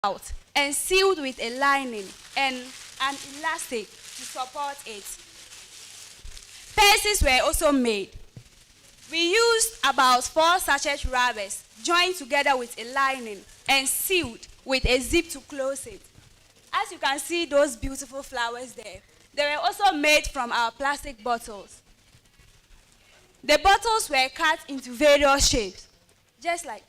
out and sealed with a lining and an elastic to support it. Purses were also made. We used about 4 sachet rubbers joined together with a lining and sealed with a zip to close it. As you can see those beautiful flowers there, they were also made from our plastic bottles. The bottles were cut into various shapes, just like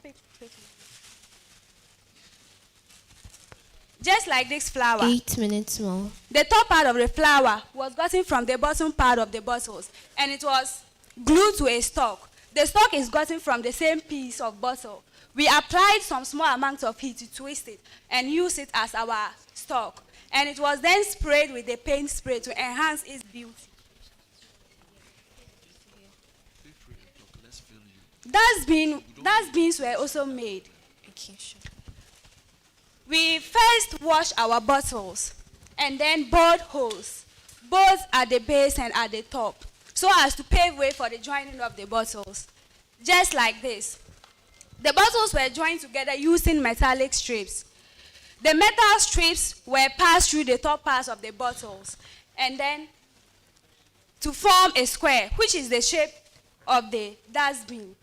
this flower. 8 minutes more. The top part of the flower was gotten from the bottom part of the bottles, and it was glued to a stalk. The stalk is gotten from the same piece of bottle. We applied some small amount of heat to twist it and use it as our stalk. And it was then sprayed with the paint spray to enhance its beauty. Dustbins were also made. Okay, sure. We first wash our bottles and then bored holes, both at the base and at the top, so as to pave way for the joining of the bottles. Just like this. The bottles were joined together using metallic strips. The metal strips were passed through the top parts of the bottles and then to form a square, which is the shape of the dustbin.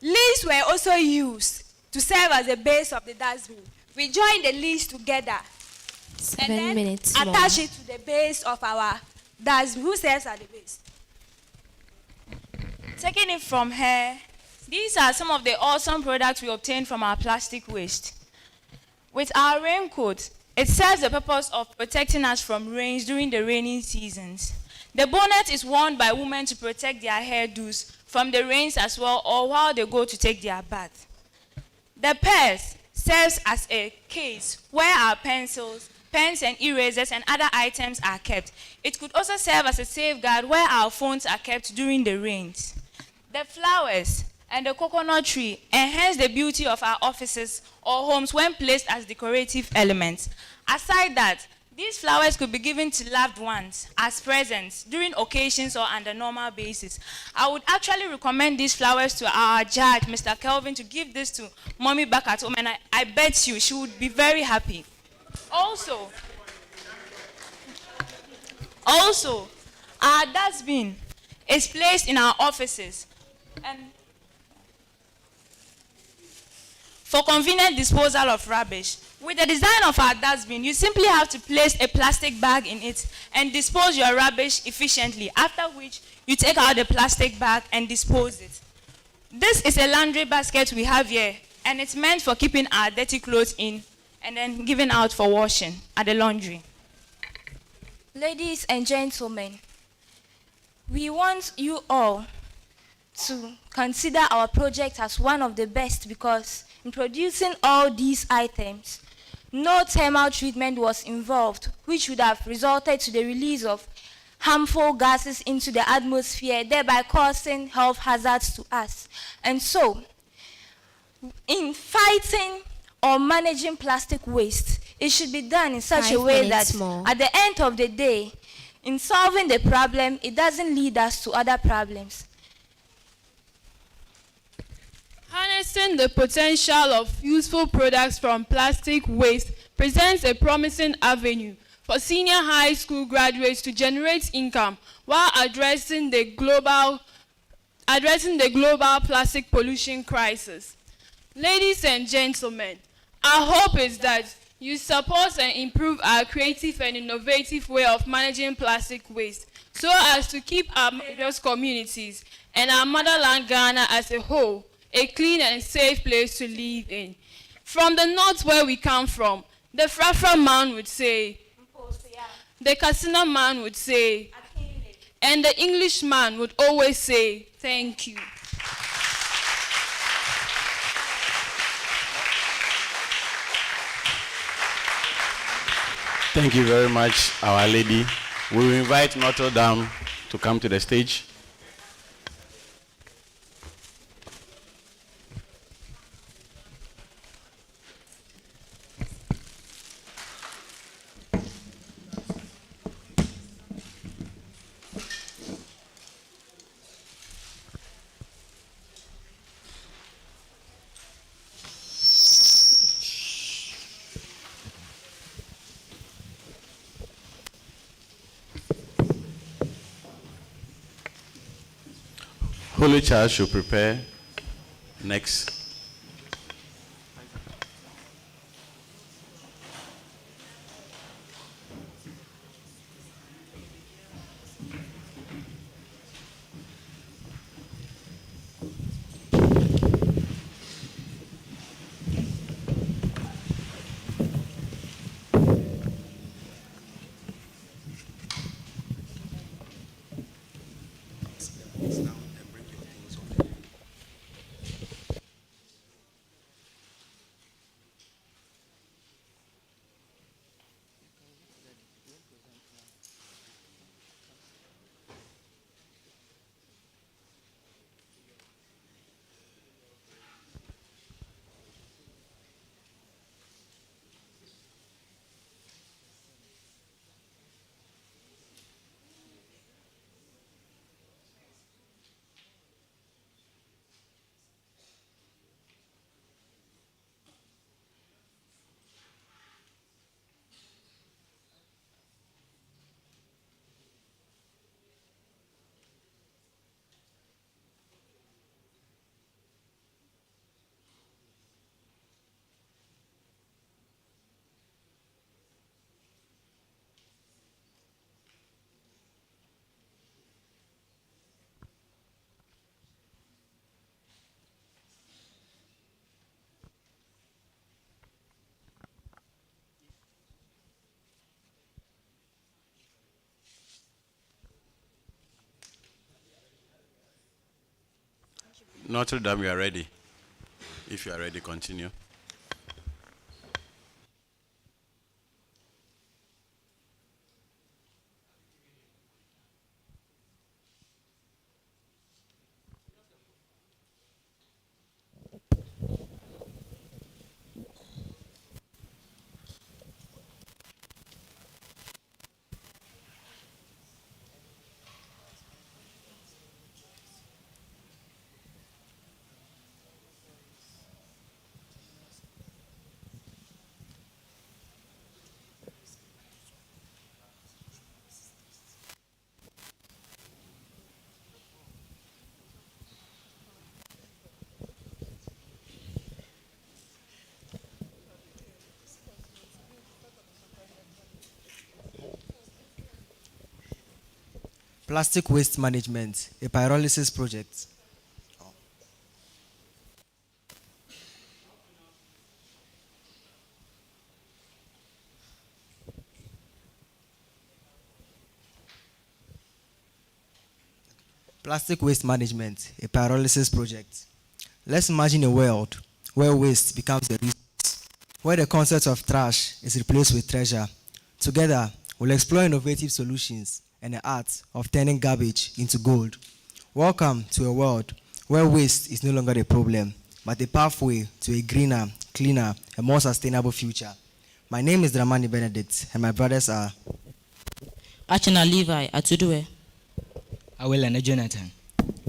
Leaves were also used to serve as the base of the dustbin. We joined the leaves together 7 and then minutes attach more. it to the base of our dustbin. Who serves at the base? Taking it from here, these are some of the awesome products we obtained from our plastic waste. With our raincoat, it serves the purpose of protecting us from rains during the rainy seasons. The bonnet is worn by women to protect their hairdos from the rains as well, or while they go to take their bath. The purse serves as a case where our pencils, pens and erasers and other items are kept. It could also serve as a safeguard where our phones are kept during the rains. The flowers and the coconut tree enhance the beauty of our offices or homes when placed as decorative elements. Aside that, these flowers could be given to loved ones as presents during occasions or under normal basis. I would actually recommend these flowers to our judge, Mr. Kelvin, to give this to mommy back at home, and I bet you she would be very happy. Also, our dustbin is placed in our offices and for convenient disposal of rubbish. With the design of our dustbin, you simply have to place a plastic bag in it and dispose your rubbish efficiently, after which you take out the plastic bag and dispose it. This is a laundry basket we have here, and it's meant for keeping our dirty clothes in and then given out for washing at the laundry. Ladies and gentlemen, we want you all to consider our project as one of the best because in producing all these items, no thermal treatment was involved, which would have resulted to the release of harmful gases into the atmosphere, thereby causing health hazards to us. And so, in fighting or managing plastic waste, it should be done in such 5 a way minutes that more. at the end of the day, in solving the problem, it doesn't lead us to other problems. Harnessing the potential of useful products from plastic waste presents a promising avenue for senior high school graduates to generate income while addressing the global plastic pollution crisis. Ladies and gentlemen, our hope is that you support and improve our creative and innovative way of managing plastic waste so as to keep our various communities and our motherland Ghana as a whole a clean and safe place to live in. From the north where we come from, the Frafra man would say, the Katsina man would say, and the English man would always say, thank you. Thank you very much, Our Lady. We will invite Notre Dame to come to the stage. Holy Child should prepare next. Notre Dame, you are ready. If you are ready, continue. Plastic waste management, a pyrolysis project. Plastic waste management, a pyrolysis project. Let's imagine a world where waste becomes a resource, where the concept of trash is replaced with treasure. Together, we'll explore innovative solutions and the art of turning garbage into gold. Welcome to a world where waste is no longer a problem, but a pathway to a greener, cleaner, and more sustainable future. My name is Dramani Benedict, and my brothers are Achina Levi Atudue, Awelane Jonathan,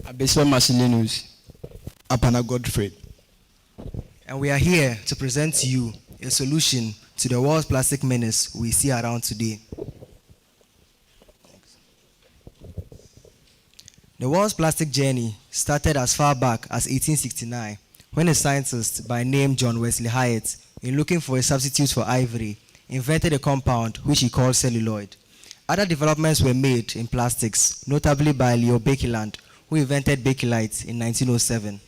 Abeso Marcelinus, Apana Godfrey. And we are here to present to you a solution to the world's plastic menace we see around today. The world's plastic journey started as far back as 1869, when a scientist by name John Wesley Hyatt, in looking for a substitute for ivory, invented a compound which he called celluloid. Other developments were made in plastics, notably by Leo Baekeland, who invented Bakelite in 1907.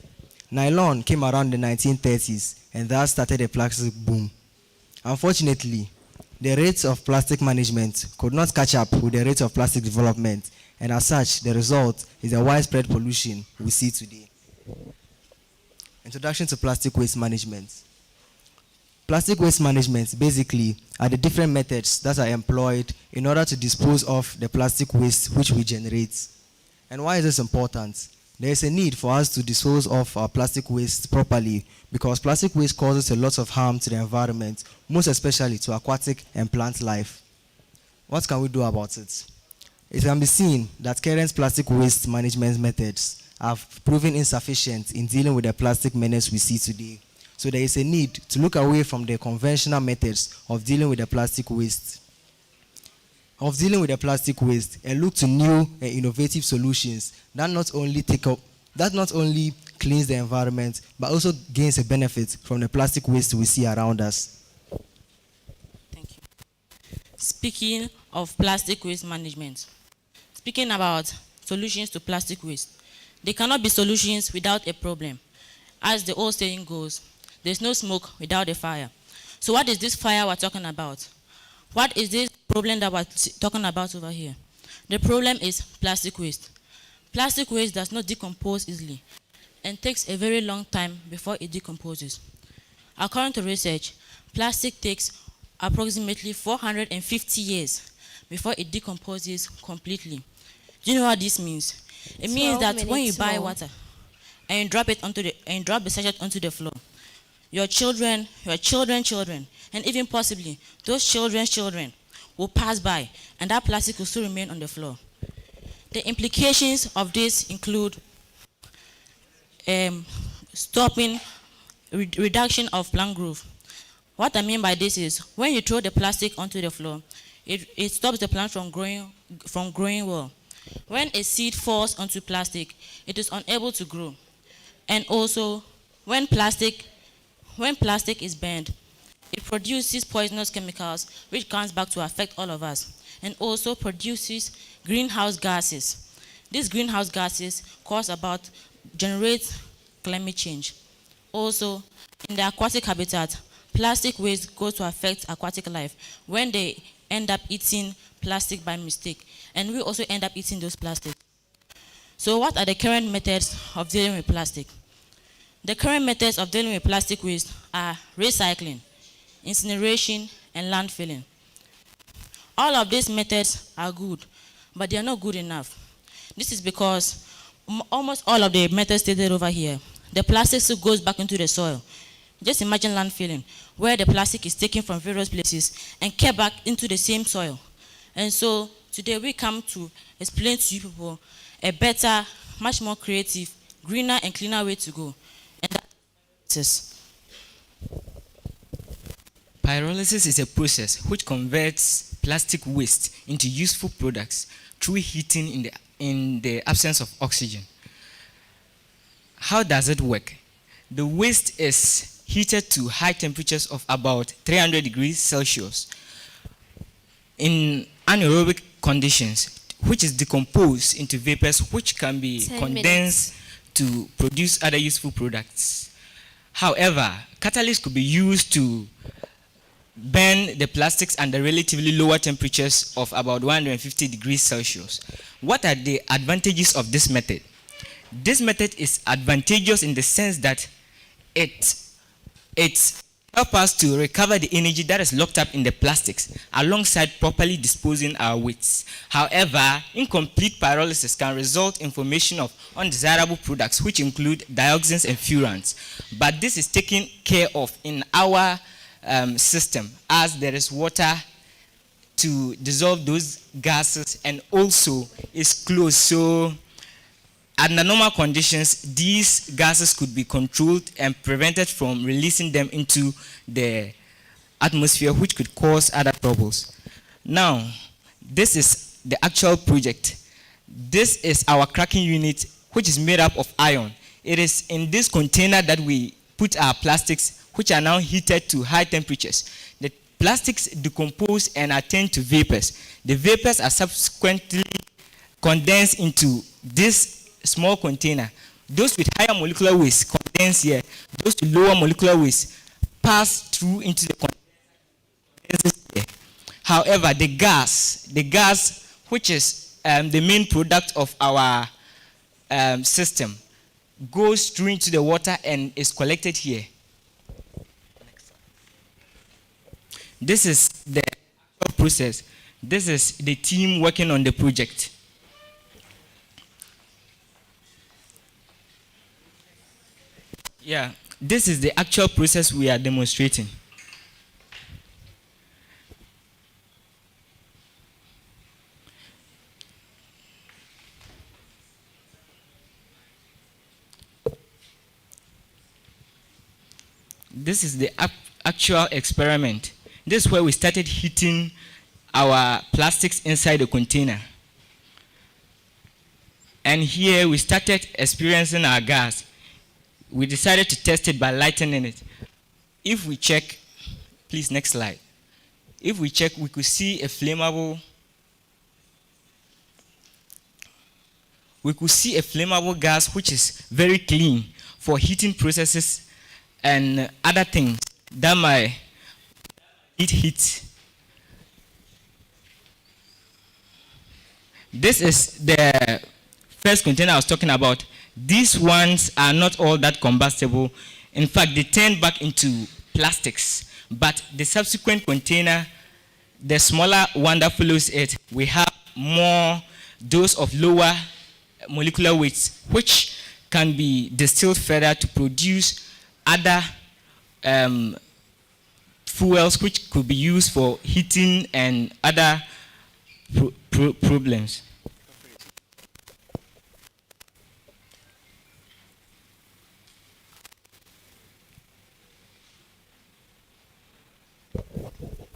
Nylon came around the 1930s, and thus started a plastic boom. Unfortunately, the rates of plastic management could not catch up with the rate of plastic development, and as such, the result is the widespread pollution we see today. Introduction to plastic waste management. Plastic waste management basically are the different methods that are employed in order to dispose of the plastic waste which we generate. And why is this important? There is a need for us to dispose of our plastic waste properly, because plastic waste causes a lot of harm to the environment, most especially to aquatic and plant life. What can we do about it? It can be seen that current plastic waste management methods have proven insufficient in dealing with the plastic menace we see today. So there is a need to look away from the conventional methods of dealing with the plastic waste. And look to new and innovative solutions that not only take that not only cleans the environment, but also gains a benefit from the plastic waste we see around us. Thank you. Speaking of plastic waste management, speaking about solutions to plastic waste, there cannot be solutions without a problem. As the old saying goes, there's no smoke without a fire. So what is this fire we're talking about? What is this problem that we're talking about over here? The problem is plastic waste. Plastic waste does not decompose easily and takes a very long time before it decomposes. According to research, plastic takes approximately 450 years before it decomposes completely. Do you know what this means? It means that when you buy water and you drop it onto the sachet onto the floor, your children, and even possibly those children's children will pass by, and that plastic will still remain on the floor. The implications of this include stopping reduction of plant growth. What I mean by this is when you throw the plastic onto the floor, it stops the plant from growing well. When a seed falls onto plastic, it is unable to grow. And also, when plastic is burned, it produces poisonous chemicals which comes back to affect all of us, and also produces greenhouse gases. These greenhouse gases generate climate change. Also, in the aquatic habitat, plastic waste goes to affect aquatic life when they end up eating plastic by mistake, and we also end up eating those plastics. So what are the current methods of dealing with plastic? The current methods of dealing with plastic waste are recycling, incineration, and landfilling. All of these methods are good, but they are not good enough. This is because almost all of the methods stated over here, the plastic still goes back into the soil. Just imagine landfilling, where the plastic is taken from various places and kept back into the same soil. And so today we come to explain to you people a better, much more creative, greener and cleaner way to go. And that's Pyrolysis is a process which converts plastic waste into useful products through heating in the absence of oxygen. How does it work? The waste is heated to high temperatures of about 300 degrees Celsius in anaerobic conditions, which is decomposed into vapors which can be condensed to produce other useful products. However, catalysts could be used to burn the plastics under relatively lower temperatures of about 150 degrees Celsius. What are the advantages of this method? This method is advantageous in the sense that it helps us to recover the energy that is locked up in the plastics alongside properly disposing our wastes. However, incomplete pyrolysis can result in formation of undesirable products which include dioxins and furans. But this is taken care of in our system, as there is water to dissolve those gases and also is closed. So under normal conditions, these gases could be controlled and prevented from releasing them into the atmosphere, which could cause other troubles. Now, this is the actual project. This is our cracking unit, which is made up of iron. It is in this container that we put our plastics, which are now heated to high temperatures. The plastics decompose and are turned to vapors. The vapors are subsequently condensed into this small container. Those with higher molecular weights condense here. Those with lower molecular weights pass through into the condenser here. However, the gas, which is the main product of our system, goes through into the water and is collected here. This is the process. This is the team working on the project. Yeah, this is the actual process we are demonstrating. This is the actual experiment. This is where we started heating our plastics inside the container. And here we started experiencing our gas. We decided to test it by lightening it. If we check, please next slide. If we check, we could see a flammable gas which is very clean for heating processes and other things that might need heat. This is the first container I was talking about. These ones are not all that combustible. In fact, they turn back into plastics. But the subsequent container, the smaller one that follows it, we have more dose of lower molecular weights, which can be distilled further to produce other fuels which could be used for heating and other problems.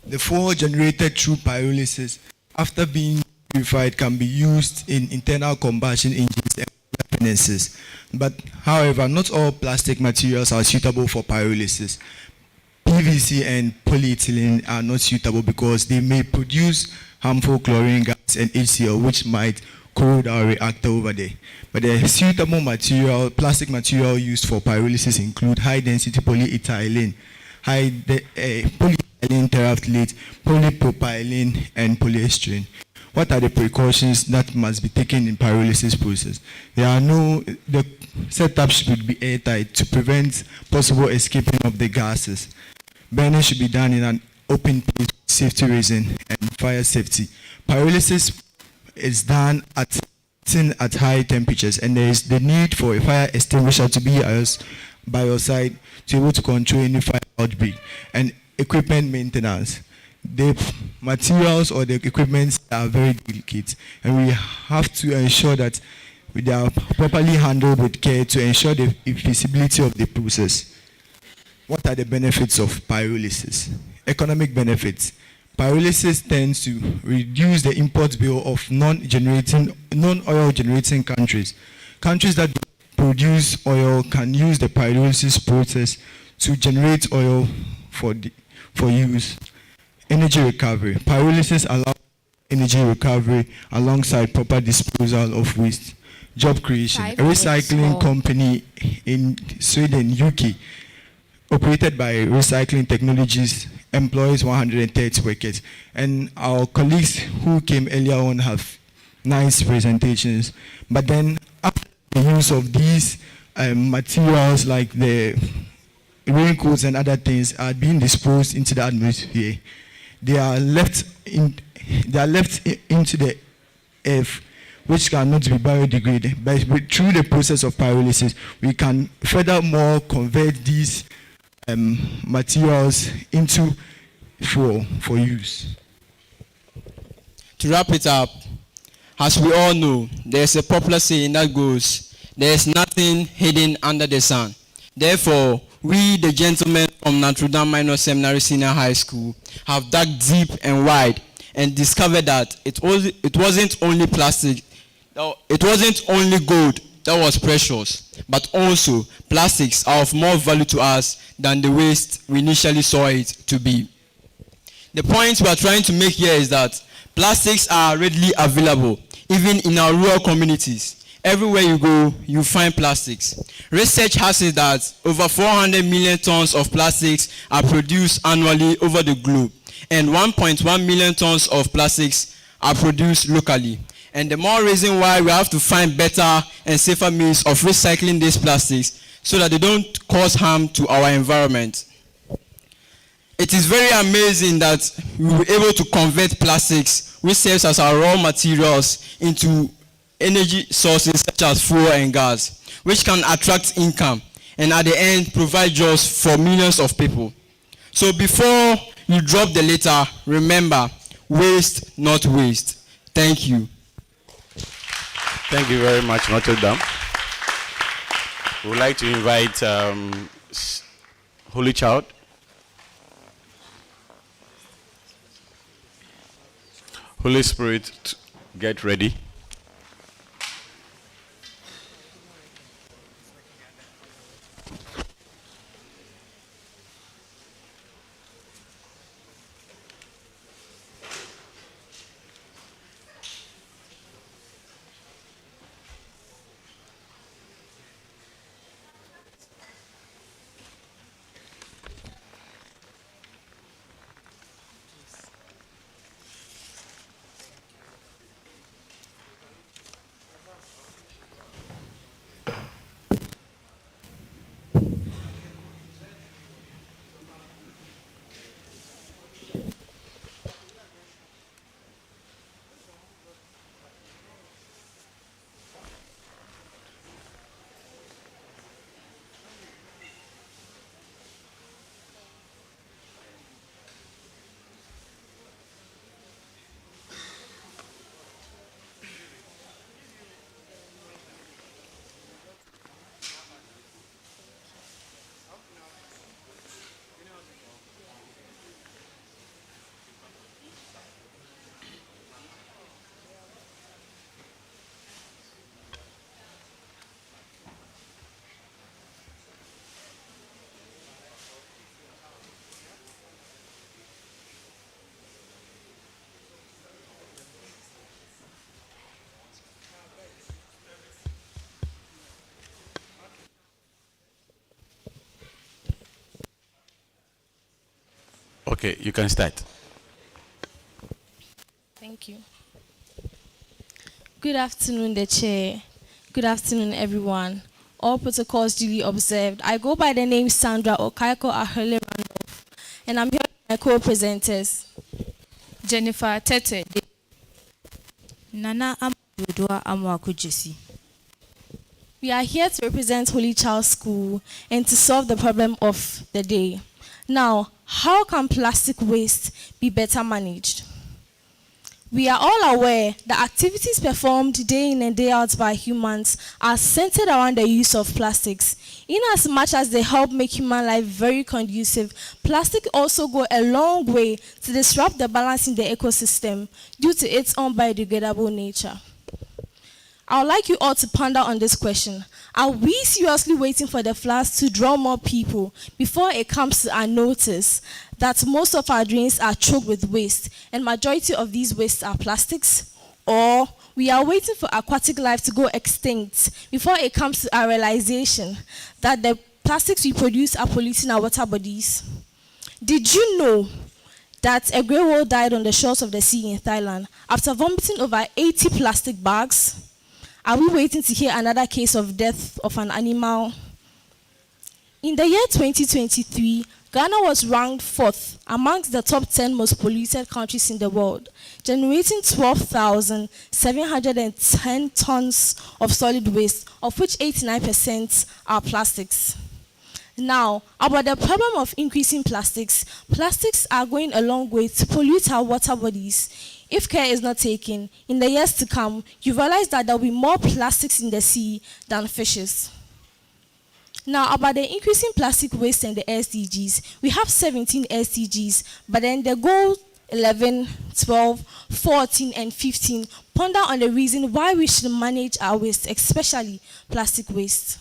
The fuel generated through pyrolysis, after being purified, can be used in internal combustion engines and furnaces. But however, not all plastic materials are suitable for pyrolysis. PVC and polyethylene are not suitable because they may produce harmful chlorine gas and HCl, which might corrode our reactor over there. But the suitable material, plastic material used for pyrolysis include high-density polyethylene, polyethylene terephthalate, polypropylene, and polyester. What are the precautions that must be taken in pyrolysis process? The setup should be airtight to prevent possible escaping of the gases. Burning should be done in an open place with safety reason and fire safety. Pyrolysis is done at high temperatures, and there is the need for a fire extinguisher to be by your side to be able to control any fire outbreak. And equipment maintenance. The materials or the equipment are very delicate, and we have to ensure that they are properly handled with care to ensure the feasibility of the process. What are the benefits of pyrolysis? Economic benefits. Pyrolysis tends to reduce the import bill of non-oil generating countries. Countries that produce oil can use the pyrolysis process to generate oil for use. Energy recovery. Pyrolysis allows energy recovery alongside proper disposal of waste. Job creation. A recycling company in Sweden, UK, operated by Recycling Technologies, employs 130 workers. And our colleagues who came earlier on have nice presentations. But then after the use of these materials like the raincoats and other things are being disposed into the atmosphere, they are left into the earth, which cannot be biodegraded. But through the process of pyrolysis, we can furthermore convert these materials into fuel for use. To wrap it up, as we all know, there's a popular saying that goes, "There's nothing hidden under the sun." Therefore, we, the gentlemen from Notre Dame Minor Seminary Senior High School, have dug deep and wide and discovered that it wasn't only plastic, it wasn't only gold that was precious, but also plastics are of more value to us than the waste we initially saw it to be. The point we are trying to make here is that plastics are readily available, even in our rural communities. Everywhere you go, you find plastics. Research has it that over 400 million tons of plastics are produced annually over the globe, and 1.1 million tons of plastics are produced locally. And the more reason why we have to find better and safer means of recycling these plastics so that they don't cause harm to our environment. It is very amazing that we were able to convert plastics, which serves as our raw materials, into energy sources such as fuel and gas, which can attract income and at the end provide jobs for millions of people. So before you drop the litter, remember, waste not waste. Thank you. Thank you very much, Notre Dame. We would like to invite Holy Child. Holy Spirit, get ready. Okay, you can start. Thank you. Good afternoon, the chair. Good afternoon, everyone. All protocols duly observed. I go by the name Sandra Okaiko Ahele Randolph, and I'm here with my co-presenters. Jennifer Tete. Nana Amadua Amwaku Jesse. We are here to represent Holy Child School and to solve the problem of the day. Now, how can plastic waste be better managed? We are all aware that activities performed day in and day out by humans are centered around the use of plastics. In as much as they help make human life very conducive, plastic also go a long way to disrupt the balance in the ecosystem due to its unbiodegradable nature. I would like you all to ponder on this question. Are we seriously waiting for the floods to draw more people before it comes to our notice that most of our drains are choked with waste and majority of these wastes are plastics? Or we are waiting for aquatic life to go extinct before it comes to our realization that the plastics we produce are polluting our water bodies? Did you know that a grey whale died on the shores of the sea in Thailand after vomiting over 80 plastic bags? Are we waiting to hear another case of death of an animal? In the year 2023, Ghana was ranked 4th amongst the top 10 most polluted countries in the world, generating 12,710 tons of solid waste, of which 89% are plastics. Now, about the problem of increasing plastics, plastics are going a long way to pollute our water bodies. If care is not taken, in the years to come, you realize that there will be more plastics in the sea than fishes. Now, about the increasing plastic waste and the SDGs, we have 17 SDGs, but then the goal 11, 12, 14, and 15 ponder on the reason why we should manage our waste, especially plastic waste.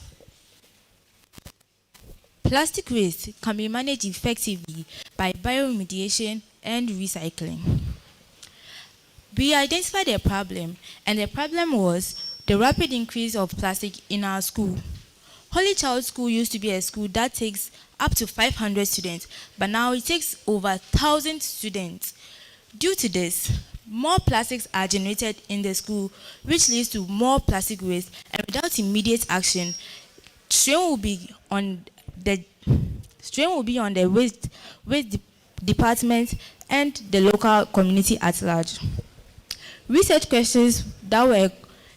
Plastic waste can be managed effectively by bioremediation and recycling. We identified a problem, and the problem was the rapid increase of plastic in our school. Holy Child School used to be a school that takes up to 500 students, but now it takes over 1,000 students. Due to this, more plastics are generated in the school, which leads to more plastic waste, and without immediate action, strain will be on the waste department and the local community at large. Research questions that were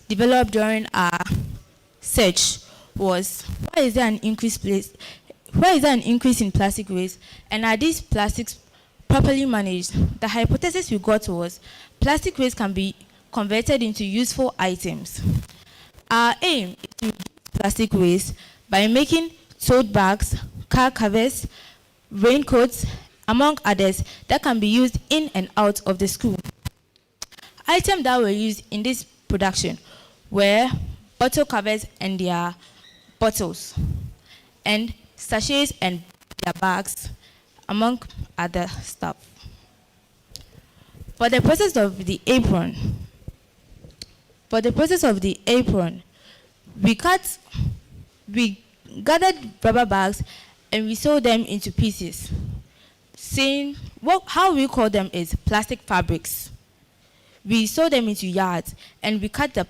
developed during our search was, why is there an increase in plastic waste, and are these plastics properly managed? The hypothesis we got was plastic waste can be converted into useful items. Our aim is to reduce plastic waste by making tote bags, car covers, raincoats, among others, that can be used in and out of the school. Items that were used in this production were bottle covers and their bottles, and sachets and their bags, among other stuff. For the process of the apron, we gathered rubber bags and we sewed them into pieces. How we call them is plastic fabrics. We sewed them into yards and we cut out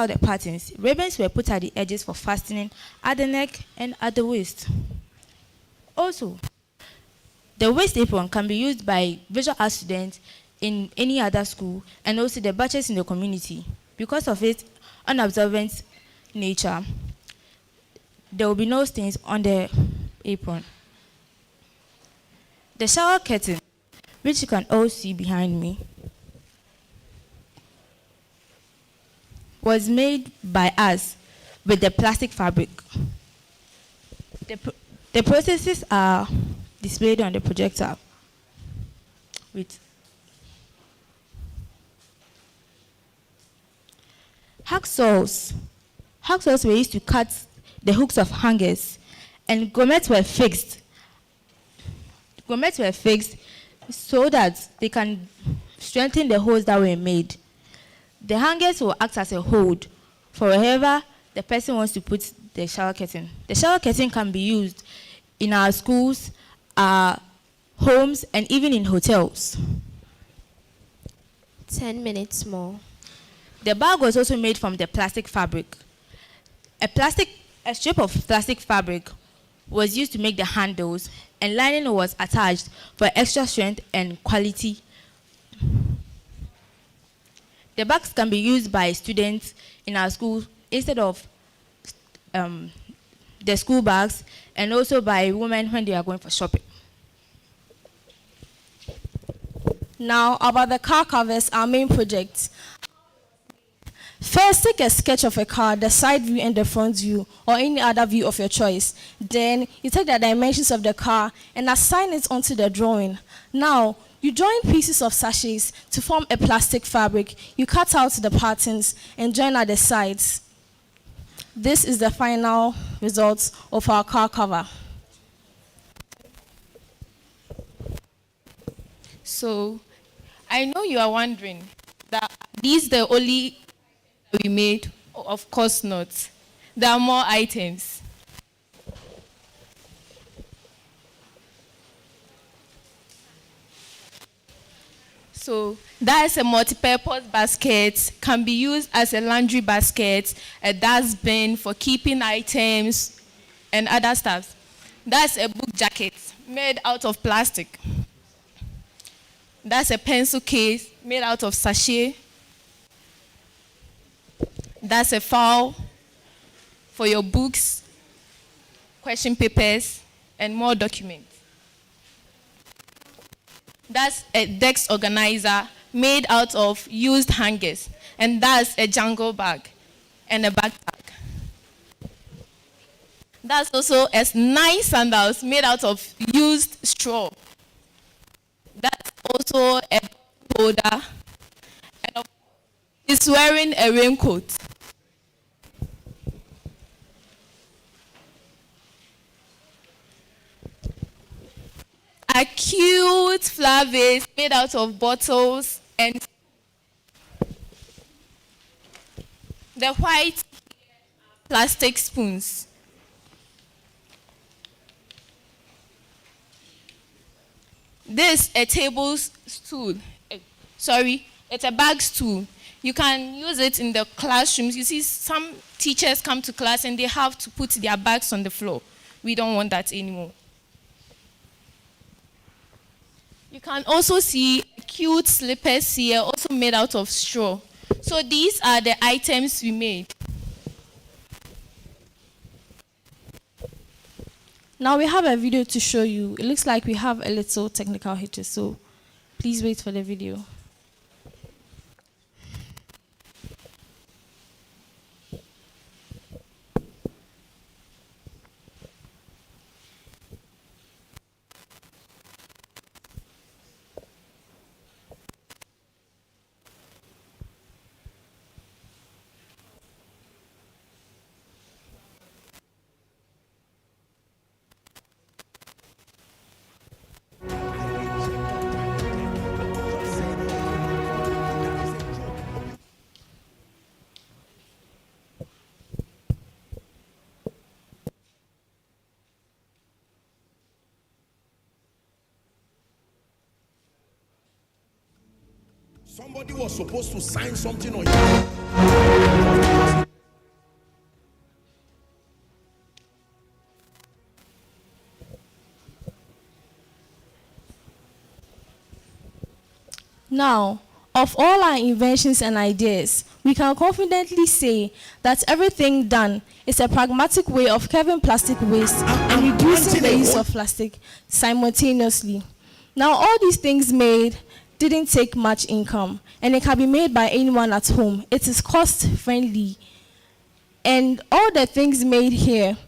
the patterns. Ribbons were put at the edges for fastening at the neck and at the waist. Also, the waist apron can be used by visual art students in any other school and also the butchers in the community. Because of its unobservant nature, there will be no stains on the apron. The shower curtain, which you can all see behind me, was made by us with the plastic fabric. The processes are displayed on the projector. Hacksaws were used to cut the hooks of hangers, and grommets were fixed. So that they can strengthen the holes that were made. The hangers will act as a hold for wherever the person wants to put the shower curtain. The shower curtain can be used in our schools, our homes, and even in hotels. 10 minutes more. The bag was also made from the plastic fabric. A strip of plastic fabric was used to make the handles, and lining was attached for extra strength and quality. The bags can be used by students in our school instead of the school bags, and also by women when they are going for shopping. Now, about the car covers, our main project. First, take a sketch of a car, the side view and the front view, or any other view of your choice. Then, you take the dimensions of the car and assign it onto the drawing. Now, you join pieces of sachets to form a plastic fabric. You cut out the patterns and join at the sides. This is the final result of our car cover. So, I know you are wondering that these the only we made. Of course not. There are more items. So that's a multi-purpose basket, can be used as a laundry basket, a dustbin for keeping items and other stuff. That's a book jacket made out of plastic. That's a pencil case made out of sachet. That's a file for your books, question papers, and more documents. That's a desk organizer made out of used hangers. And that's a jungle bag and a backpack. That's also a nice sandals made out of used straw. That's also a holder. And he's wearing a raincoat. A cute flower vase made out of bottles and the white plastic spoons. This a table stool. Sorry, it's a bag stool. You can use it in the classrooms. You see, some teachers come to class and they have to put their bags on the floor. We don't want that anymore. You can also see cute slippers here, also made out of straw. So these are the items we made. Now we have a video to show you. It looks like we have a little technical hitch, so please wait for the video. Somebody was supposed to sign something on you. Now, of all our inventions and ideas, we can confidently say that everything done is a pragmatic way of curbing plastic waste and reducing the use of plastic simultaneously. Now, all these things made didn't take much income, and it can be made by anyone at home. It is cost-friendly, and all the things made here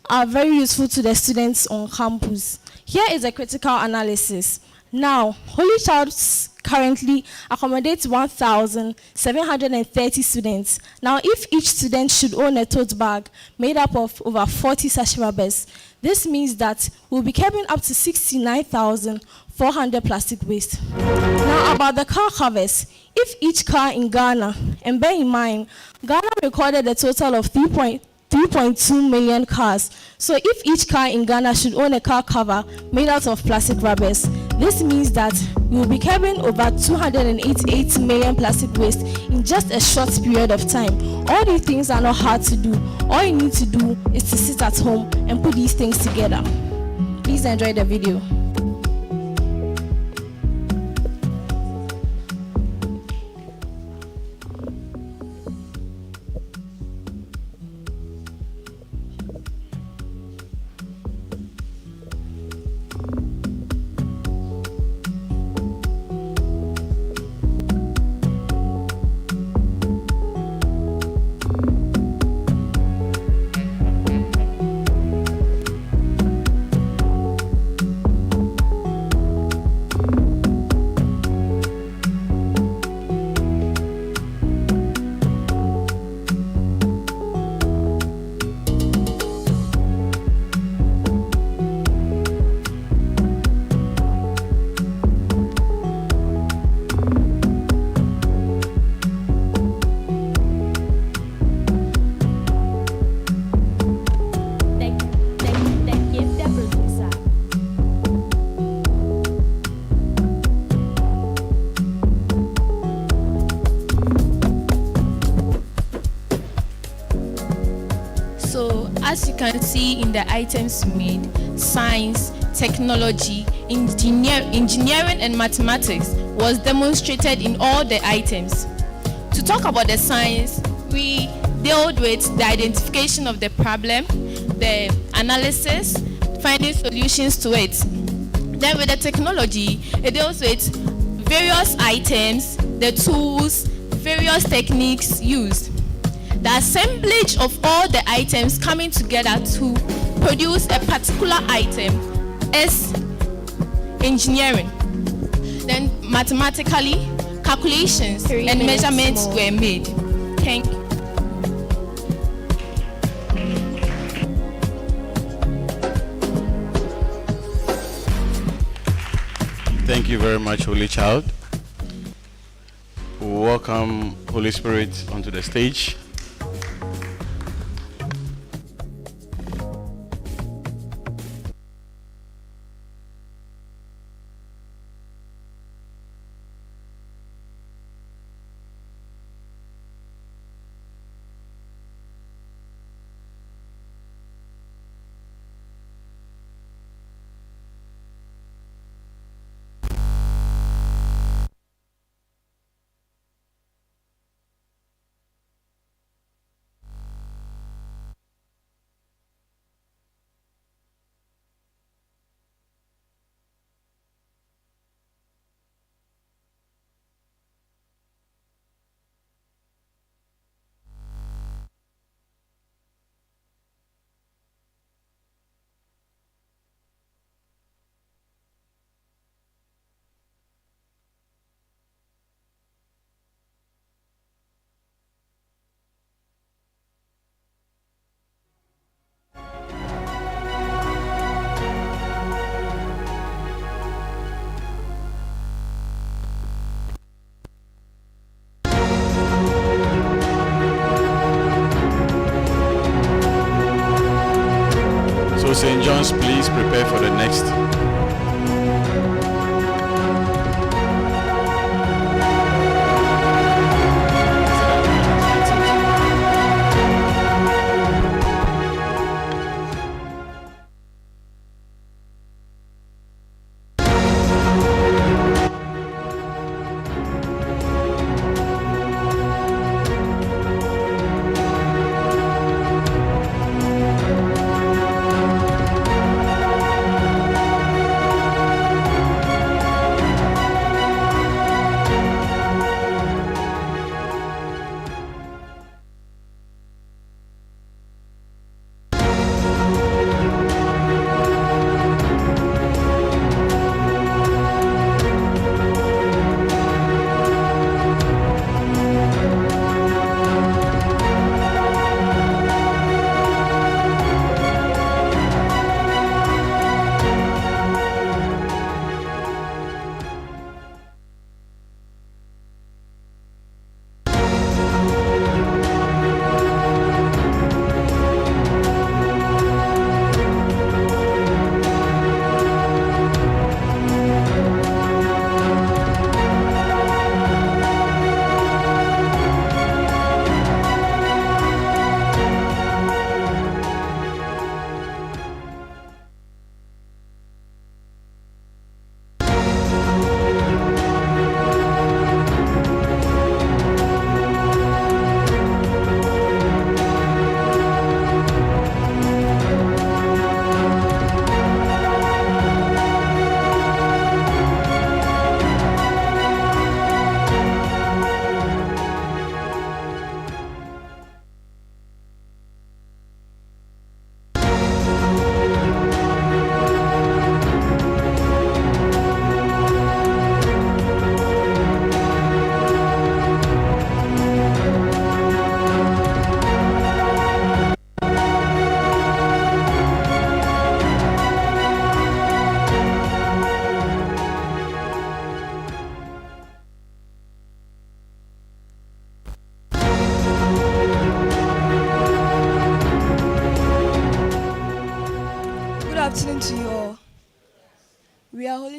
are very useful to the students on campus. Here is a critical analysis. Now, Holy Child currently accommodates 1,730 students. Now, if each student should own a tote bag made up of over 40 sachet rubbers, this means that we'll be carrying up to 69,400 plastic waste. Now, about the car covers. If each car in Ghana, and bear in mind, Ghana recorded a total of 3.3 3.2 million cars. So if each car in Ghana should own a car cover made out of plastic rubbers, this means that we will be carrying over 288 million plastic waste in just a short period of time. All these things are not hard to do. All you need to do is to sit at home and put these things together. Please enjoy the video. So, as you can see in the items made, science, technology, engineering and mathematics was demonstrated in all the items. To talk about the science, we dealt with the identification of the problem, the analysis, finding solutions to it. Then with the technology, it deals with various items, the tools, various techniques used. The assemblage of all the items coming together to produce a particular item is engineering. Then mathematically, calculations and measurements were made. Thank you. Thank you very much, Holy Child. Welcome, Holy Spirit, onto the stage. St. John's, please prepare for the next.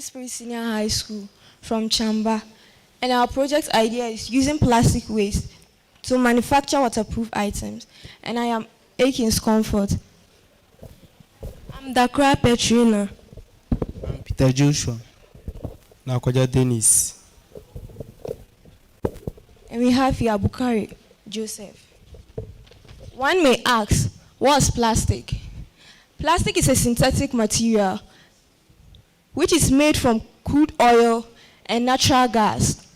Spirit Senior High School from Chamba, and our project idea is using plastic waste to manufacture waterproof items, and I am Akins Comfort. I'm Dakra Petrina. I'm Peter Joshua. Nakwaja Dennis. And we have here Bukari Joseph. One may ask, what's plastic? Plastic is a synthetic material which is made from crude oil and natural gas.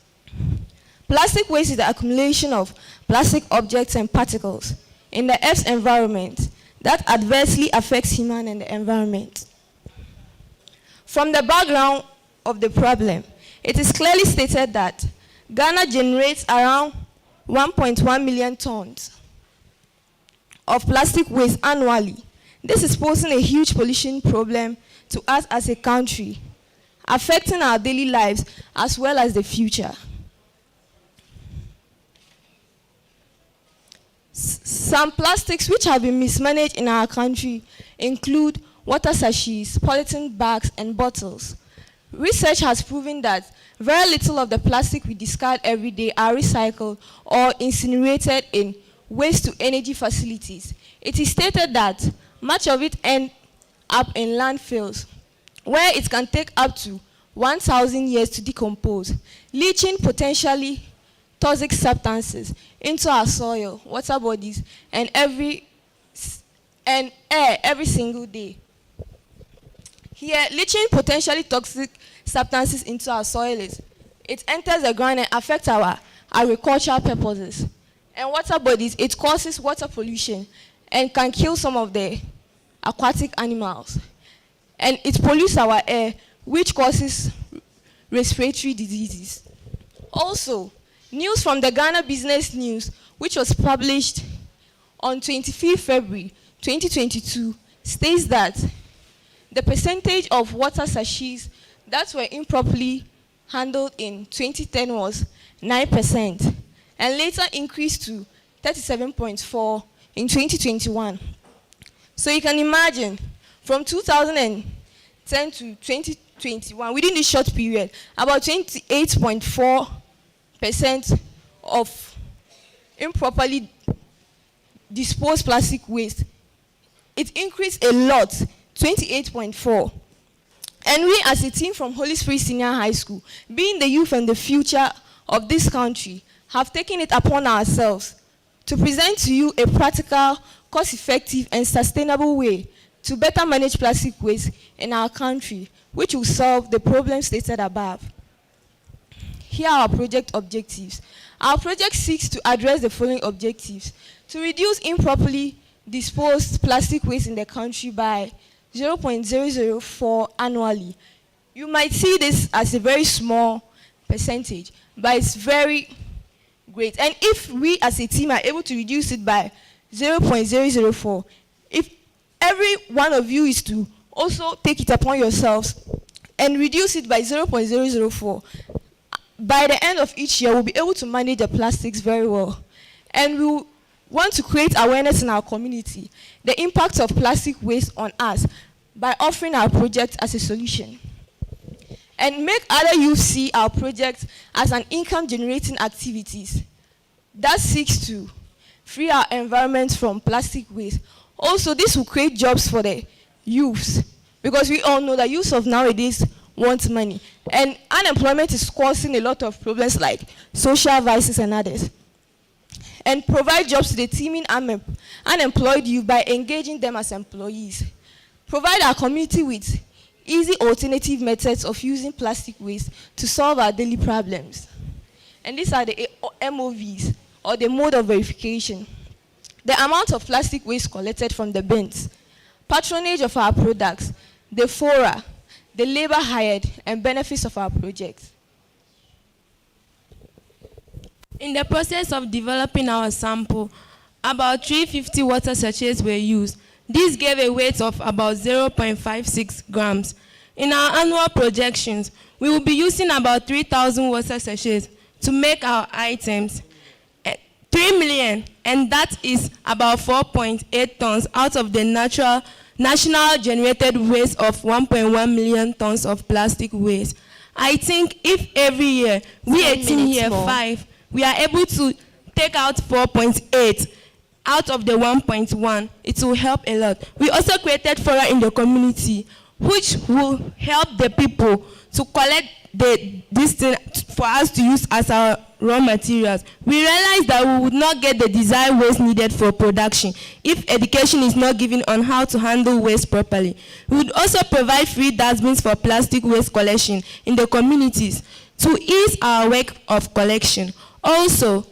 Plastic waste is the accumulation of plastic objects and particles in the Earth's environment that adversely affects human and the environment. From the background of the problem, it is clearly stated that Ghana generates around 1.1 million tons of plastic waste annually. This is posing a huge pollution problem to us as a country, affecting our daily lives as well as the future. Some plastics which have been mismanaged in our country include water sachets, polythene bags, and bottles. Research has proven that very little of the plastic we discard every day are recycled or incinerated in waste-to-energy facilities. It is stated that much of it ends up in landfills, where it can take up to 1,000 years to decompose, leaching potentially toxic substances into our soil, water bodies, and air every single day. Here, leaching potentially toxic substances into our soil it enters the ground and affects our agricultural purposes. And water bodies, it causes water pollution and can kill some of the aquatic animals. And it pollutes our air, which causes respiratory diseases. Also, news from the Ghana Business News, which was published on 25 February 2022, states that the percentage of water sachets that were improperly handled in 2010 was 9%, and later increased to 37.4% in 2021. So you can imagine, from 2010 to 2021, within this short period, about 28.4% of improperly disposed plastic waste. It increased a lot, 28.4%. And we as a team from Holy Spirit Senior High School, being the youth and the future of this country, have taken it upon ourselves to present to you a practical, cost-effective, and sustainable way to better manage plastic waste in our country, which will solve the problems stated above. Here are our project objectives. Our project seeks to address the following objectives: to reduce improperly disposed plastic waste in the country by 0.004 annually. You might see this as a very small percentage, but it's very great. And if we as a team are able to reduce it by 0.004, if every one of you is to also take it upon yourselves and reduce it by 0.004, by the end of each year, we'll be able to manage the plastics very well. And we'll want to create awareness in our community, the impact of plastic waste on us, by offering our project as a solution. And make other youth see our project as an income-generating activities that seeks to free our environment from plastic waste. Also, this will create jobs for the youths, because we all know that youths of nowadays want money. And unemployment is causing a lot of problems like social vices and others. And provide jobs to the teeming unemployed youth by engaging them as employees. Provide our community with easy alternative methods of using plastic waste to solve our daily problems. And these are the MOVs, or the mode of verification: the amount of plastic waste collected from the bins, patronage of our products, the fora, the labor hired, and benefits of our projects. In the process of developing our sample, about 350 water sachets were used. This gave a weight of about 0.56 grams. In our annual projections, we will be using about 3,000 water sachets to make our items. 3 million, and that is about 4.8 tons out of the national generated waste of 1.1 million tons of plastic waste. I think if every year we 10 18 minutes here more. 5, we are able to take out 4.8 out of the 1.1, it will help a lot. We also created fora in the community, which will help the people to collect this thing for us to use as our raw materials. We realized that we would not get the desired waste needed for production if education is not given on how to handle waste properly. We would also provide free dustbins for plastic waste collection in the communities to ease our work of collection. Also,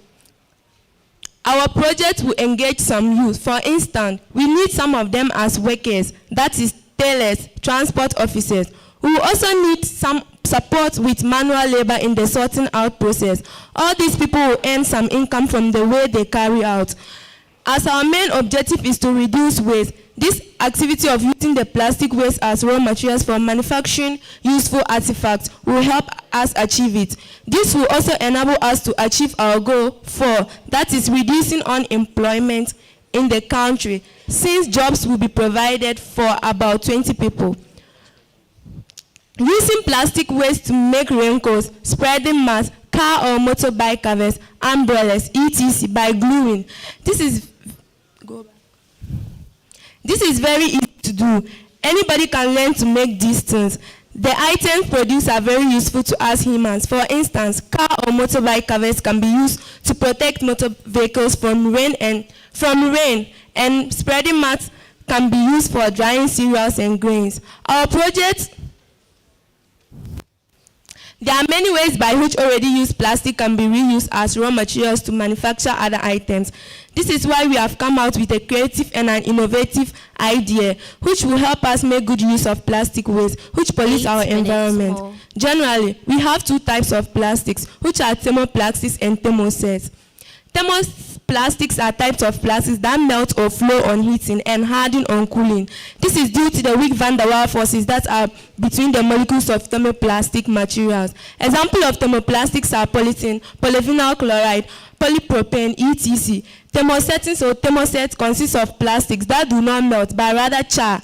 our project will engage some youth. For instance, we need some of them as workers, that is tailors, transport officers. We will also need some support with manual labor in the sorting out process. All these people will earn some income from the way they carry out. As our main objective is to reduce waste, this activity of using the plastic waste as raw materials for manufacturing useful artifacts will help us achieve it. This will also enable us to achieve our goal 4, that is reducing unemployment in the country, since jobs will be provided for about 20 people. Using plastic waste to make raincoats, spreading mats, car or motorbike covers, umbrellas, etc. by gluing. This is very easy to do. Anybody can learn to make these things. The items produced are very useful to us humans. For instance, car or motorbike covers can be used to protect motor vehicles from rain, and spreading mats can be used for drying cereals and grains. Our project. There are many ways by which already used plastic can be reused as raw materials to manufacture other items. This is why we have come out with a creative and an innovative idea which will help us make good use of plastic waste, which pollutes our environment. more. Generally, we have 2 types of plastics, which are thermoplastics and thermosets. Thermoplastics are types of plastics that melt or flow on heating and harden on cooling. This is due to the weak van der Waals forces that are between the molecules of thermoplastic materials. Examples of thermoplastics are polythene, polyvinyl chloride, polypropylene, etc. Thermosetting or thermoset consists of plastics that do not melt but rather char,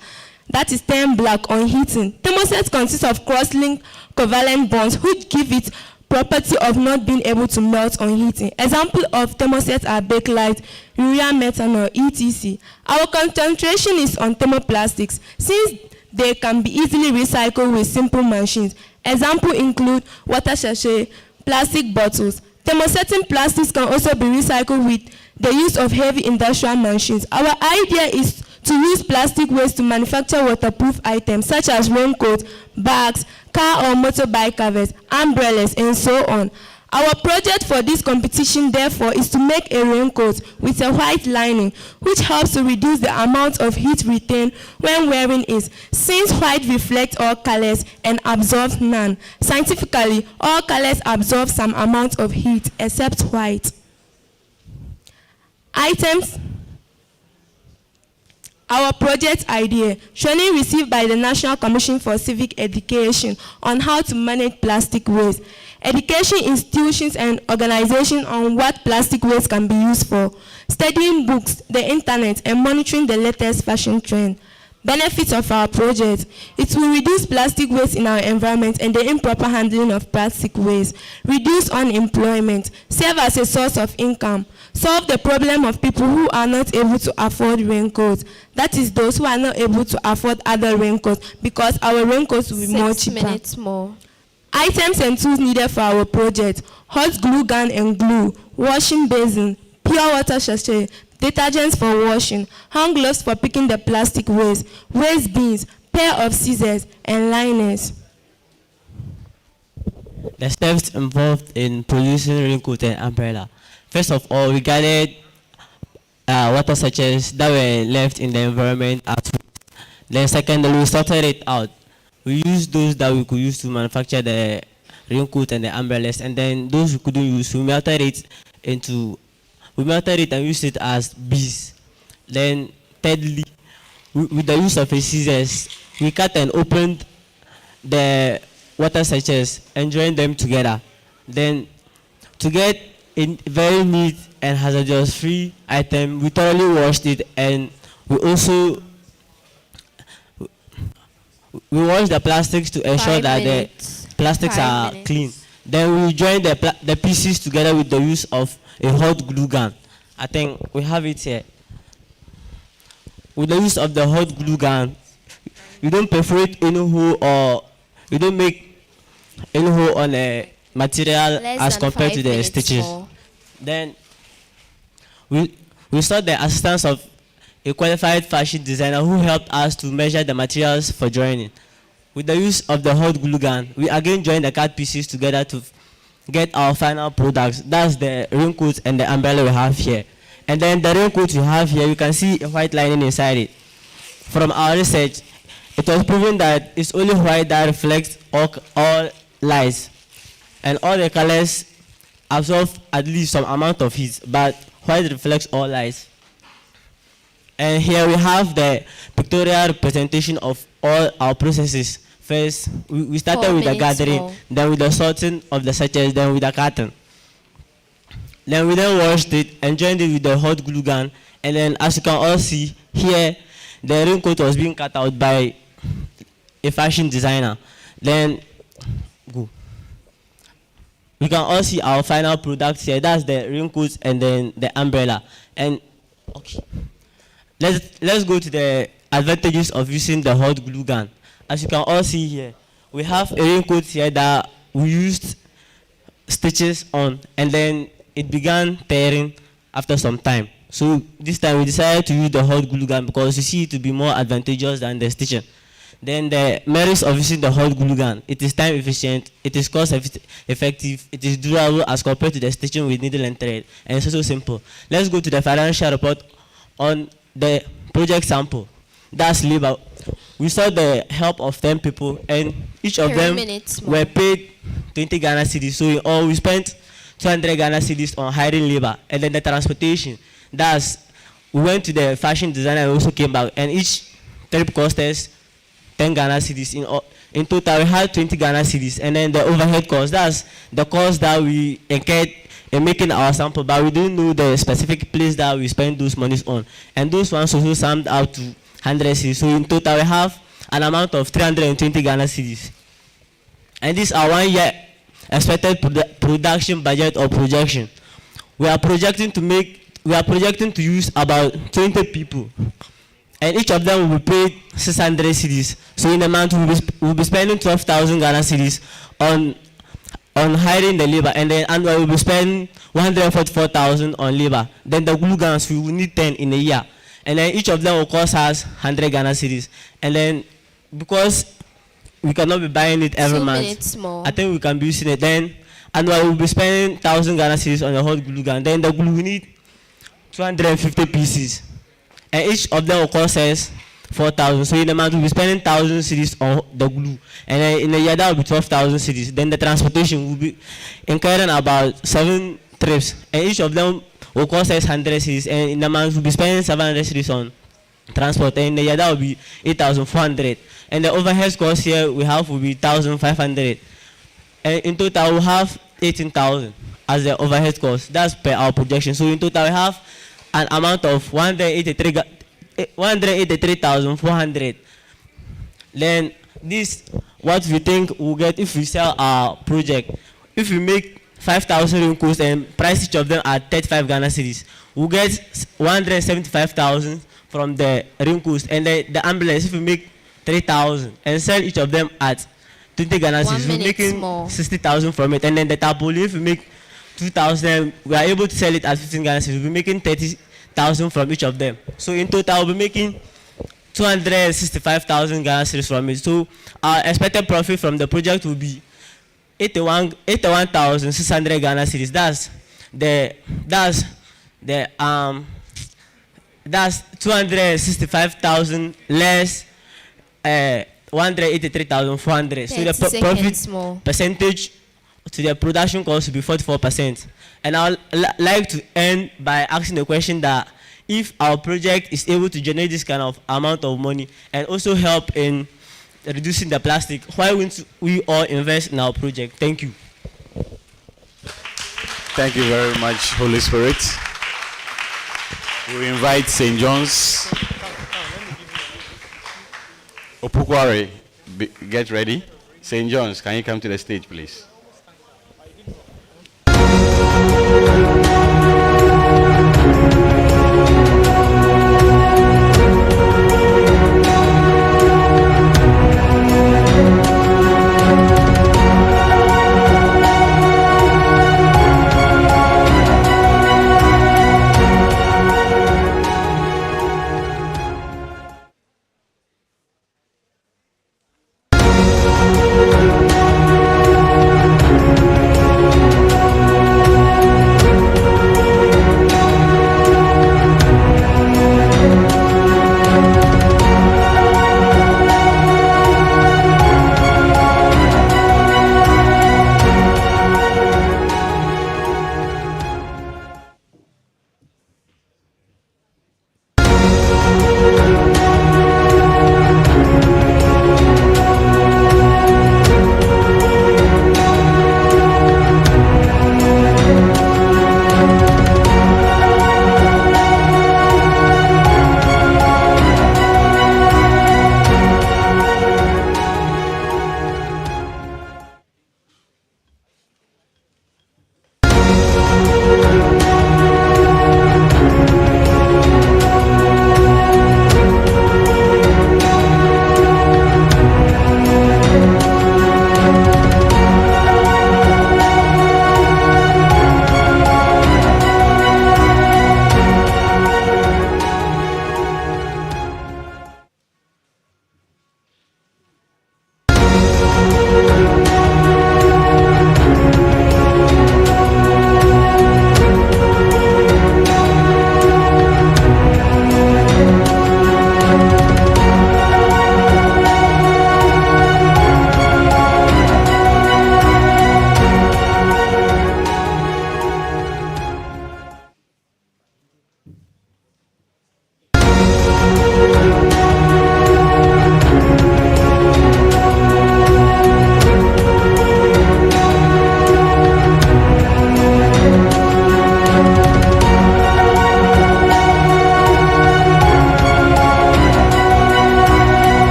that is turn black on heating. Thermosets consist of cross-linked covalent bonds which give it property of not being able to melt on heating. Examples of thermosets are bakelite, urea methanol, etc. Our concentration is on thermoplastics since they can be easily recycled with simple machines. Examples include water sachet, plastic bottles. Thermosetting plastics can also be recycled with the use of heavy industrial machines. Our idea is to use plastic waste to manufacture waterproof items such as raincoats, bags, car or motorbike covers, umbrellas, and so on. Our project for this competition, therefore, is to make a raincoat with a white lining, which helps to reduce the amount of heat retained when wearing it, since white reflects all colors and absorbs none. Scientifically, all colors absorb some amount of heat, except white. Items. Our project idea, training received by the National Commission for Civic Education on how to manage plastic waste. Education institutions and organizations on what plastic waste can be used for. Studying books, the internet, and monitoring the latest fashion trend. Benefits of our project. It will reduce plastic waste in our environment and the improper handling of plastic waste. Reduce unemployment. Serve as a source of income. Solve the problem of people who are not able to afford raincoats. That is those who are not able to afford other raincoats, because our raincoats will be more 6 cheaper. minutes more. Items and tools needed for our project: hot glue gun and glue, washing basin, pure water sachet, detergents for washing, hand gloves for picking the plastic waste, waste bins, pair of scissors, and liners. The steps involved in producing raincoat and umbrella. First of all, we gathered water sachets that were left in the environment at first. Then secondly, we sorted it out. We used those that we could use to manufacture the raincoat and the umbrellas, and then those we couldn't use, we melted it and used it as bees. Then thirdly, with the use of a scissors, we cut and opened the water sachets and joined them together. Then to get a very neat and hazardous free item, we thoroughly washed it, and we also we wash the plastics to ensure 5 that minutes. the plastics 5 are minutes. clean. Then we join the pieces together with the use of a hot glue gun. I think we have it here. With the use of the hot glue gun, you don't perforate any hole or you don't make any hole on a material Less as than compared 5 to the minutes stitches. more. Then we sought the assistance of a qualified fashion designer who helped us to measure the materials for joining. With the use of the hot glue gun, we again join the cut pieces together to get our final products. That's the raincoat and the umbrella we have here. And then the raincoat you have here, you can see a white lining inside it. From our research, it was proven that it's only white that reflects all lights. And all the colors absorb at least some amount of heat, but white reflects all lights. And here we have the pictorial representation of all our processes. First, we started 4 with the minutes gathering, more. then with the sorting of the sachets, then with the carton. Then we washed it and joined it with the hot glue gun. And then as you can all see here, the raincoat was being cut out by a fashion designer. Then go. We can all see our final product here. That's the raincoat and then the umbrella. And okay. Let's go to the advantages of using the hot glue gun. As you can all see here, we have a raincoat here that we used stitches on, and then it began tearing after some time. So this time we decided to use the hot glue gun because we see it to be more advantageous than the stitching. Then the merits of using the hot glue gun: it is time efficient, it is cost effective, it is durable as compared to the stitching with needle and thread, and it's also simple. Let's go to the financial report on the project sample. That's labor. We saw the help of 10 people, and each of 3 them minutes more. were paid 20 Ghana cedis. So in all, we spent 200 Ghana cedis on hiring labor, and then the transportation. That's we went to the fashion designer and also came back, and each trip cost us 10 Ghana cedis. In total, we had 20 Ghana cedis, and then the overhead cost. That's the cost that we incurred in making our sample, but we didn't know the specific place that we spent those monies on, and those ones also summed out to 100 cedis. So in total, we have an amount of 320 Ghana cedis. And this is our 1 year expected production budget or projection. We are projecting to use about 20 people, and each of them will be paid 600 cedis. So in a month, we'll be spending 12,000 Ghana cedis on hiring the labor, and then annually we'll be spending 144,000 on labor. Then the glue guns, we will need 10 in a year, and then each of them will cost us 100 Ghana cedis. And then because we cannot be buying it every 2 month, minutes more. I think we can be using it. Then annually we'll be spending 1,000 Ghana cedis on the hot glue gun. Then the glue, we need 250 pieces, and each of them will cost us 4,000. So in a month we'll be spending 1,000 cedis on the glue, and then in a year that will be 12,000 cedis. Then the transportation will be incurring about 7 trips, and each of them will cost us 100 cedis, and in a month we'll be spending 700 cedis on transport, and in a year that will be 8,400. And the overhead cost here we have will be 1,500, and in total we'll have 18,000 as the overhead cost. That's per our projection. So in total we have an amount of 183,400. Then this what we think we'll get if we sell our project. If we make 5,000 raincoats and price each of them at 35 Ghana cedis, we'll get 175,000 from the raincoats, and the umbrellas, if we make 3,000 and sell each of them at 20 Ghana 1 cedis, we're minute making more. 60,000 from it. And then the tarpaulin, if we make 2,000, we are able to sell it at 15 Ghana cedis, we'll be making 30,000 from each of them. So in total, we'll be making 265,000 Ghana cedis from it. So our expected profit from the project will be 81,600 Ghana cedis. That's 265,000 less 183,400. So the 30 profit seconds more. percentage to the production cost will be 44%. And I would like to end by asking the question that if our project is able to generate this kind of amount of money and also help in reducing the plastic, why wouldn't we all invest in our project? Thank you. Thank you very much, Holy Spirit. We invite St. John's Opukware get ready. St. John's, can you come to the stage, please?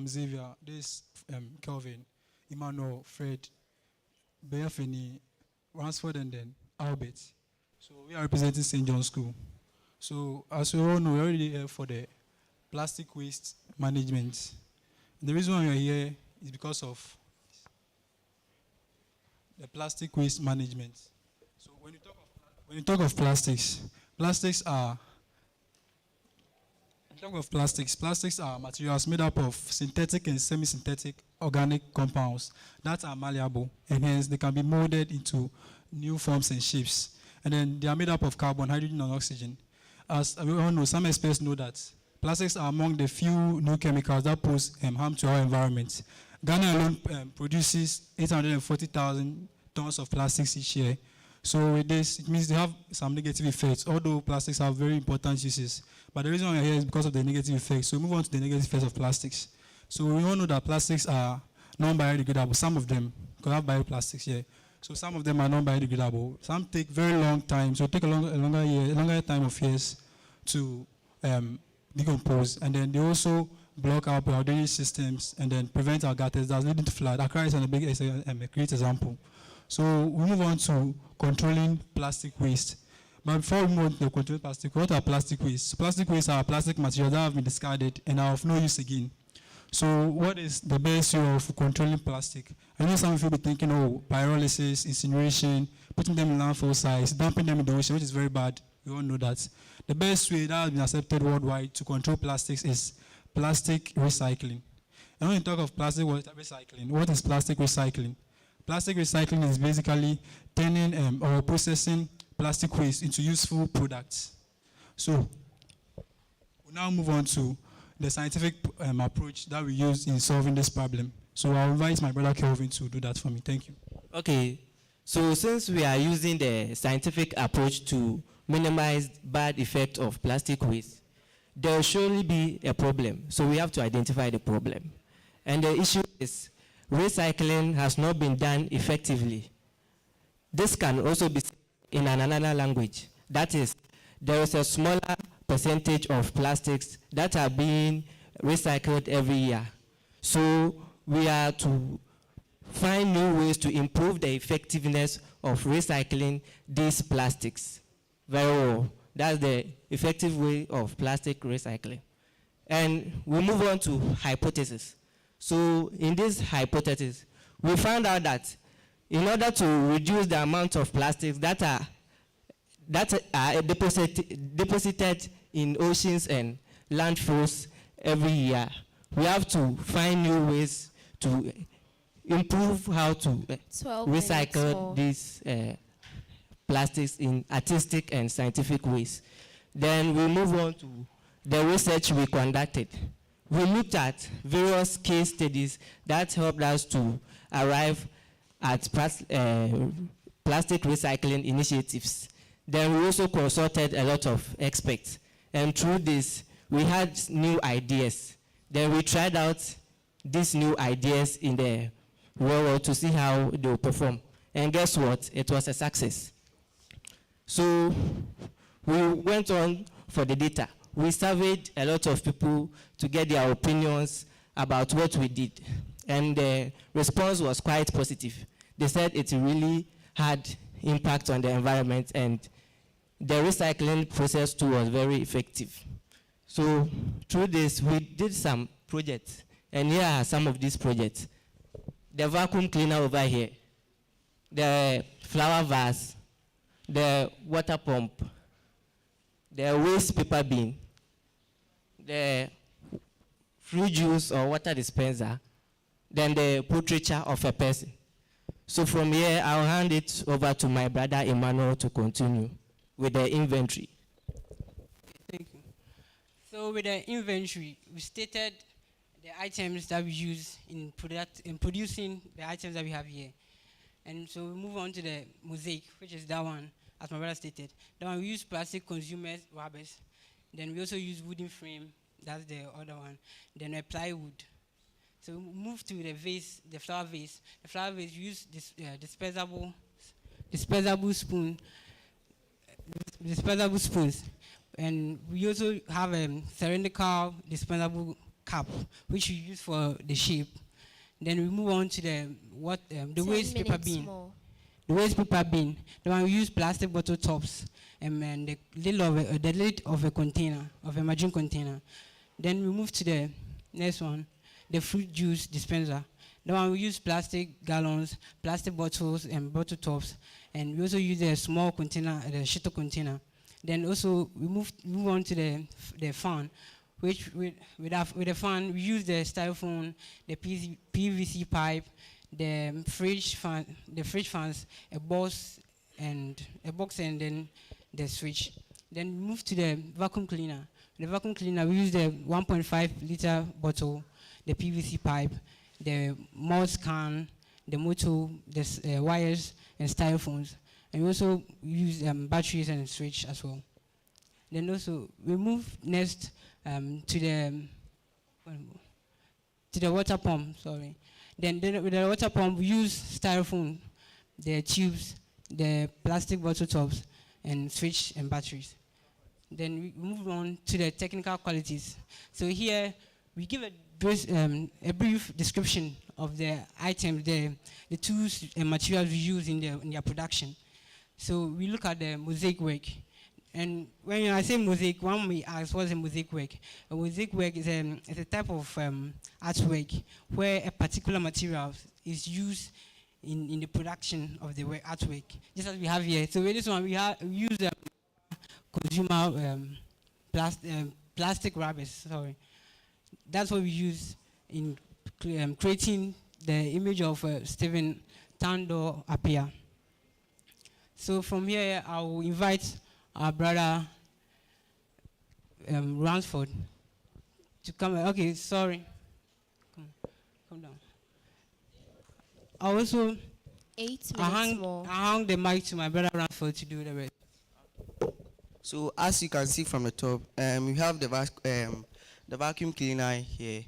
Xavier, this Kelvin, Emmanuel, Fred, Beafini, Ransford, and then Albert. So we are representing St. John's School. So as we all know, we're already here for the plastic waste management. And the reason why we're here is because of the plastic waste management. So when you talk of plastics, plastics are materials made up of synthetic and semi-synthetic organic compounds that are malleable, and hence they can be molded into new forms and shapes. And then they are made up of carbon, hydrogen, and oxygen. As we all know, some experts know that plastics are among the few new chemicals that pose harm to our environment. Ghana alone produces 840,000 tons of plastics each year. So with this, it means they have some negative effects, although plastics have very important uses. But the reason why we're here is because of the negative effects. So we move on to the negative effects of plastics. So we all know that plastics are non-biodegradable. Some of them, because we have bioplastics here. So some of them are non-biodegradable. Some take very long time. So it take a longer time of years to decompose. And then they also block our drainage systems and then prevent our gutters that's leading to flood. Accra is a great example. So we move on to controlling plastic waste. But before we move on to controlling plastic, what are plastic waste? Plastic waste are plastic materials that have been discarded and are of no use again. So what is the best way of controlling plastic? I know some of you will be thinking, oh, pyrolysis, incineration, putting them in landfill sites, dumping them in the ocean, which is very bad. We all know that. The best way that has been accepted worldwide to control plastics is plastic recycling. And when you talk of plastic recycling, what is plastic recycling? Plastic recycling is basically turning or processing plastic waste into useful products. So we'll now move on to the scientific approach that we use in solving this problem. So I'll invite my brother Kelvin to do that for me. Thank you. Okay, so since we are using the scientific approach to minimize bad effect of plastic waste, there will surely be a problem. So we have to identify the problem. And the issue is recycling has not been done effectively. This can also be in another language. That is, there is a smaller percentage of plastics that are being recycled every year. So we are to find new ways to improve the effectiveness of recycling these plastics. Very well. That's the effective way of plastic recycling. And we move on to hypothesis. So in this hypothesis, we found out that in order to reduce the amount of plastics that are deposited in oceans and landfills every year, we have to find new ways to improve how to recycle these plastics in artistic and scientific ways. Then we move on to the research we conducted. We looked at various case studies that helped us to arrive at plastic recycling initiatives. Then we also consulted a lot of experts. And through this, we had new ideas. Then we tried out these new ideas in the real world to see how they will perform. And guess what? It was a success. So we went on for the data. We surveyed a lot of people to get their opinions about what we did. And the response was quite positive. They said it really had impact on the environment and the recycling process too was very effective. So through this, we did some projects. And here are some of these projects. The vacuum cleaner over here, the flower vase, the water pump, the waste paper bin, the fruit juice or water dispenser, then the portraiture of a person. So from here, I'll hand it over to my brother Emmanuel to continue with the inventory. Thank you. So with the inventory, we stated the items that we use in producing the items that we have here. And so we move on to the mosaic, which is that one, as my brother stated. That one, we use plastic consumers rubbers. Then we also use wooden frame, that's the other one. Then plywood. So we move to the vase, the flower vase. The flower vase, we use this disposable spoons. And we also have cylindrical disposable cap, which we use for the shape. Then we move on to the waste paper bin. The waste paper bin. The one we use plastic bottle tops and the lid of a container, of a margarine container. Then we move to the next one, the fruit juice dispenser. The one we use plastic gallons, plastic bottles, and bottle tops, and we also use a small container, the shito container. Then also we move on to the fan, which with the fan we use the styrofoam, the PVC pipe, the fridge fans, a box, and then the switch. Then we move to the vacuum cleaner. The vacuum cleaner we use the 1.5 liter bottle, the PVC pipe, the mouse can, the motor, the wires, and styrophones. And we also use batteries and switch as well. Then also we move next to the water pump. Sorry. Then with the water pump we use styrofoam, the tubes, the plastic bottle tops, and switch and batteries. Then we move on to the technical qualities. So here we give a brief description of the items, the tools and materials we use in their production. So we look at the mosaic work. And when I say mosaic, one may ask, what's a mosaic work? A mosaic work is a type of artwork where a particular material is used in the production of the artwork, just as we have here. So with this one, we use consumer plastic rabbits, sorry. That's what we use in creating the image of Stephen Tando Appiah. So from here, I will invite our brother Ransford to come. Okay, sorry. Come down. I also 8 minutes more. I hung the mic to my brother Ransford to do the rest. So as you can see from the top, we have the vacuum cleaner here.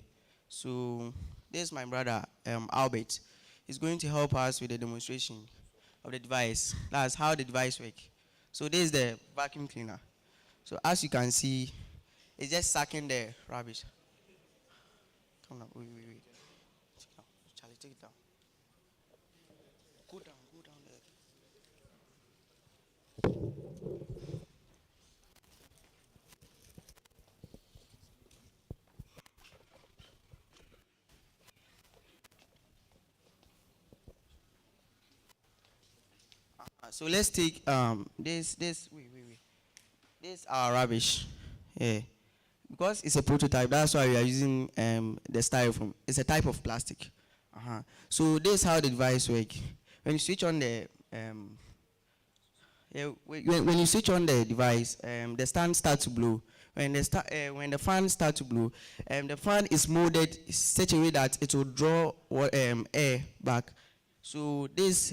So this is my brother Albert. He's going to help us with the demonstration of the device. That's how the device works. So this is the vacuum cleaner. So as you can see, it's just sucking the rubbish. Come on, wait. Charlie, take it down. Go down there. So let's take this. Wait. This our rubbish. Yeah. Because it's a prototype, that's why we are using the styrofoam. It's a type of plastic. So this is how the device works. When you switch on the when you switch on the device, the stand starts to blow. When the fan starts to blow, the fan is molded in such a way that it will draw air back. So these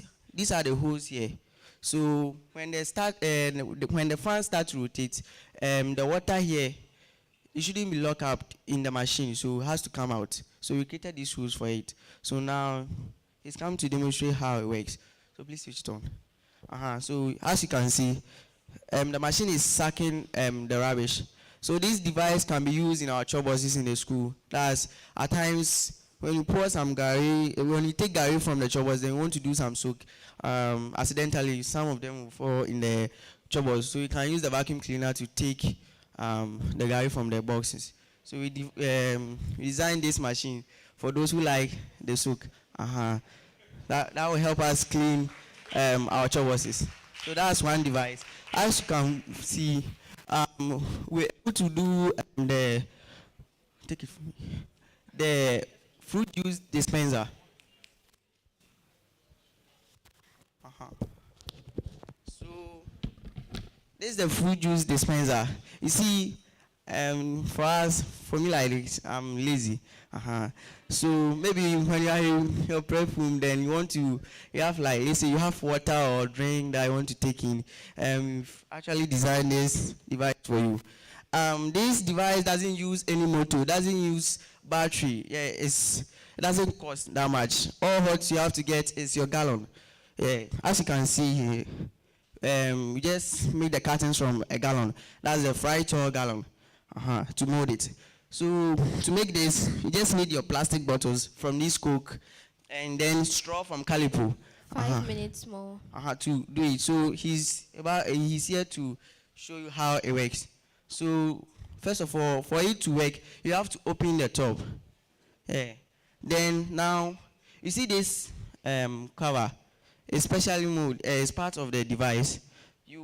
are the holes here. So when the fan starts to rotate, the water here, it shouldn't be locked up in the machine, so it has to come out. So we created these rules for it. So now it's come to demonstrate how it works. So please switch it on. So as you can see, the machine is sucking the rubbish. So this device can be used in our chore buses in the school. That's at times when you pour some gari, when you take gari from the chore bus, then you want to do some soak. Accidentally, some of them will fall in the chore bus. So you can use the vacuum cleaner to take the gari from the boxes. So we designed this machine for those who like the soak. That will help us clean our chore buses. So that's one device. As you can see, we're able to do the fruit juice dispenser. So this is the fruit juice dispenser. You see, for me like this, I'm lazy. So maybe when you are in your prep room, then you have like, let's say you have water or drink that you want to take in. We've actually designed this device for you. This device doesn't use any motor, doesn't use battery. Yeah, it doesn't cost that much. All what you have to get is your gallon. Yeah, as you can see here, we just made the cartons from a gallon. That's a fry tall gallon to mold it. So to make this, you just need your plastic bottles from this Coke, and then straw from Calipo. 5 minutes more. To do it. So he's here to show you how it works. So first of all, for it to work, you have to open the top. Yeah. Then now, you see this cover, it's specially made. It's part of the device.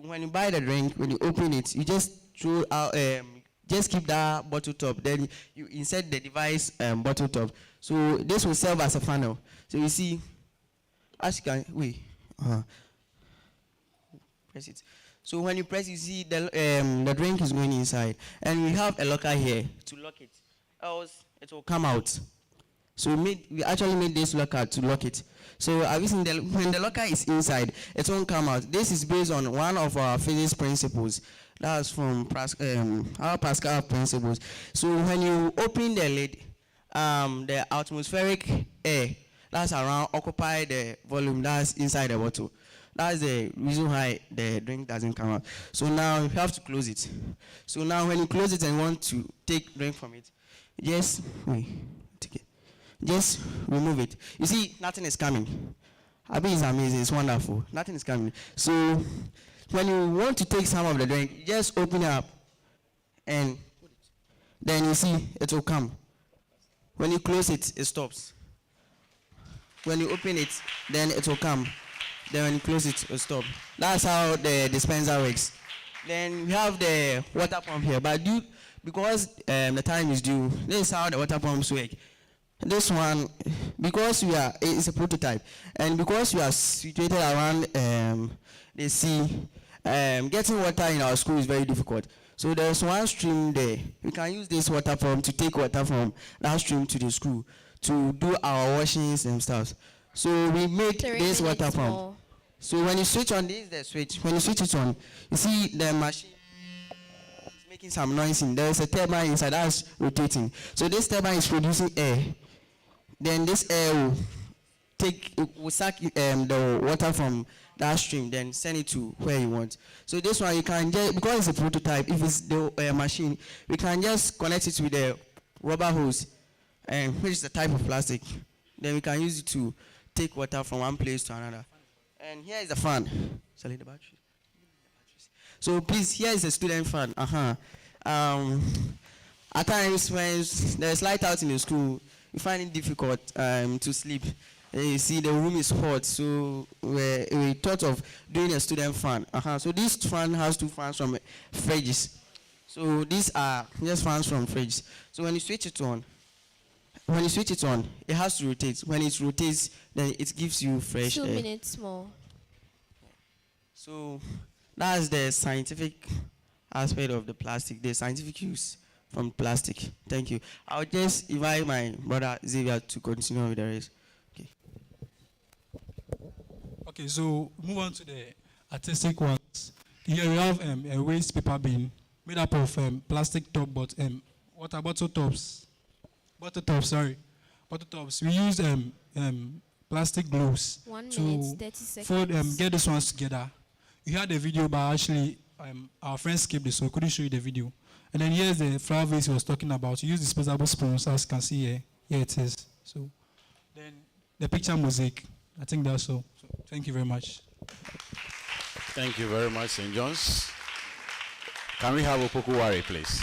When you buy the drink, when you open it, you just throw out. Just keep that bottle top. Then you insert the device bottle top. So this will serve as a funnel. So you see, as you can press it. So when you press, you see the drink is going inside, and we have a locker here to lock it, else it will come out. So we actually made this locker to lock it. So when the locker is inside, it won't come out. This is based on one of our physics principles. That's from our Pascal principles. So when you open the lid, the atmospheric air that's around occupy the volume that's inside the bottle. That's the reason why the drink doesn't come out. So now you have to close it. So now when you close it and want to take drink from it, just remove it. You see, nothing is coming. Abi is amazing, it's wonderful. Nothing is coming. So when you want to take some of the drink, you just open it up, and then you see it will come. When you close it, it stops. When you open it, then it will come. Then when you close it, it will stop. That's how the dispenser works. Then we have the water pump here, but because the time is due, this is how the water pumps work. This one, because it's a prototype, and because we are situated around the sea, getting water in our school is very difficult. So there's one stream there. We can use this water pump to take water from that stream to the school to do our washings and stuff. So we made this water pump. More. So when you switch on, this is the switch. When you switch it on, you see the machine is making some noise. There's a turbine inside that's rotating. So this turbine is producing air. Then this air will suck the water from that stream, then send it to where you want. So this one you can just, because it's a prototype, if it's the machine, we can just connect it with the rubber hose, which is the type of plastic. Then we can use it to take water from one place to another. And here is the fan. Shall I the battery? So please, here is the student fan. At times when there's light out in the school, you find it difficult to sleep. You see the room is hot, so we thought of doing a student fan. So this fan has two fans from fridges. So these are just fans from fridges. So when you switch it on, it has to rotate. When it rotates, then it gives you fresh air. 2 minutes more. So that's the scientific aspect of the plastic, the scientific use from plastic. Thank you. I'll just invite my brother Xavier to continue with the rest. Okay, so move on to the artistic ones. Here we have a waste paper bin made up of plastic top, but bottle tops. We use plastic glues 1 to minute, 30 seconds. fold, get these ones together. You had the video, but actually our friends skipped it, so we couldn't show you the video. And then here's the flower vase he was talking about. You use disposable spoons, as you can see here. Here it is. So then the picture mosaic. I think that's all. So thank you very much. Thank you very much, St. John's. Can we have Opoku Wari, please?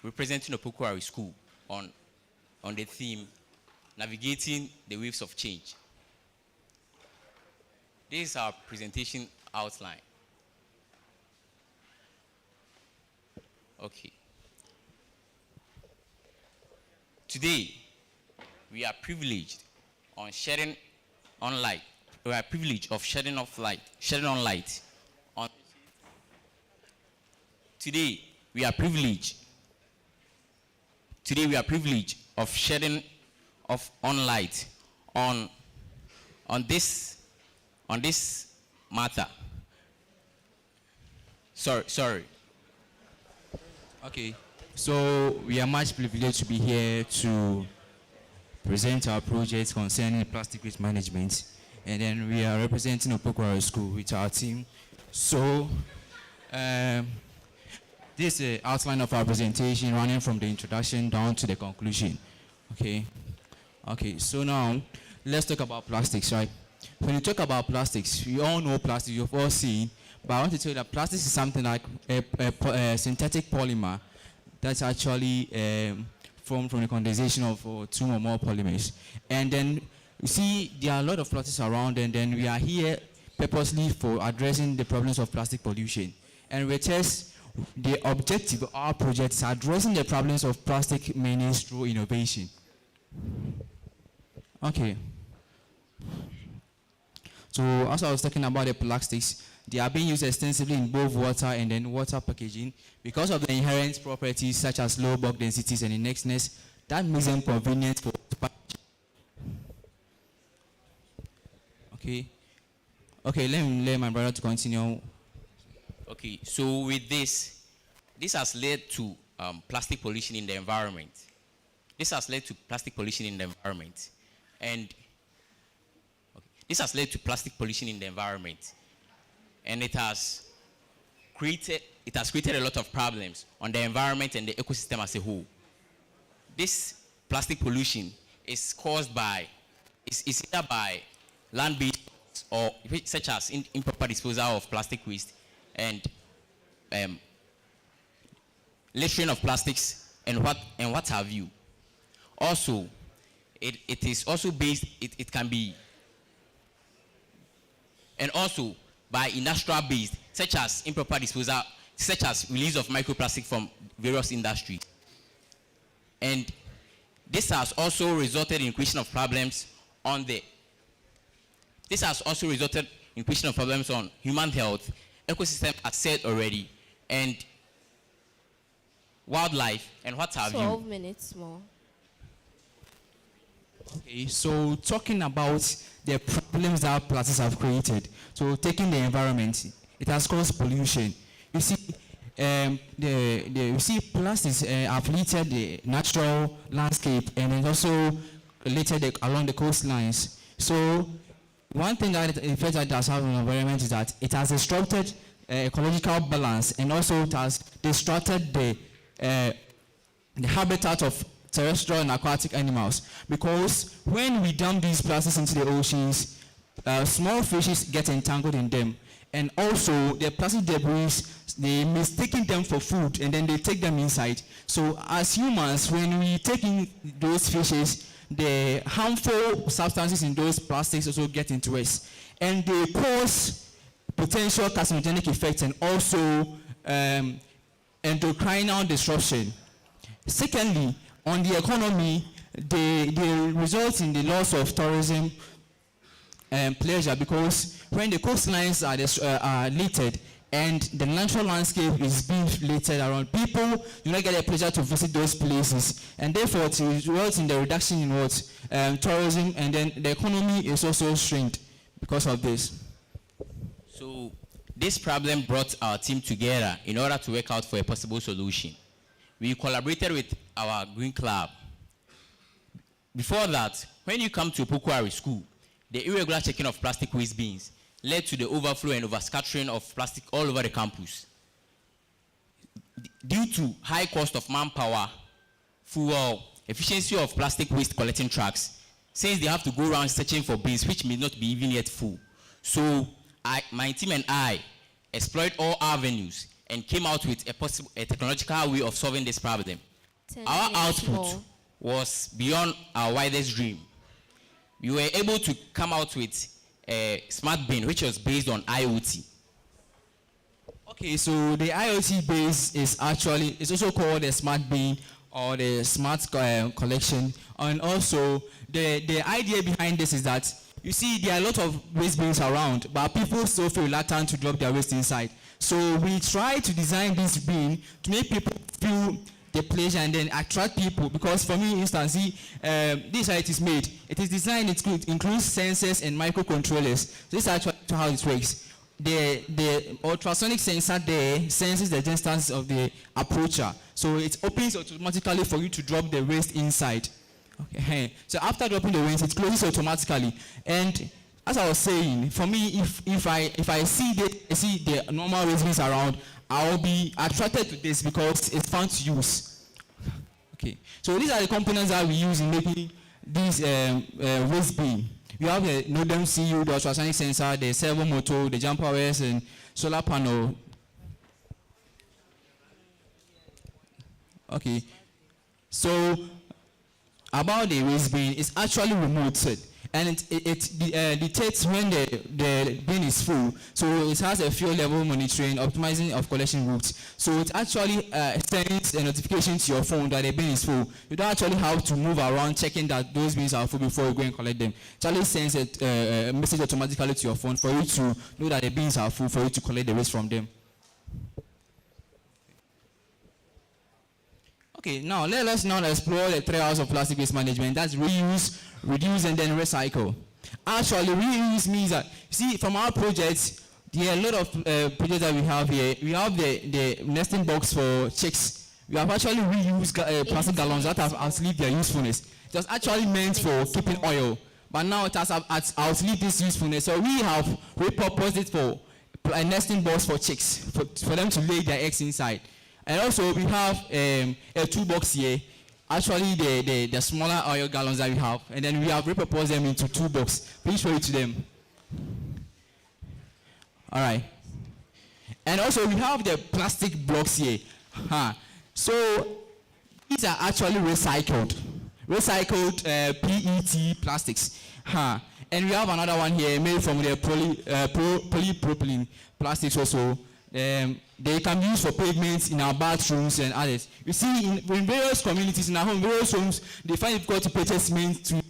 representing Opokwari School on the theme Navigating the Waves of Change. This is our presentation outline. Okay. Today, we are privileged on shedding on light. We are privileged of shedding on light. Today, we are privileged of shedding on light on this matter. Sorry. Okay, so we are much privileged to be here to present our project concerning plastic waste management, and then we are representing Opokwari School with our team. So this is the outline of our presentation, running from the introduction down to the conclusion. Okay, so now let's talk about plastics, right? When you talk about plastics, we all know plastics, you've all seen, but I want to tell you that plastics is something like a synthetic polymer that's actually formed from the condensation of two or more polymers. And then you see there are a lot of plastics around, and then we are here purposely for addressing the problems of plastic pollution. And we test the objective of our project is addressing the problems of plastic menace through innovation. Okay. So as I was talking about the plastics, they are being used extensively in both water and then water packaging because of the inherent properties such as low bulk densities and inexness that makes them convenient for packaging. Okay, let my brother to continue. Okay, so with this has led to plastic pollution in the environment. This has led to plastic pollution in the environment. And this has led to plastic pollution in the environment. And it has created a lot of problems on the environment and the ecosystem as a whole. This plastic pollution is caused by, is either by land-based or such as improper disposal of plastic waste and littering of plastics and what have you. Also, it is also based, it can be, and also by industrial based, such as improper disposal, such as release of microplastic from various industries. And this has also resulted in creation of problems on human health, ecosystem as said already, and wildlife, and what have you. 12 minutes more. Okay, so talking about the problems that plastics have created. So taking the environment, it has caused pollution. You see, plastics have littered the natural landscape and it also littered along the coastlines. So one thing that it does have on the environment is that it has disrupted ecological balance, and also it has disrupted the habitat of terrestrial and aquatic animals, because when we dump these plastics into the oceans, small fishes get entangled in them, and also the plastic debris, they mistaking them for food and then they take them inside. So as humans, when we take in those fishes, the harmful substances in those plastics also get into us, and they cause potential carcinogenic effects and also endocrinal disruption. Secondly, on the economy, they result in the loss of tourism and pleasure, because when the coastlines are littered and the natural landscape is being littered around, people do not get a pleasure to visit those places, and therefore it results in the reduction in tourism, and then the economy is also shrinked because of this. So this problem brought our team together in order to work out for a possible solution. We collaborated with our Green Club. Before that, when you come to Opokwari School, the irregular checking of plastic waste bins led to the overflow and overscattering of plastic all over the campus. Due to high cost of manpower, fuel, efficiency of plastic waste collecting trucks, since they have to go around searching for bins which may not be even yet full. So my team and I explored all avenues and came out with a technological way of solving this problem. 10 Our minutes output more. was beyond our wildest dream. We were able to come out with a smart bin which was based on IoT. Okay, so the IoT base is actually, it's also called a smart bin or the smart collection. And also, the idea behind this is that, you see, there are a lot of waste bins around, but people still feel reluctant to drop their waste inside. So we try to design this bin to make people feel the pleasure and then attract people. Because for me, instance, see, this how it is made. It is designed, it includes sensors and microcontrollers. So this is actually how it works. The ultrasonic sensor there senses the distance of the approacher. So it opens automatically for you to drop the waste inside. Okay. So after dropping the waste, it closes automatically. And as I was saying, for me, if I see the normal waste bins around, I will be attracted to this because it's fun to use. Okay. So these are the components that we use in making this waste bin. We have the NODEM CU, the ultrasonic sensor, the servo motor, the jumper wires, and solar panel. Okay. So about the waste bin, it's actually remoted, and it detects when the bin is full. So it has a fuel level monitoring, optimizing of collection routes. So it actually sends a notification to your phone that the bin is full. You don't actually have to move around checking that those bins are full before you go and collect them. It actually sends a message automatically to your phone for you to know that the bins are full, for you to collect the waste from them. Okay, now let us now explore the 3 R's of plastic waste management. That's reuse, reduce, and then recycle. Actually, reuse means that, see, from our projects, there are a lot of projects that we have here. We have the nesting box for chicks. We have actually reused plastic gallons that have outlived their usefulness. It was actually meant for keeping oil, but now it has outlived this usefulness. So we have repurposed it for a nesting box for chicks, for them to lay their eggs inside. And also we have a toolbox here. Actually the smaller oil gallons that we have, and then we have repurposed them into toolbox. Please show it to them. All right. And also we have the plastic blocks here. So these are actually recycled PET plastics. And we have another one here made from the polypropylene plastics also. They can be used for pavements in our bathrooms and others. You see, in various communities, in our home, various homes, they find it difficult to purchase cement to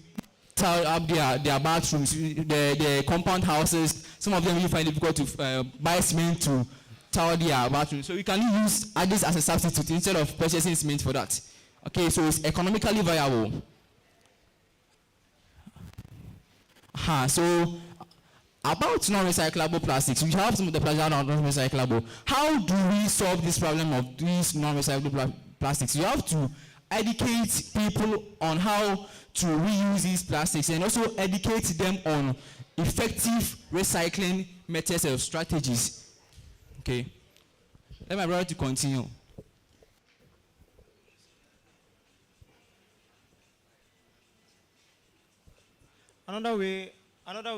tile up their bathrooms, the compound houses. Some of them you find it difficult to buy cement to tile their bathrooms. So you can use this as a substitute instead of purchasing cement for that. Okay, so it's economically viable. So about non-recyclable plastics, we have some of the plastics that are non-recyclable. How do we solve this problem of these non-recyclable plastics? You have to educate people on how to reuse these plastics and also educate them on effective recycling methods or strategies. Okay. Let my brother to continue. Another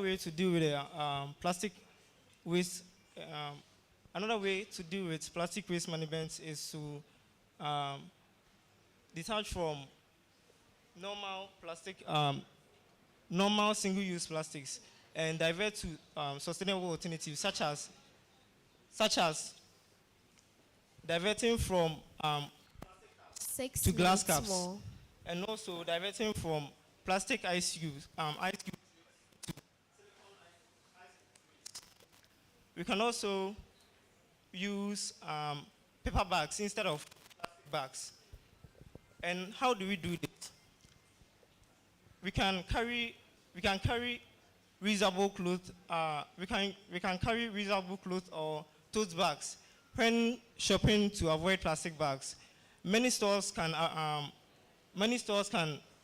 way to deal with plastic waste, another way to deal with plastic waste management is to detach from normal plastic, normal single-use plastics, and divert to sustainable alternatives, such as diverting from to glass caps, and also diverting from plastic ice cubes. We can also use paper bags instead of plastic bags. And how do we do this? We can carry reusable clothes. We can carry reusable clothes or tote bags when shopping to avoid plastic bags. Many stores can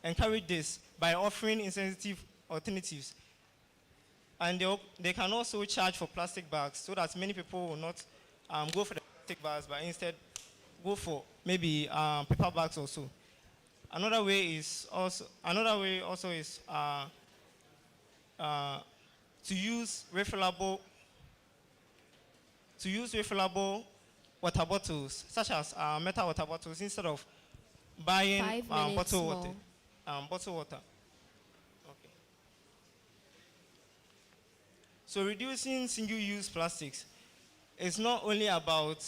encourage this by offering insensitive alternatives. And they can also charge for plastic bags so that many people will not go for the plastic bags, but instead go for maybe paper bags also. Another way also is to use refillable water bottles, such as metal water bottles, instead of buying 5 minutes bottled more. water. Bottled water. Okay. So reducing single-use plastics is not only about,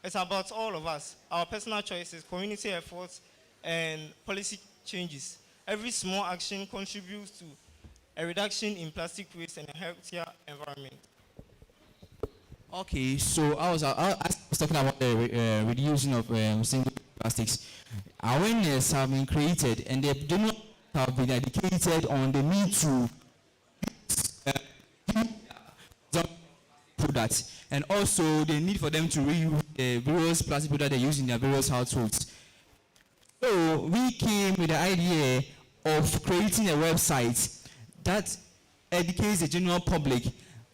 it's about all of us, our personal choices, community efforts, and policy changes. Every small action contributes to a reduction in plastic waste and a healthier environment. Okay, so I was talking about the reducing of single plastics. Awareness have been created, and they do not have been educated on the need to products, and also the need for them to reuse the various plastic products they use in their various households. So we came with the idea of creating a website that educates the general public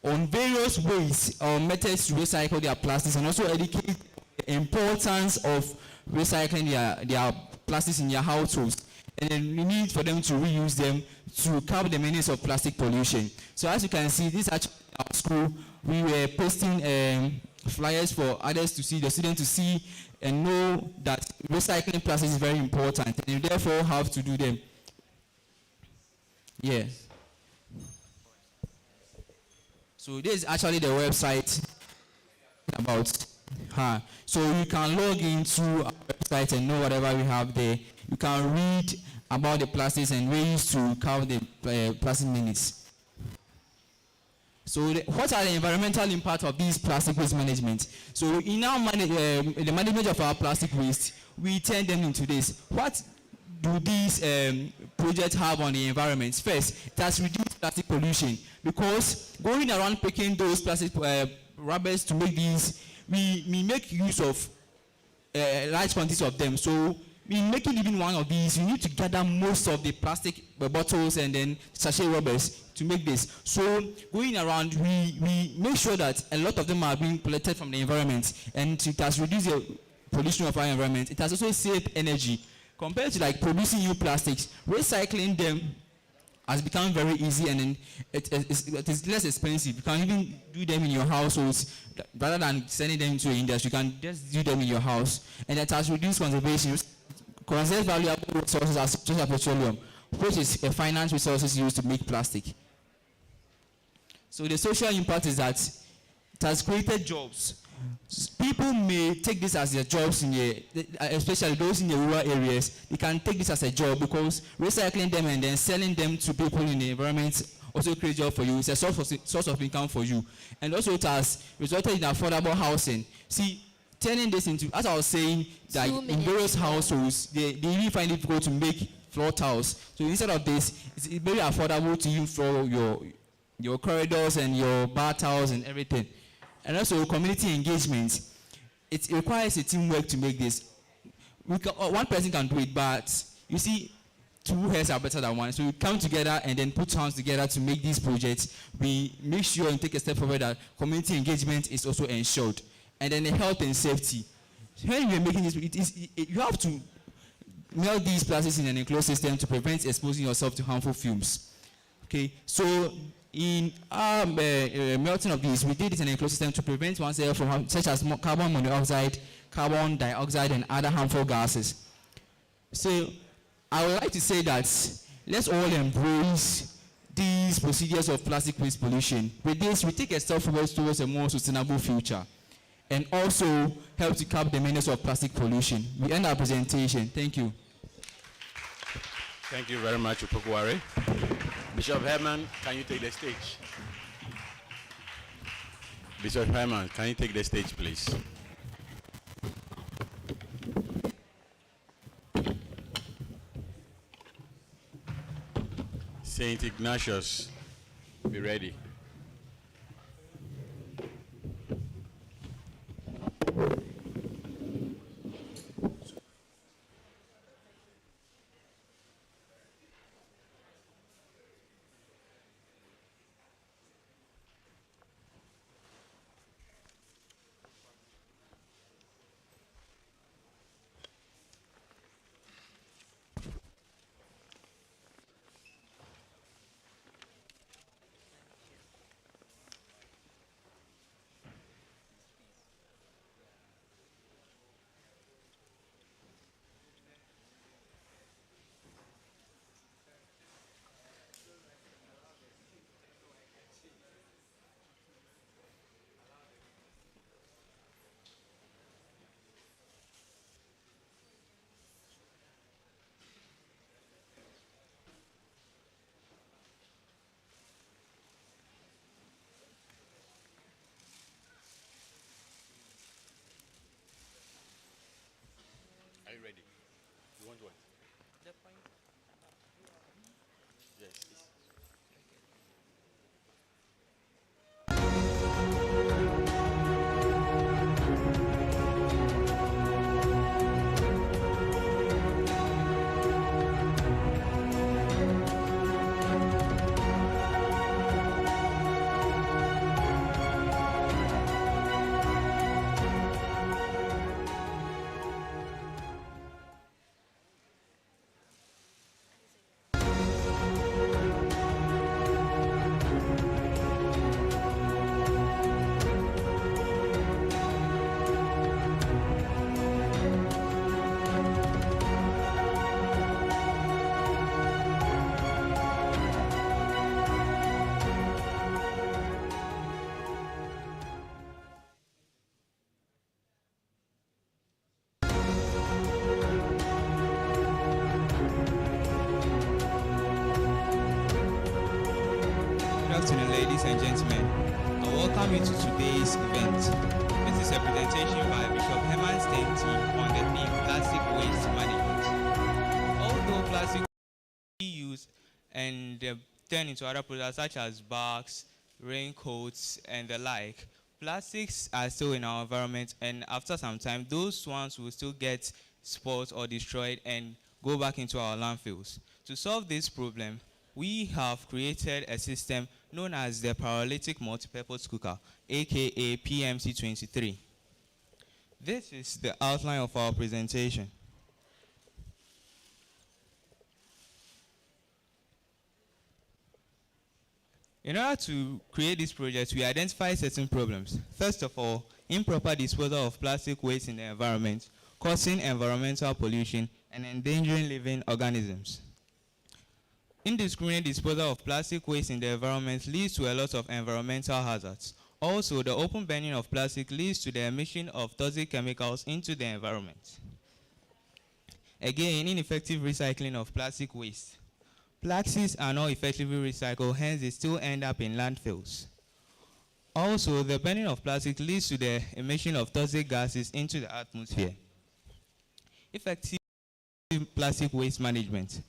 on various ways or methods to recycle their plastics, and also educate the importance of recycling their plastics in their households, and then the need for them to reuse them to curb the menace of plastic pollution. So as you can see, this actually in our school, we were posting flyers for others to see, the students to see and know that recycling plastics is very important, and you therefore have to do them. Yes. So this is actually the website about her. So you can log into our website and know whatever we have there. You can read about the plastics and ways to count the plastic minutes. So what are the environmental impact of these plastic waste management? So in our the management of our plastic waste, we turn them into this. What do these projects have on the environment? First, it has reduced plastic pollution, because going around picking those plastic rubbers to make these, we make use of large quantities of them. So in making even one of these, you need to gather most of the plastic bottles and then sachet rubbers to make this. So going around, we make sure that a lot of them are being collected from the environment, and it has reduced the pollution of our environment. It has also saved energy. Compared to like producing new plastics, recycling them has become very easy, and then it is less expensive. You can even do them in your households rather than sending them to the industry. You can just do them in your house, and it has reduced conservation. Conserve valuable resources such as petroleum, which is a finance resources used to make plastic. So the social impact is that it has created jobs. People may take this as their jobs, especially those in the rural areas. They can take this as a job, because recycling them and then selling them to people in the environment also creates job for you. It's a source of income for you. And also it has resulted in affordable housing. See, turning this into, as I was saying, that in various households, they really find it difficult to make floor tiles. So instead of this, it's very affordable to you for your corridors and your bar tiles and everything. And also community engagement. It requires a teamwork to make this. One person can do it, but you see, two heads are better than one. So we come together and then put hands together to make these projects. We make sure and take a step forward that community engagement is also ensured. And then the health and safety. When you're making this, you have to melt these plastics in an enclosed system to prevent exposing yourself to harmful fumes. Okay, so in our melting of these, we did it in an enclosed system to prevent oneself from such as carbon monoxide, carbon dioxide, and other harmful gases. So I would like to say that let's all embrace these procedures of plastic waste pollution. With this, we take a step forward towards a more sustainable future, and also help to curb the menace of plastic pollution. We end our presentation. Thank you. Thank you very much, Upokuware. Bishop Herman, can you take the stage? Bishop Herman, can you take the stage, please? Saint Ignatius, be ready. afternoon, ladies and gentlemen. I welcome you to today's event. This is a presentation by Bishop Herman Stenti on the theme Plastic Waste Management. Although plastic is used and turned into other products such as bags, raincoats, and the like, plastics are still in our environment, and after some time, those ones will still get spoiled or destroyed and go back into our landfills. To solve this problem, we have created a system known as the Paralytic Multipurpose Cooker, aka PMC23. This is the outline of our presentation. In order to create this project, we identified certain problems. First of all, improper disposal of plastic waste in the environment, causing environmental pollution and endangering living organisms. Indiscriminate disposal of plastic waste in the environment leads to a lot of environmental hazards. Also, the open burning of plastic leads to the emission of toxic chemicals into the environment. Again, ineffective recycling of plastic waste. Plastics are not effectively recycled, hence they still end up in landfills. Also, the burning of plastic leads to the emission of toxic gases into the atmosphere. Effective plastic waste management.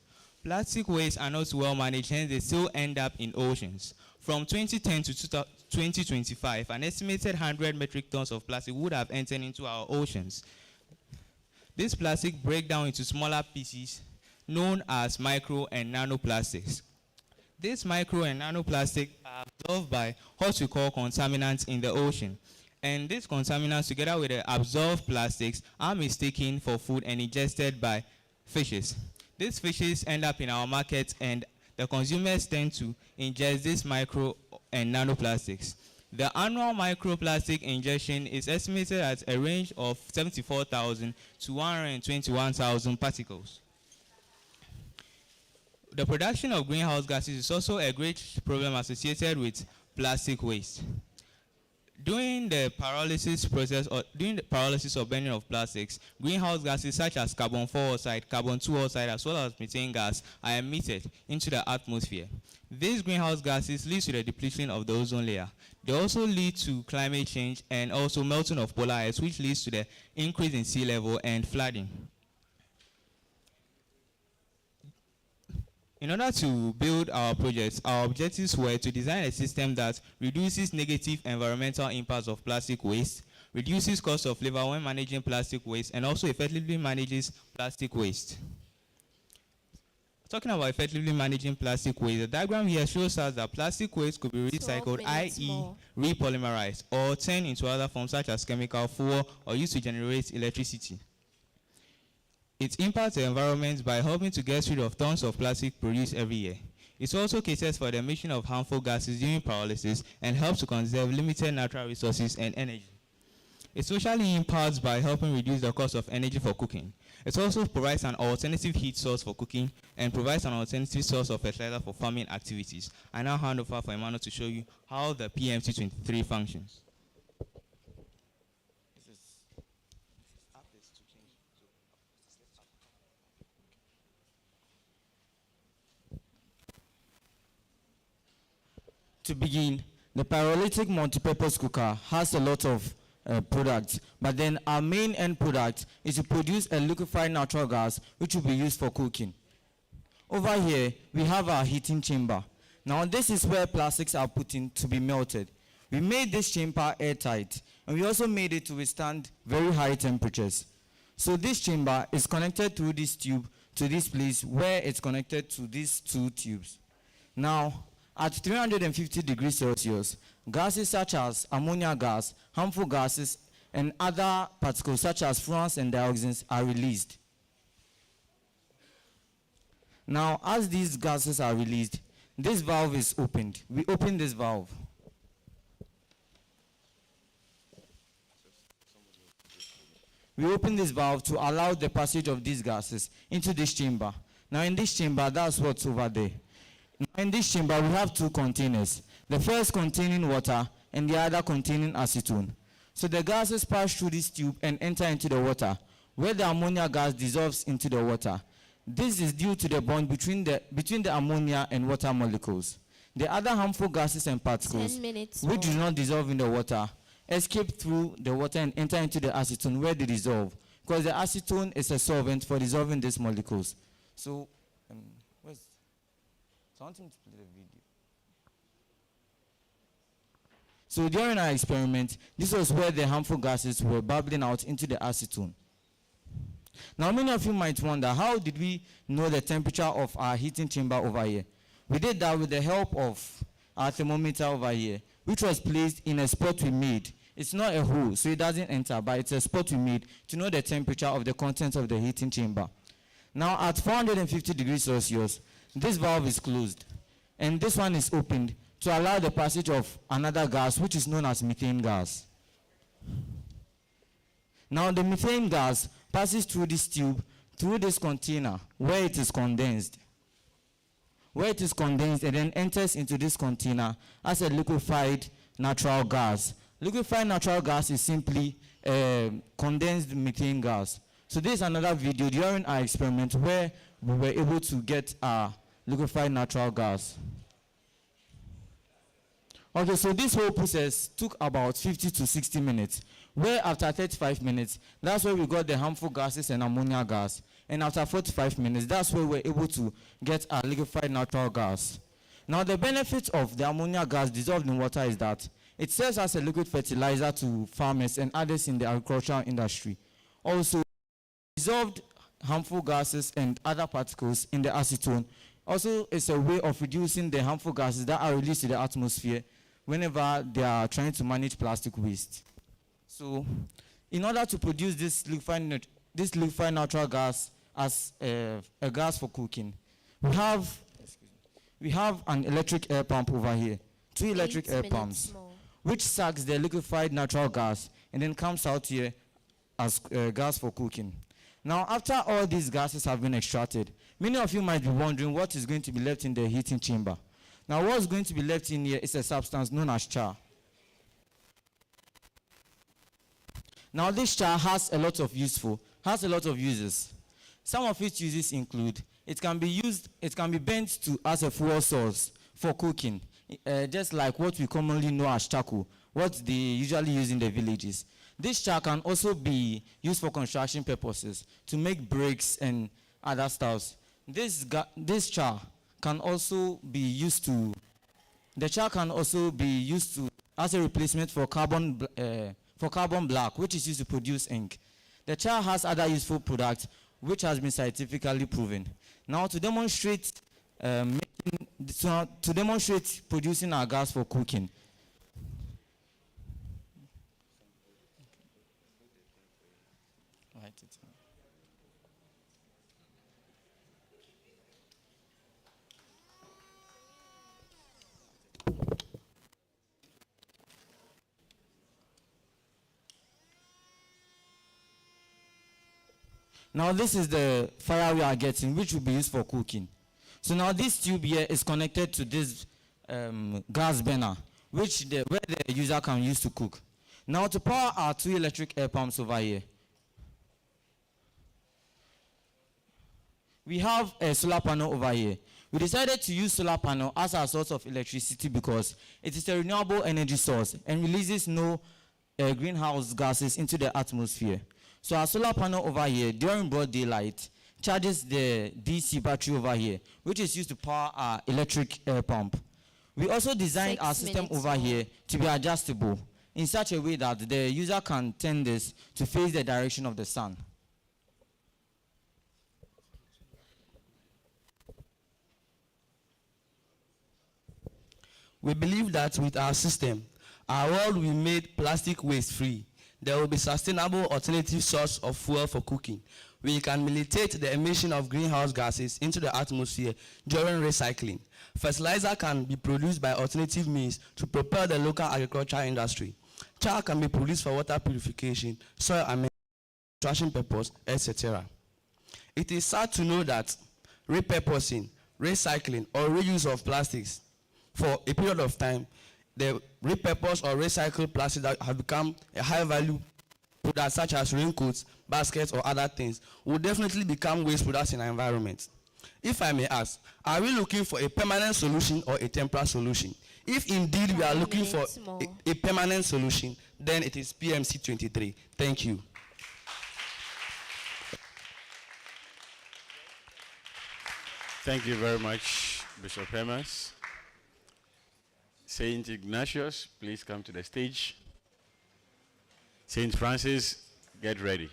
Plastic waste are not well managed, hence they still end up in oceans. From 2010 to 2025, an estimated 100 metric tons of plastic would have entered into our oceans. This plastic breaks down into smaller pieces known as micro and nanoplastics. These micro and nanoplastics are absorbed by what we call contaminants in the ocean. And these contaminants, together with the absorbed plastics, are mistaken for food and ingested by fishes. These fishes end up in our market, and the consumers tend to ingest these micro and nanoplastics. The annual microplastic ingestion is estimated at a range of 74,000 to 121,000 particles. The production of greenhouse gases is also a great problem associated with plastic waste. During the pyrolysis process, or during the pyrolysis or burning of plastics, greenhouse gases such as carbon 4 oxide, carbon 2 oxide, as well as methane gas are emitted into the atmosphere. These greenhouse gases lead to the depletion of the ozone layer. They also lead to climate change and also melting of polar ice, which leads to the increase in sea level and flooding. In order to build our projects, our objectives were to design a system that reduces negative environmental impacts of plastic waste, reduces cost of labor when managing plastic waste, and also effectively manages plastic waste. Talking about effectively managing plastic waste, the diagram here shows us that plastic waste could be recycled, i.e. repolymerized, or turned into other forms such as chemical, fuel, or used to generate electricity. It impacts the environment by helping to get rid of tons of plastic produced every year. It also caters for the emission of harmful gases during pyrolysis and helps to conserve limited natural resources and energy. It socially impacts by helping reduce the cost of energy for cooking. It also provides an alternative heat source for cooking and provides an alternative source of fertilizer for farming activities. I now hand over for Emmanuel to show you how the PMC23 functions. To begin, the Pyrolytic Multipurpose Cooker has a lot of products, but then our main end product is to produce a liquefied natural gas which will be used for cooking. Over here, we have our heating chamber. Now this is where plastics are put in to be melted. We made this chamber airtight, and we also made it to withstand very high temperatures. So this chamber is connected through this tube to this place where it's connected to these two tubes. Now, at 350 degrees Celsius, gases such as ammonia gas, harmful gases, and other particles such as furans and dioxins are released. Now, as these gases are released, this valve is opened. We open this valve. We open this valve to allow the passage of these gases into this chamber. Now, in this chamber, that's what's over there. Now in this chamber, we have two containers. The first containing water and the other containing acetone. So the gases pass through this tube and enter into the water, where the ammonia gas dissolves into the water. This is due to the bond between the ammonia and water molecules. The other harmful gases and particles 10 minutes which do more. not dissolve in the water escape through the water and enter into the acetone where they dissolve, because the acetone is a solvent for dissolving these molecules. So, so I want him to play the video. So during our experiment, this was where the harmful gases were bubbling out into the acetone. Now many of you might wonder, how did we know the temperature of our heating chamber over here? We did that with the help of our thermometer over here, which was placed in a spot we made. It's not a hole, so it doesn't enter, but it's a spot we made to know the temperature of the contents of the heating chamber. Now at 450 degrees Celsius, this valve is closed, and this one is opened to allow the passage of another gas, which is known as methane gas. Now the methane gas passes through this tube, through this container, where it is condensed. Where it is condensed, and then enters into this container as a liquefied natural gas. Liquefied natural gas is simply condensed methane gas. So this is another video during our experiment where we were able to get our liquefied natural gas. Okay, so this whole process took about 50 to 60 minutes, where after 35 minutes, that's where we got the harmful gases and ammonia gas. And after 45 minutes, that's where we were able to get our liquefied natural gas. Now the benefit of the ammonia gas dissolved in water is that it serves as a liquid fertilizer to farmers and others in the agricultural industry. Also, dissolved harmful gases and other particles in the acetone also is a way of reducing the harmful gases that are released to the atmosphere whenever they are trying to manage plastic waste. So, in order to produce this liquefied natural gas as a gas for cooking, we have an electric air pump over here, 2 electric air pumps, which sucks the liquefied natural gas and then comes out here as gas for cooking. Now, after all these gases have been extracted, many of you might be wondering what is going to be left in the heating chamber. Now, what's going to be left in here is a substance known as char. Now, this char has a lot of uses. Some of its uses include, it can be burnt as a fuel source for cooking, just like what we commonly know as charcoal, what they usually use in the villages. This char can also be used for construction purposes, to make bricks and other stuffs. This char can also be used as a replacement for carbon black, which is used to produce ink. The char has other useful products which has been scientifically proven. Now to demonstrate producing our gas for cooking, now this is the fire we are getting, which will be used for cooking. So now this tube here is connected to this gas burner, where the user can use to cook. Now to power our 2 electric air pumps over here, we have a solar panel over here. We decided to use solar panel as our source of electricity because it is a renewable energy source and releases no greenhouse gases into the atmosphere. So our solar panel over here, during broad daylight, charges the DC battery over here, which is used to power our electric air pump. We also designed our system over here to be adjustable in such a way that the user can turn this to face the direction of the sun. We believe that with our system, our world will be made plastic waste free. There will be sustainable alternative source of fuel for cooking. We can militate the emission of greenhouse gases into the atmosphere during recycling. Fertilizer can be produced by alternative means to propel the local agricultural industry. Char can be produced for water purification, soil amendment, construction purpose, etc. It is sad to know that repurposing, recycling, or reuse of plastics for a period of time, the repurposed or recycled plastic that have become a high value product such as raincoats, baskets, or other things will definitely become waste products in our environment. If I may ask, are we looking for a permanent solution or a temporary solution? If indeed we are looking for a permanent solution, then it is PMC 23. Thank you. Thank you very much, Bishop Hermas. Saint Ignatius, please come to the stage. Saint Francis, get ready.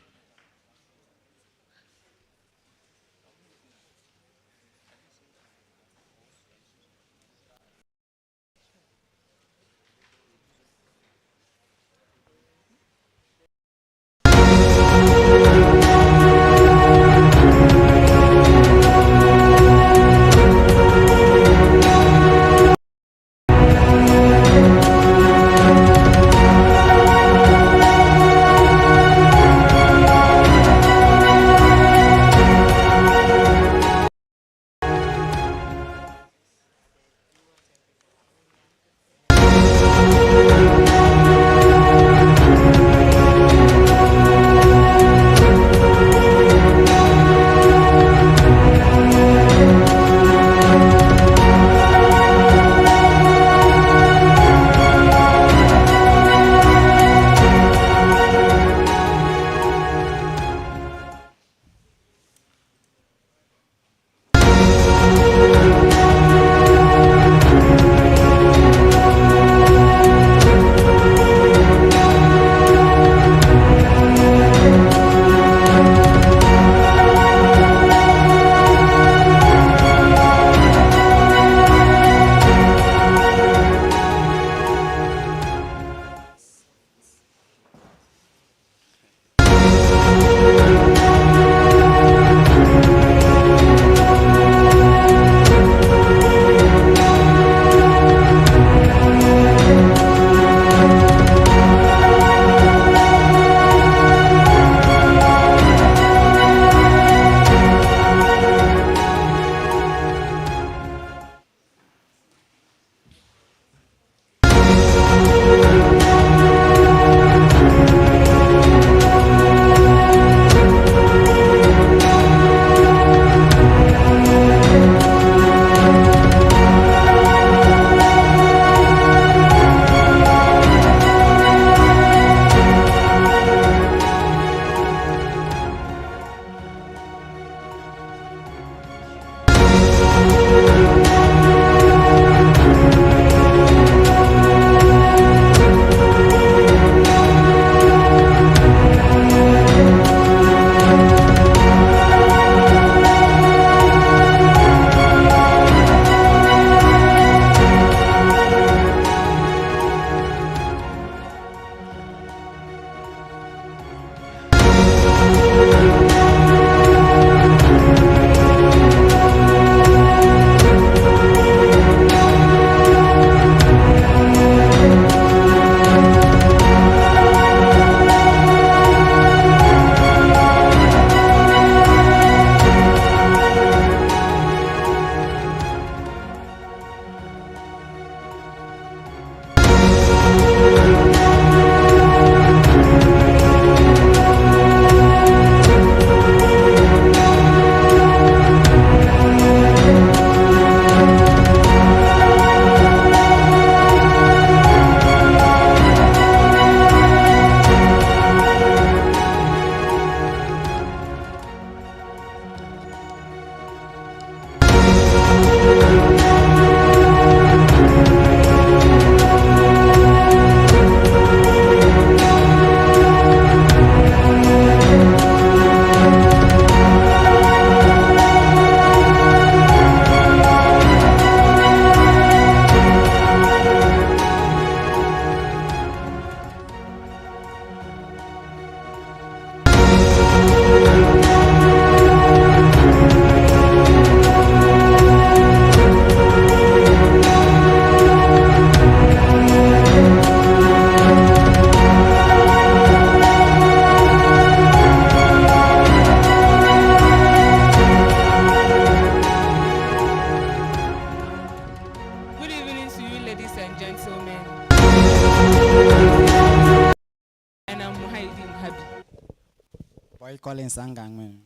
Collins Angang, man.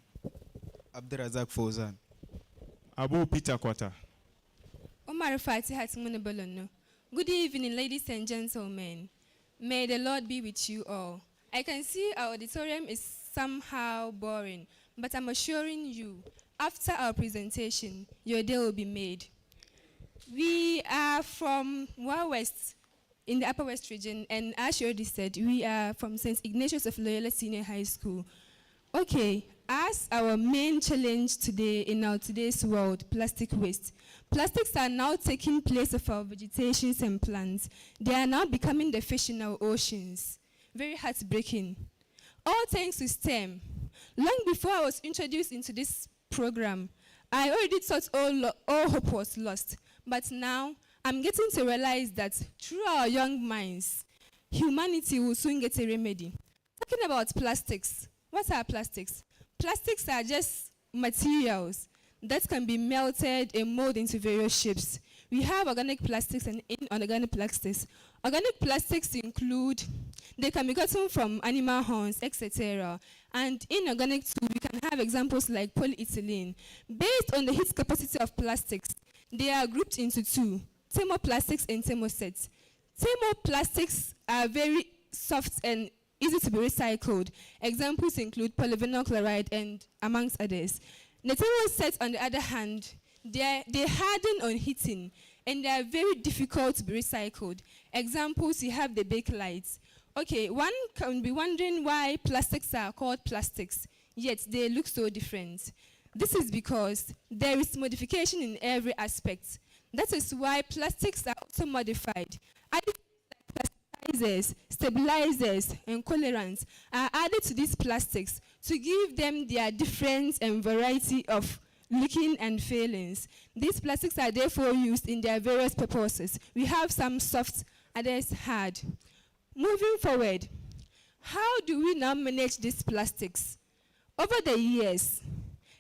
Abdurazak Fozan. Abu Peter Kwata. Omar Fati Hatmunabolono. Good evening, ladies and gentlemen. May the Lord be with you all. I can see our auditorium is somehow boring, but I'm assuring you, after our presentation, your day will be made. We are from West in the Upper West region, and as you already said, we are from St. Ignatius of Loyola Senior High School. Okay, as our main challenge today in our today's world, plastic waste. Plastics are now taking place of our vegetations and plants. They are now becoming the fish in our oceans. Very heartbreaking. All thanks to STEM. Long before I was introduced into this program, I already thought all hope was lost. But now, I'm getting to realize that through our young minds, humanity will soon get a remedy. Talking about plastics, what are plastics? Plastics are just materials that can be melted and molded into various shapes. We have organic plastics and inorganic plastics. Organic plastics include, they can be gotten from animal horns, etc. And inorganic too, we can have examples like polyethylene. Based on the heat capacity of plastics, they are grouped into two, thermoplastics and thermosets. Thermoplastics are very soft and easy to be recycled. Examples include polyvinyl chloride and amongst others. The thermosets, on the other hand, they harden on heating and they are very difficult to be recycled. Examples, you have the Bakelite. Okay, one can be wondering why plastics are called plastics, yet they look so different. This is because there is modification in every aspect. That is why plastics are also modified. Plasticizers, stabilizers, and colorants are added to these plastics to give them their difference and variety of looking and feelings. These plastics are therefore used in their various purposes. We have some soft, others hard. Moving forward, how do we now manage these plastics? Over the years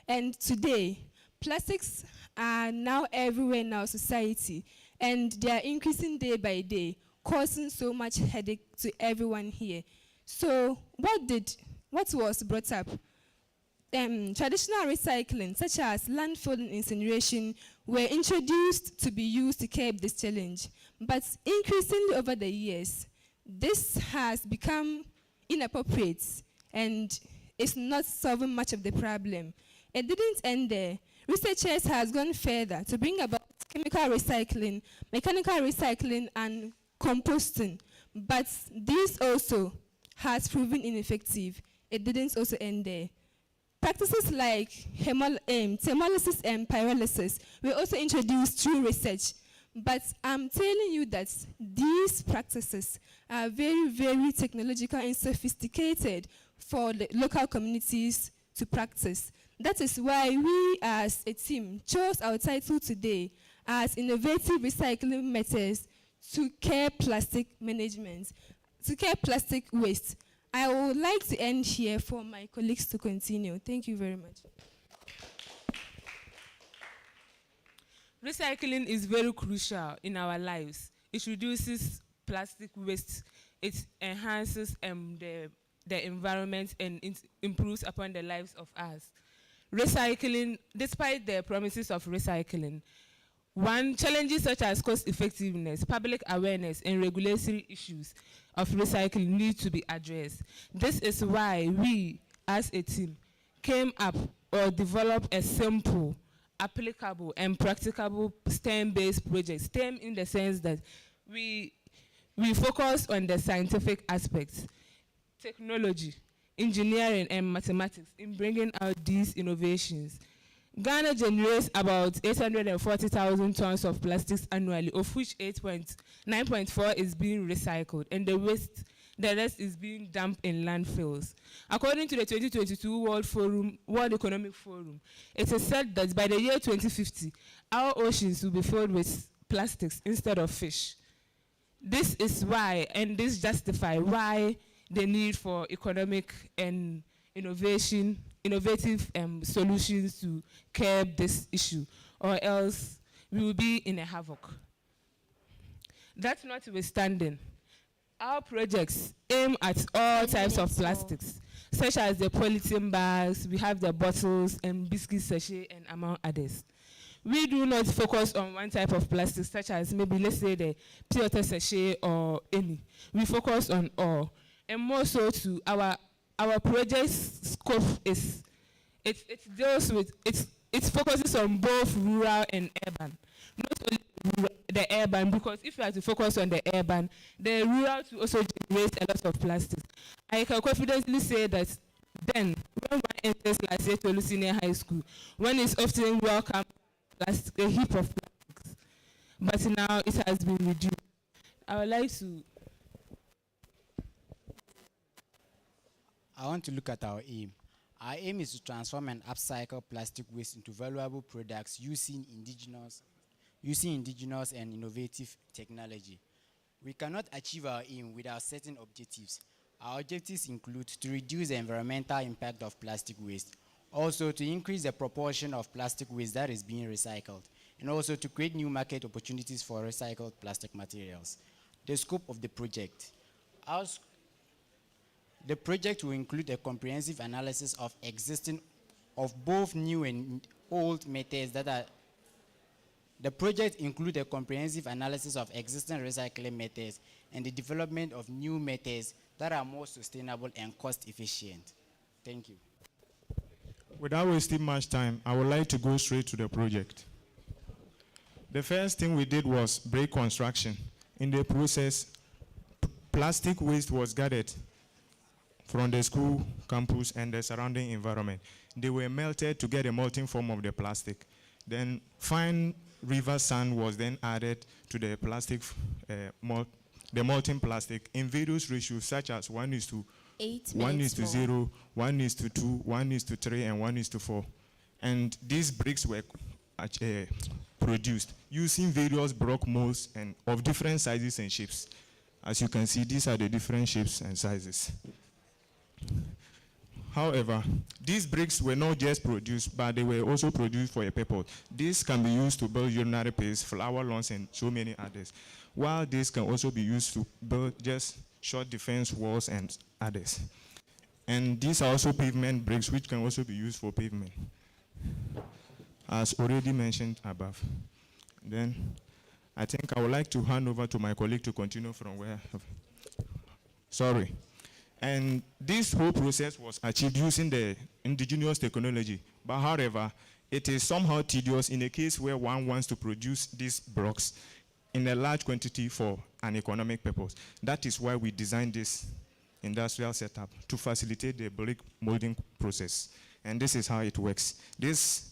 and today, plastics are now everywhere in our society, and they are increasing day by day, causing so much headache to everyone here. So what was brought up? Traditional recycling, such as landfill and incineration, were introduced to be used to curb this challenge. But increasingly over the years, this has become inappropriate and is not solving much of the problem. It didn't end there. Researchers have gone further to bring about chemical recycling, mechanical recycling, and composting. But this also has proven ineffective. It didn't also end there. Practices like thermolysis and pyrolysis were also introduced through research. But I'm telling you that these practices are very, very technological and sophisticated for the local communities to practice. That is why we as a team chose our title today as Innovative Recycling Methods to Curb Plastic Management, to curb plastic waste. I would like to end here for my colleagues to continue. Thank you very much. Recycling is very crucial in our lives. It reduces plastic waste. It enhances the environment and it improves upon the lives of us. Recycling, despite the promises of recycling, challenges such as cost effectiveness, public awareness, and regulatory issues of recycling need to be addressed. This is why we, as a team, came up or developed a simple, applicable, and practicable STEM-based project. STEM in the sense that we focus on the scientific aspects, technology, engineering, and mathematics in bringing out these innovations. Ghana generates about 840,000 tons of plastics annually, of which 9.4 is being recycled, and the rest is being dumped in landfills. According to the 2022 World Economic Forum, it is said that by the year 2050, our oceans will be filled with plastics instead of fish. This is why, and this justifies why the need for economic and innovative solutions to curb this issue, or else we will be in a havoc. That notwithstanding, our projects aim at all types of plastics, such as the polythene bags, we have the bottles and biscuit sachet, and among others. we do not focus on one type of plastic, such as maybe, let's say, the pure sachet or any. We focus on all. And more so to our project's scope is, it deals with, it focuses on both rural and urban. Not only the urban, because if you have to focus on the urban, the rural to also generate a lot of plastics. I can confidently say that then, when one enters Lassie Tolu Senior High School, one is often welcome a heap of plastics, but now it has been reduced. I would like to. I want to look at our aim. Our aim is to transform and upcycle plastic waste into valuable products using indigenous and innovative technology. We cannot achieve our aim without certain objectives. Our objectives include to reduce the environmental impact of plastic waste, also to increase the proportion of plastic waste that is being recycled, and also to create new market opportunities for recycled plastic materials. The scope of the project. The project will include a comprehensive analysis of both new and old methods that are. The project includes a comprehensive analysis of existing recycling methods and the development of new methods that are more sustainable and cost efficient. Thank you. Without wasting much time, I would like to go straight to the project. The first thing we did was break construction. In the process, plastic waste was gathered from the school campus and the surrounding environment. They were melted to get a molten form of the plastic. Then fine river sand was then added to the plastic, the molten plastic in various ratios such as 1:8, 1:0, 1:2, 1:3, and 1:4. And these bricks were produced using various block molds and of different sizes and shapes. As you can see, these are the different shapes and sizes. However, these bricks were not just produced, but they were also produced for a purpose. These can be used to build urinary pits, flower lawns, and so many others. While these can also be used to build just short defense walls and others. And these are also pavement bricks, which can also be used for pavement, as already mentioned above. Then, I think I would like to hand over to my colleague to continue from where. Sorry. And this whole process was achieved using the indigenous technology. But however, it is somehow tedious in a case where one wants to produce these blocks in a large quantity for an economic purpose. That is why we designed this industrial setup to facilitate the brick molding process. And this is how it works. This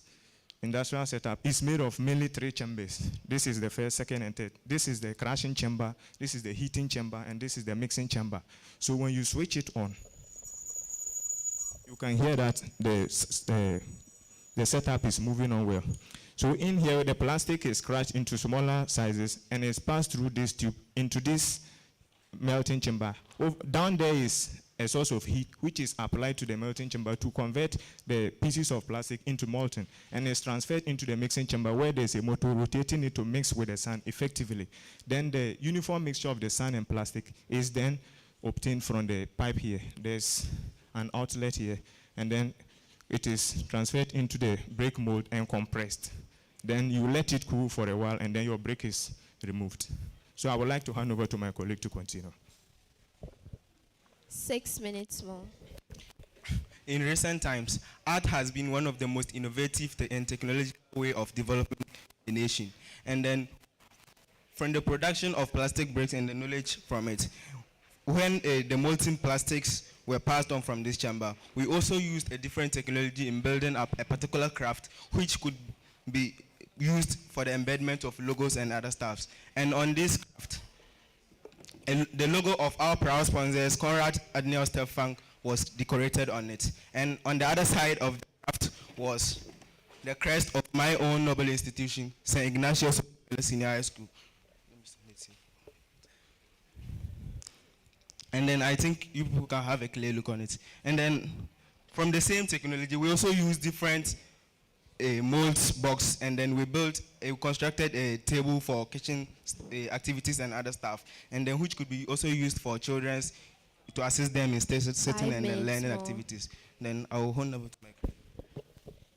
industrial setup is made of mainly 3 chambers. This is the first, second, and third. This is the crushing chamber, this is the heating chamber, and this is the mixing chamber. So when you switch it on, you can hear that the setup is moving on well. So in here, the plastic is crushed into smaller sizes and is passed through this tube into this melting chamber. Down there is a source of heat which is applied to the melting chamber to convert the pieces of plastic into molten, and is transferred into the mixing chamber where there's a motor rotating it to mix with the sand effectively. Then the uniform mixture of the sand and plastic is then obtained from the pipe here. There's an outlet here, and then it is transferred into the brick mold and compressed. Then you let it cool for a while, and then your brick is removed. So I would like to hand over to my colleague to continue. 6 minutes more. In recent times, art has been one of the most innovative and technological way of developing the nation. And then from the production of plastic bricks and the knowledge from it, when the molten plastics were passed on from this chamber, we also used a different technology in building up a particular craft which could be used for the embedment of logos and other stuffs. And on this craft, the logo of our proud sponsors, Conrad Adniel Stefan, was decorated on it. And on the other side of the craft was the crest of my own noble institution, St. Ignatius Senior High School. And then I think you people can have a clear look on it. And then from the same technology, we also use different molds box, and then we constructed a table for kitchen activities and other stuff, and then which could be also used for children to assist them in sitting and learning activities. Then I will hand over to Mike.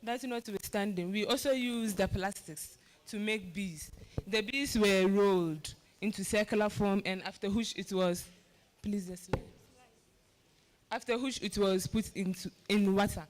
That notwithstanding, we also use the plastics to make bees. The bees were rolled into circular form, and after which it was, please the slide. After which it was put in water.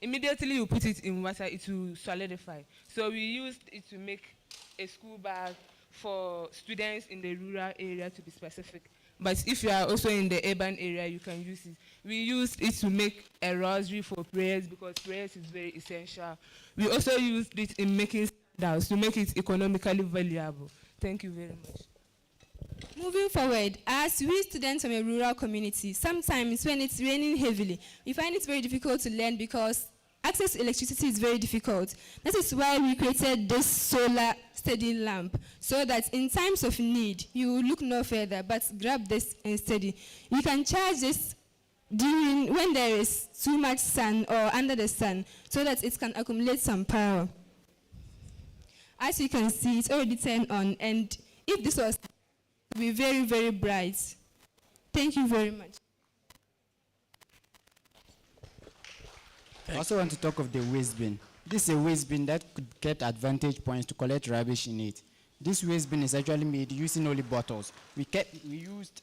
Immediately you put it in water, it will solidify. So we used it to make a school bag for students in the rural area, to be specific. But if you are also in the urban area, you can use it. We used it to make a rosary for prayers, because prayers is very essential. We also used it in making sandals to make it economically valuable. Thank you very much. Moving forward, as we students from a rural community, sometimes when it's raining heavily, we find it very difficult to learn because access to electricity is very difficult. That is why we created this solar steady lamp, so that in times of need, you will look no further, but grab this and steady. You can charge this during when there is too much sun or under the sun, so that it can accumulate some power. As you can see, it's already turned on, and if this was to be very, very bright. Thank you very much. I also want to talk of the waste bin. This is a waste bin that could get advantage points to collect rubbish in it. This waste bin is actually made using only bottles. We used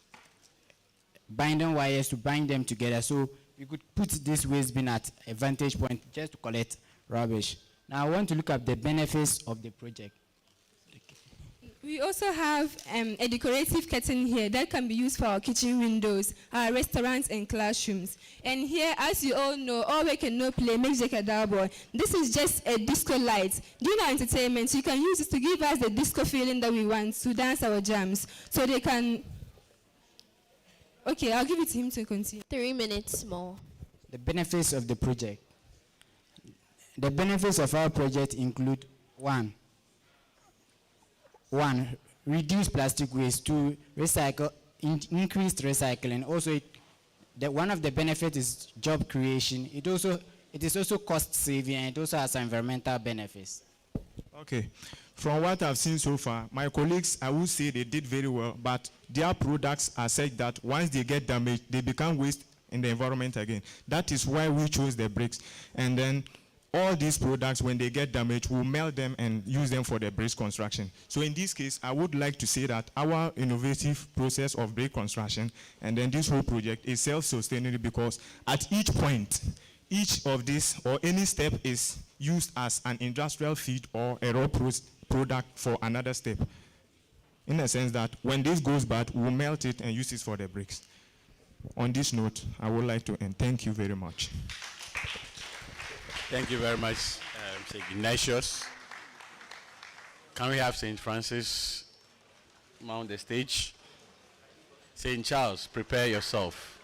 binding wires to bind them together, so we could put this waste bin at a vantage point just to collect rubbish. Now I want to look at the benefits of the project. We also have a decorative curtain here that can be used for our kitchen windows, our restaurants and classrooms. And here, as you all know, all work and no play makes Jack a dull boy. This is just a disco light. During our entertainment, you can use this to give us the disco feeling that we want to dance our jams. So they can... Okay, I'll give it to him to continue. 3 minutes more. The benefits of the project. The benefits of our project include one, reduce plastic waste. To recycle, increased recycling. Also, one of the benefits is job creation. It is also cost saving, and it also has environmental benefits. Okay. From what I've seen so far, my colleagues, I would say they did very well, but their products are such that once they get damaged, they become waste in the environment again. That is why we chose the bricks. And then all these products, when they get damaged, we'll melt them and use them for the bricks construction. So in this case, I would like to say that our innovative process of brick construction and then this whole project is self-sustaining, because at each point, each of this or any step is used as an industrial feed or a raw product for another step. In a sense that when this goes bad, we'll melt it and use it for the bricks. On this note, I would like to end. Thank you very much. Thank you very much, St. Ignatius. Can we have St. Francis mount the stage? St. Charles, prepare yourself.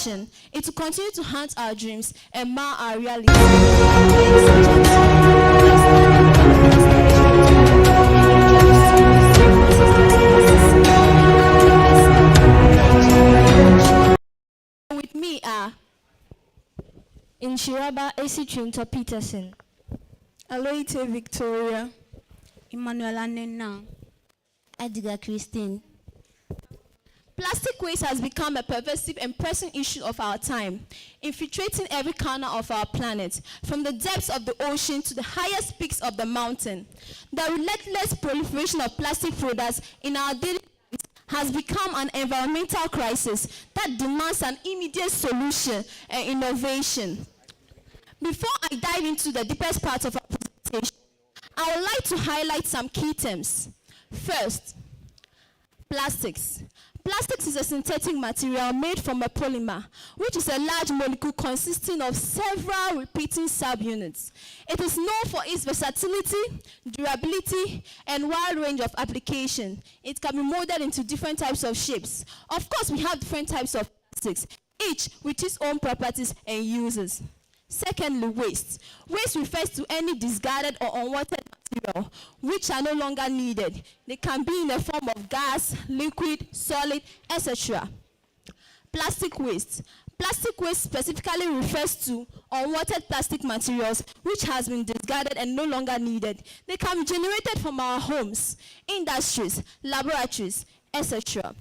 action, it will continue to haunt our dreams and mar our reality. Ladies and gentlemen, with me are Inshiraba Esitrinto Peterson, Aloite Victoria, Emmanuela Nena, Edgar Christine. Plastic waste has become a pervasive and pressing issue of our time, infiltrating every corner of our planet, from the depths of the ocean to the highest peaks of the mountain. The relentless proliferation of plastic products in our daily lives has become an environmental crisis that demands an immediate solution and innovation. Before I dive into the deepest part of our presentation, I would like to highlight some key terms. First, plastics. Plastics is a synthetic material made from a polymer, which is a large molecule consisting of several repeating subunits. It is known for its versatility, durability, and wide range of application. It can be molded into different types of shapes. Of course, we have different types of plastics, each with its own properties and uses. Secondly, waste. Waste refers to any discarded or unwanted material which are no longer needed. They can be in the form of gas, liquid, solid, etc. Plastic waste. Plastic waste specifically refers to unwanted plastic materials which has been discarded and no longer needed. They can be generated from our homes, industries, laboratories, etc.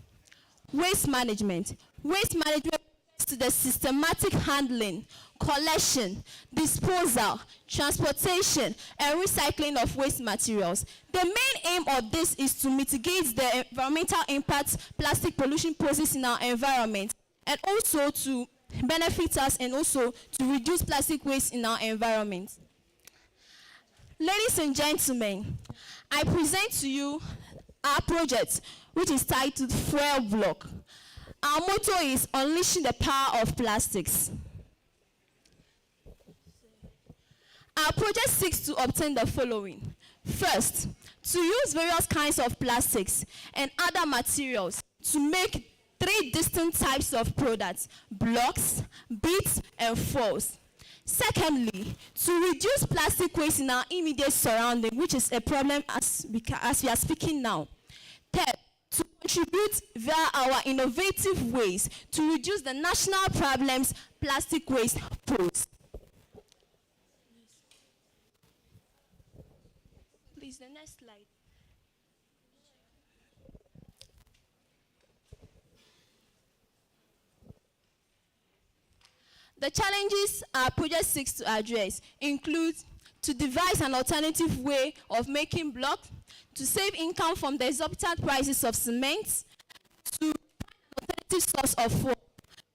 Waste management. Waste management refers to the systematic handling, collection, disposal, transportation, and recycling of waste materials. The main aim of this is to mitigate the environmental impacts plastic pollution poses in our environment, and also to benefit us and also to reduce plastic waste in our environment. Ladies and gentlemen, I present to you our project, which is titled Fuel Block. Our motto is Unleashing the Power of Plastics. Our project seeks to obtain the following. First, to use various kinds of plastics and other materials to make 3 distinct types of products: blocks, beads, and foils. Secondly, to reduce plastic waste in our immediate surrounding, which is a problem as we are speaking now. Third, to contribute via our innovative ways to reduce the national problems plastic waste pose. Please, the next slide. The challenges our project seeks to address include to devise an alternative way of making block, to save income from the exorbitant prices of cement, to find an alternative source of fuel,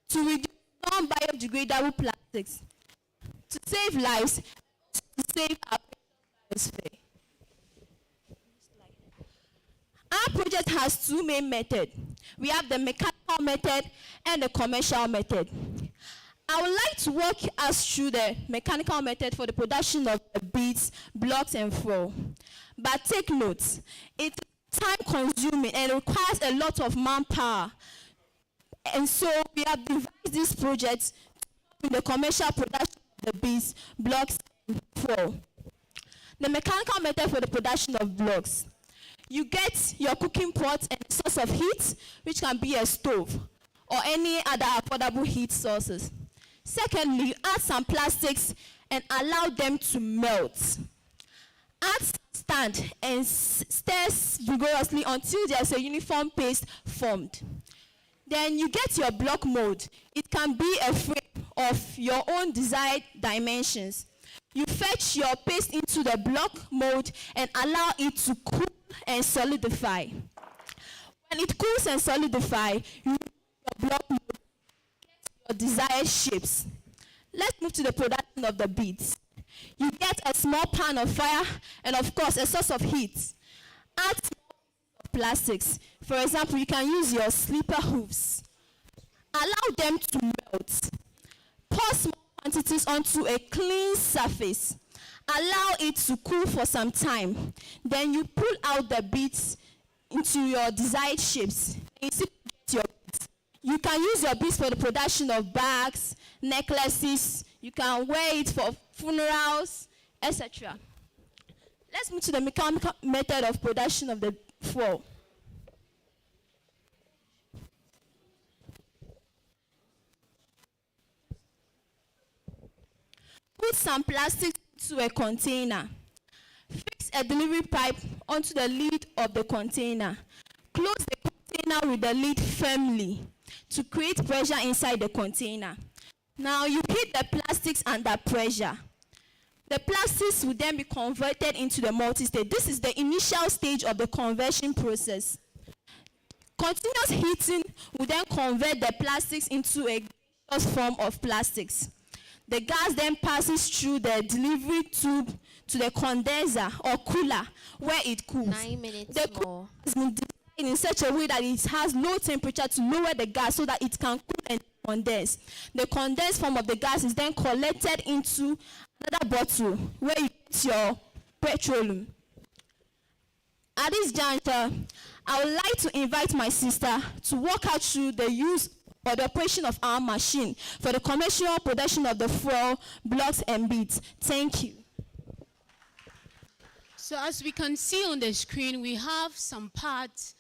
to reduce non-biodegradable plastics, to save lives, to save our biosphere. Our project has 2 main methods. We have the mechanical method and the commercial method. I would like to walk us through the mechanical method for the production of the beads, blocks, and foil. But take note, it's time-consuming and requires a lot of manpower. And so we have devised this project in the commercial production of the beads, blocks, and foil. The mechanical method for the production of blocks. You get your cooking pot and a source of heat, which can be a stove or any other affordable heat sources. Secondly, you add some plastics and allow them to melt. Add stand and stir vigorously until there's a uniform paste formed. Then you get your block mold. It can be a frame of your own desired dimensions. You fetch your paste into the block mold and allow it to cool and solidify. When it cools and solidifies, you use your block mold to get your desired shapes. Let's move to the production of the beads. You get a small pan of fire and of course a source of heat. Add small plastics. For example, you can use your slipper hooves. Allow them to melt. Pour small quantities onto a clean surface. Allow it to cool for some time. Then you pull out the beads into your desired shapes. You see your beads. You can use your beads for the production of bags, necklaces. You can wear it for funerals, etc. Let's move to the mechanical method of production of the fuel. Put some plastic into a container. Fix a delivery pipe onto the lid of the container. Close the container with the lid firmly to create pressure inside the container. Now you heat the plastics under pressure. The plastics will then be converted into the multi-state. This is the initial stage of the conversion process. Continuous heating will then convert the plastics into a gaseous form of plastics. The gas then passes through the delivery tube to the condenser or cooler where it cools. 9 minutes The more. cooler has been designed in such a way that it has low temperature to lower the gas so that it can cool and condense. The condensed form of the gas is then collected into another bottle where you put your petroleum. At this juncture, I would like to invite my sister to walk us through the use or the operation of our machine for the commercial production of the fuel, blocks, and beads. Thank you. So as we can see on the screen, we have some parts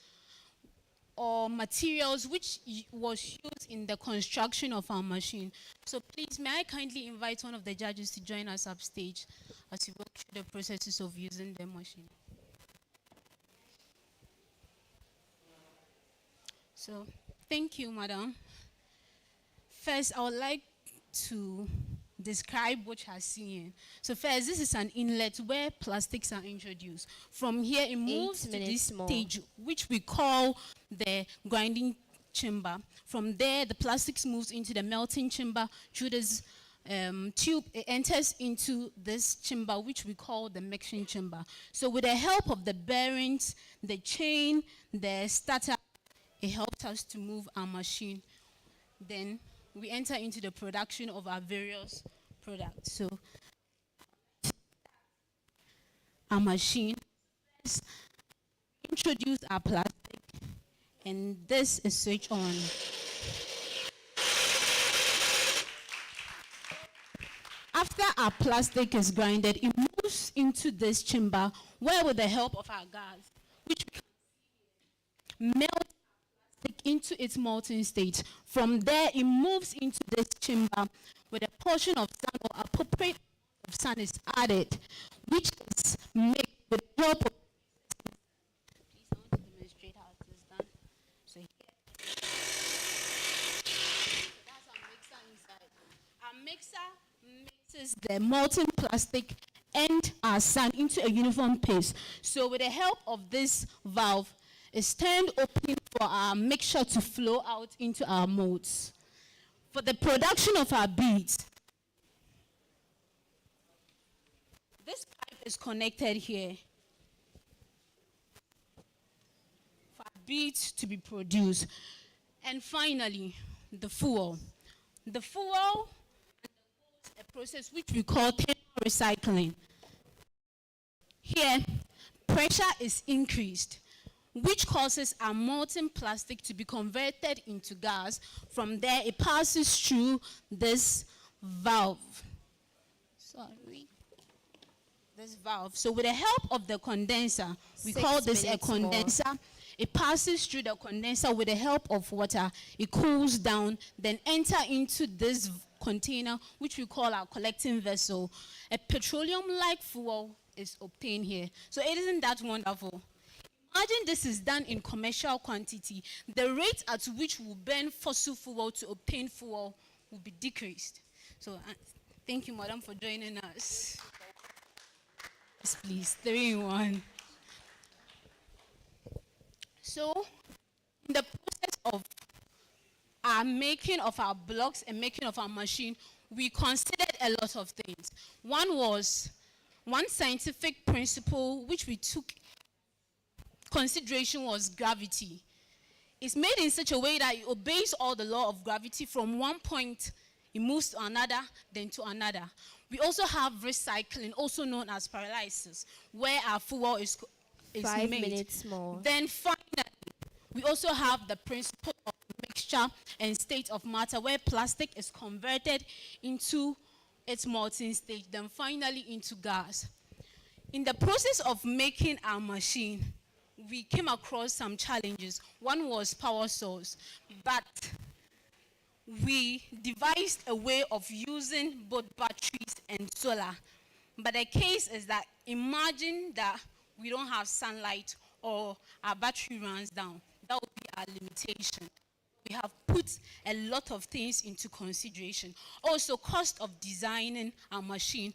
or materials which was used in the construction of our machine. So please, may I kindly invite one of the judges to join us upstage as we walk through the processes of using the machine. So, thank you, madam. First, I would like to describe what you are seeing. So first, this is an inlet where plastics are introduced. From here, it moves to this stage, which we call the grinding chamber. From there, the plastics moves into the melting chamber. Through this tube, it enters into this chamber, which we call the mixing chamber. So with the help of the bearings, the chain, the starter, it helped us to move our machine. Then we enter into the production of our various products. So our machine introduce our plastic, and this is switched on. After our plastic is grinded, it moves into this chamber where, with the help of our gas, which melt into its molten state. From there, it moves into this chamber where a portion of sand or appropriate of sand is added, which is made with the help of. Please, I want to demonstrate how it is done. So here, that's our mixer inside. Our mixer mixes the molten plastic and our sand into a uniform paste. So with the help of this valve, it's turned open for our mixture to flow out into our molds. For the production of our beads, this pipe is connected here for our beads to be produced. And finally, the fuel. The fuel is a process which we call thermal recycling. Here, pressure is increased, which causes our molten plastic to be converted into gas. From there, it passes through this valve. This valve. So with the help of the condenser, we call this a condenser. It passes through the condenser with the help of water. It cools down, then enter into this container, which we call our collecting vessel. A petroleum-like fuel is obtained here. So it isn't that wonderful? Imagine this is done in commercial quantity. The rate at which we burn fossil fuel to obtain fuel will be decreased. So thank you, madam, for joining us. Yes, please, 3 in 1. So in the process of our making of our blocks and making of our machine, we considered a lot of things. One scientific principle which we took consideration was gravity. It's made in such a way that it obeys all the law of gravity. From one point, it moves to another, then to another. We also have recycling, also known as pyrolysis, where our fuel is 5 made. minutes more. Then finally, we also have the principle of mixture. texture and state of matter, where plastic is converted into its molten state, then finally into gas. In the process of making our machine, we came across some challenges. One was power source, but we devised a way of using both batteries and solar. But the case is that imagine that we don't have sunlight or our battery runs down. That would be our limitation. We have put a lot of things into consideration. Also, cost of designing a machine.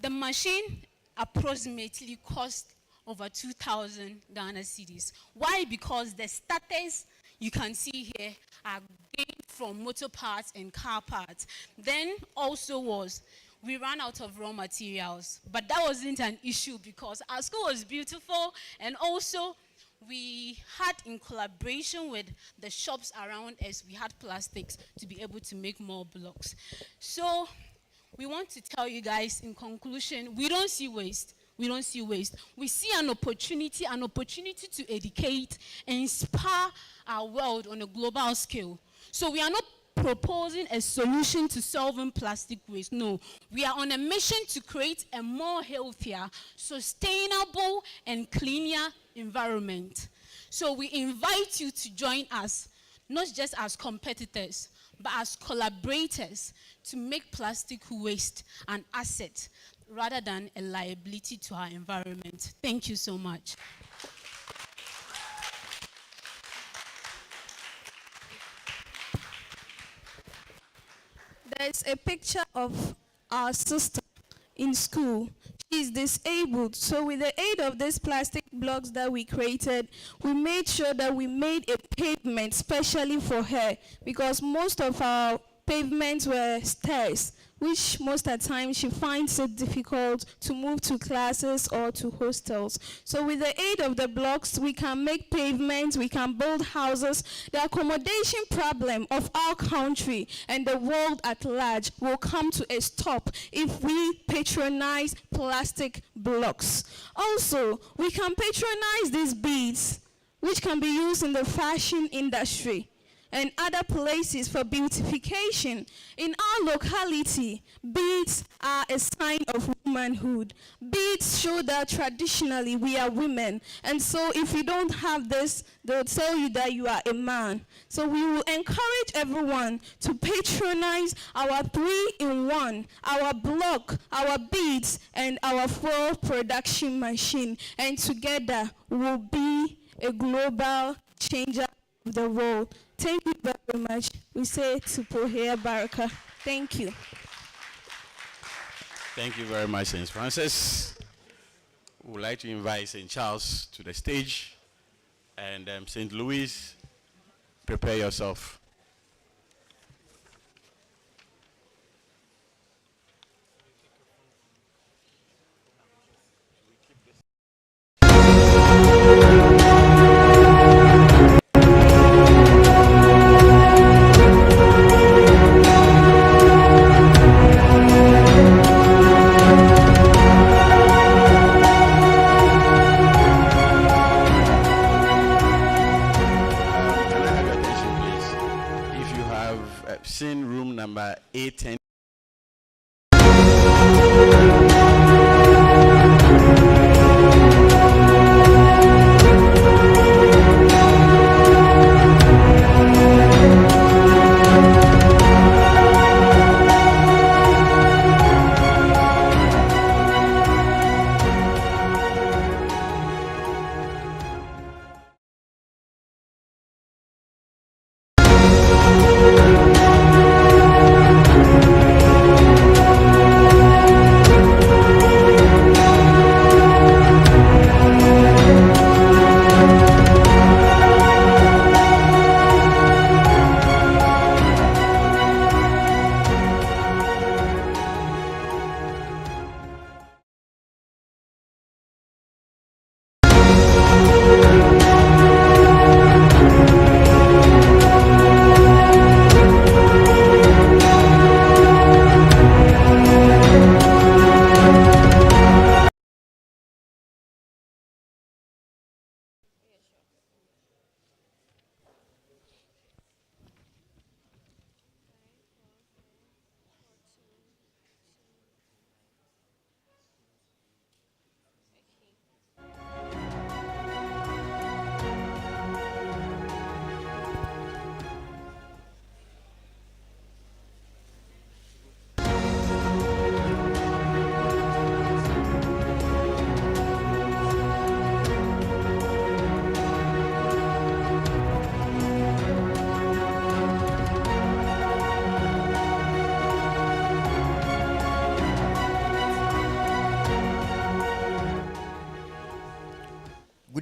The machine approximately cost over 2,000 Ghana cedis. Why? Because the starters you can see here are gained from motor parts and car parts. Then also we ran out of raw materials, but that wasn't an issue because our school was beautiful, and also we had, in collaboration with the shops around us, we had plastics to be able to make more blocks. So we want to tell you guys, in conclusion, we don't see waste. We don't see waste. We see an opportunity to educate and inspire our world on a global scale. So we are not proposing a solution to solving plastic waste. No, we are on a mission to create a more healthier, sustainable, and cleaner environment. So we invite you to join us, not just as competitors, but as collaborators to make plastic waste an asset rather than a liability to our environment. Thank you so much. There's a picture of our sister in school. She's disabled. So with the aid of these plastic blocks that we created, we made sure that we made a pavement specially for her, because most of our pavements were stairs, which most of the time she finds it difficult to move to classes or to hostels. So with the aid of the blocks, we can make pavements, we can build houses. The accommodation problem of our country and the world at large will come to a stop if we patronize plastic blocks. Also, we can patronize these beads, which can be used in the fashion industry and other places for beautification. In our locality, beads are a sign of womanhood. Beads show that traditionally we are women, and so if you don't have this, they'll tell you that you are a man. So we will encourage everyone to patronize our 3-in-1, our block, our beads, and our full production machine, and together we'll be a global changer of the world. Thank you very much. We say to Pohea Baraka. Thank you. Thank you very much, St. Francis. We would like to invite St. Charles to the stage. And St. Louis, prepare yourself. Seen room number 810.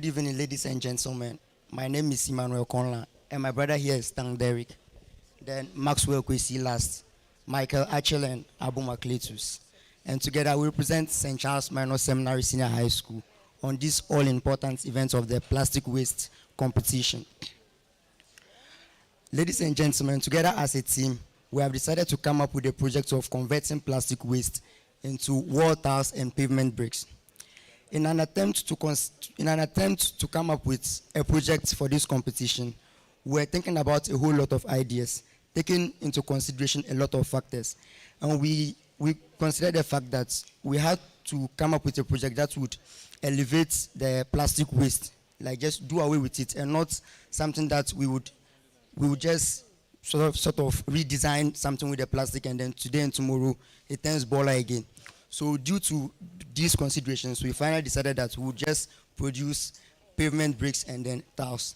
Good evening, ladies and gentlemen. My name is Emmanuel Conla, and my brother here is Tang Derek. Then Maxwell Kwesi last, Michael Achel and Abu Makletus. And together we represent St. Charles Minor Seminary Senior High School on this all-important event of the plastic waste competition. Ladies and gentlemen, together as a team, we have decided to come up with a project of converting plastic waste into wall tiles and pavement bricks. In an attempt to come up with a project for this competition, we're thinking about a whole lot of ideas, taking into consideration a lot of factors. And we considered the fact that we had to come up with a project that would elevate the plastic waste, like just do away with it, and not something that we would just sort of redesign something with the plastic, and then today and tomorrow it turns baller again. So due to these considerations, we finally decided that we would just produce pavement bricks and then tiles.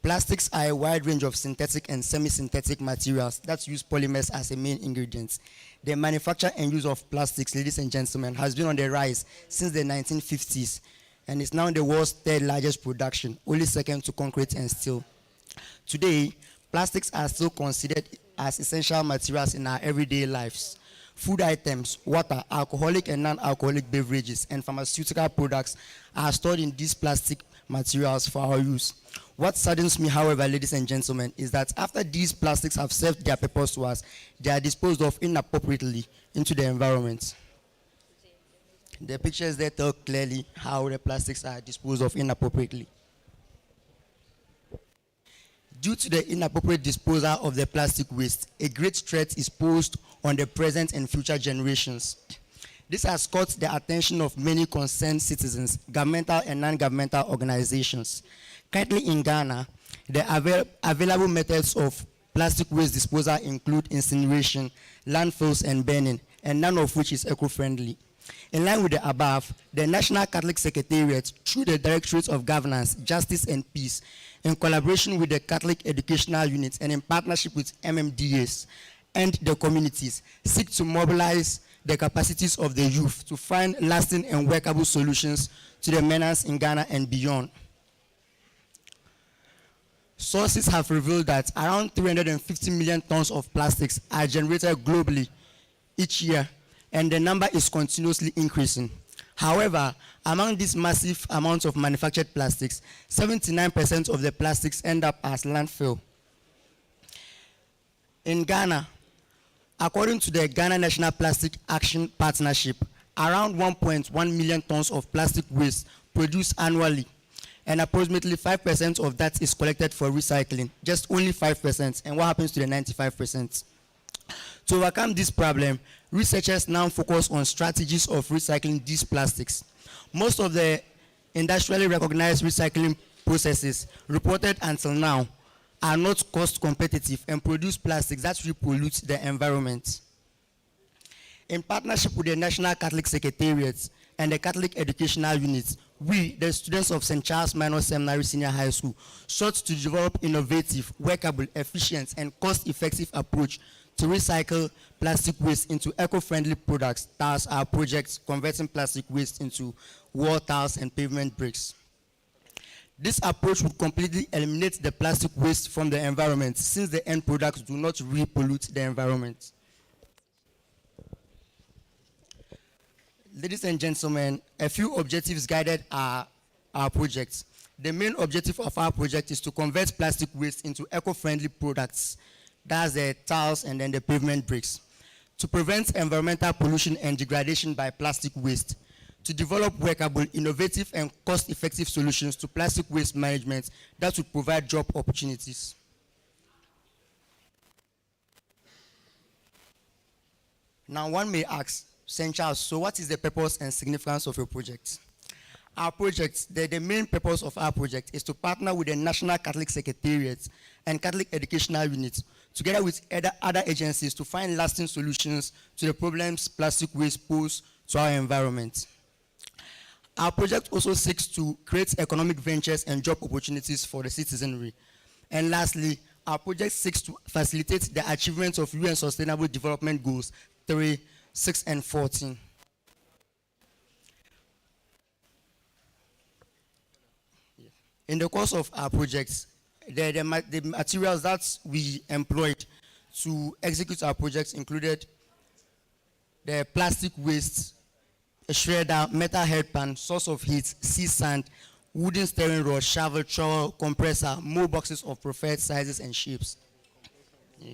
Plastics are a wide range of synthetic and semi-synthetic materials that use polymers as a main ingredient. The manufacture and use of plastics, ladies and gentlemen, has been on the rise since the 1950s, and is now the world's third largest production, only second to concrete and steel. Today, plastics are still considered as essential materials in our everyday lives. Food items, water, alcoholic and non-alcoholic beverages, and pharmaceutical products are stored in these plastic materials for our use. What saddens me, however, ladies and gentlemen, is that after these plastics have served their purpose to us, they are disposed of inappropriately into the environment. The pictures there tell clearly how the plastics are disposed of inappropriately. Due to the inappropriate disposal of the plastic waste, a great threat is posed on the present and future generations. This has caught the attention of many concerned citizens, governmental and non-governmental organizations. Currently in Ghana, the available methods of plastic waste disposal include incineration, landfills, and burning, and none of which is eco-friendly. In line with the above, the National Catholic Secretariat, through the Directorate of Governance, Justice and Peace, in collaboration with the Catholic Educational Unit and in partnership with MMDAs and the communities, seek to mobilize the capacities of the youth to find lasting and workable solutions to the menace in Ghana and beyond. Sources have revealed that around 350 million tons of plastics are generated globally each year, and the number is continuously increasing. However, among these massive amounts of manufactured plastics, 79% of the plastics end up as landfill. In Ghana, according to the Ghana National Plastic Action Partnership, around 1.1 million tons of plastic waste produced annually, and approximately 5% of that is collected for recycling, just only 5%, and what happens to the 95%? To overcome this problem, researchers now focus on strategies of recycling these plastics. Most of the industrially recognized recycling processes reported until now are not cost competitive and produce plastics that repollute the environment. In partnership with the National Catholic Secretariat and the Catholic Educational Unit, we, the students of St. Charles Minor Seminary Senior High School, sought to develop innovative, workable, efficient, and cost-effective approach to recycle plastic waste into eco-friendly products. Thus, our project converting plastic waste into wall tiles and pavement bricks. This approach would completely eliminate the plastic waste from the environment, since the end products do not repollute the environment. Ladies and gentlemen, a few objectives guided our project. The main objective of our project is to convert plastic waste into eco-friendly products. That's the tiles and then the pavement bricks. To prevent environmental pollution and degradation by plastic waste. To develop workable, innovative, and cost-effective solutions to plastic waste management that would provide job opportunities. Now one may ask, St. Charles, so what is the purpose and significance of your project? Our project, the main purpose of our project is to partner with the National Catholic Secretariat and Catholic Educational Unit, together with other agencies, to find lasting solutions to the problems plastic waste pose to our environment. Our project also seeks to create economic ventures and job opportunities for the citizenry. And lastly, our project seeks to facilitate the achievement of UN Sustainable Development Goals 3, 6, and 14. Yes. In the course of our projects, the materials that we employed to execute our projects included the plastic waste, a shredder, metal headpan, source of heat, sea sand, wooden steering rod, shovel, trowel, compressor, mold boxes of preferred sizes and shapes. Yeah.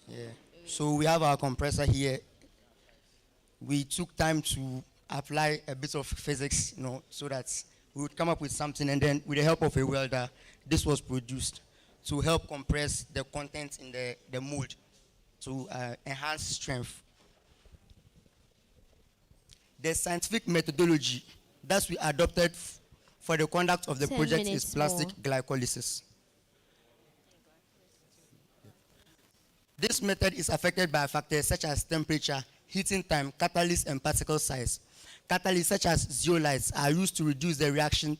Yeah. So we have our compressor here. We took time to apply a bit of physics, so that we would come up with something, and then with the help of a welder, this was produced to help compress the content in the mold to enhance strength. The scientific methodology that we adopted for the conduct of the 10 project is minutes plastic more. glycolysis. This method is affected by factors such as temperature, heating time, catalyst, and particle size. Catalysts such as zeolites are used to reduce the reaction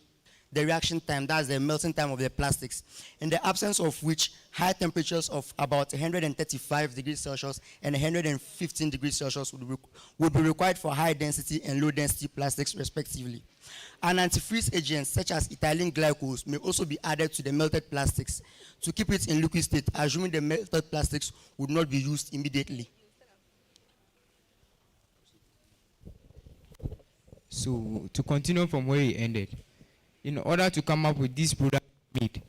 time, that's the melting time of the plastics, in the absence of which high temperatures of about 135 degrees Celsius and 115 degrees Celsius would be required for high density and low density plastics respectively. An antifreeze agent such as ethylene glycols may also be added to the melted plastics to keep it in liquid state, assuming the melted plastics would not be used immediately. So to continue from where we ended, in order to come up with this product made,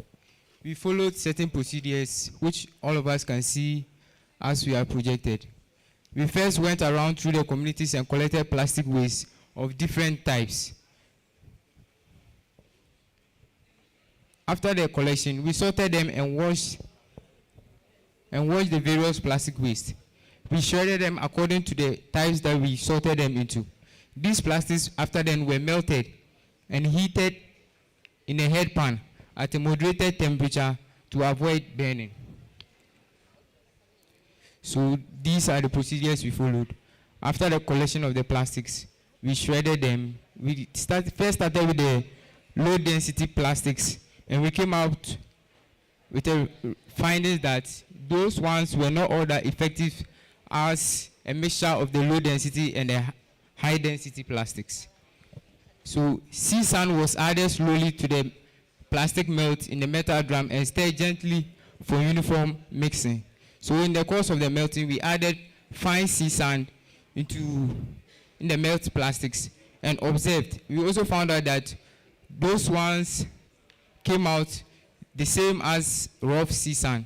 we followed certain procedures which all of us can see as we are projected. We first went around through the communities and collected plastic waste of different types. After the collection, we sorted them and washed the various plastic waste. We shredded them according to the types that we sorted them into. These plastics after then were melted and heated in a head pan at a moderated temperature to avoid burning. So these are the procedures we followed. After the collection of the plastics, we shredded them. We first started with the low density plastics, and we came out with the findings that those ones were not all that effective as a mixture of the low density and the high density plastics. So sea sand was added slowly to the plastic melt in the metal drum and stirred gently for uniform mixing. So in the course of the melting, we added fine sea sand in the melt plastics and observed. We also found out that those ones came out the same as rough sea sand.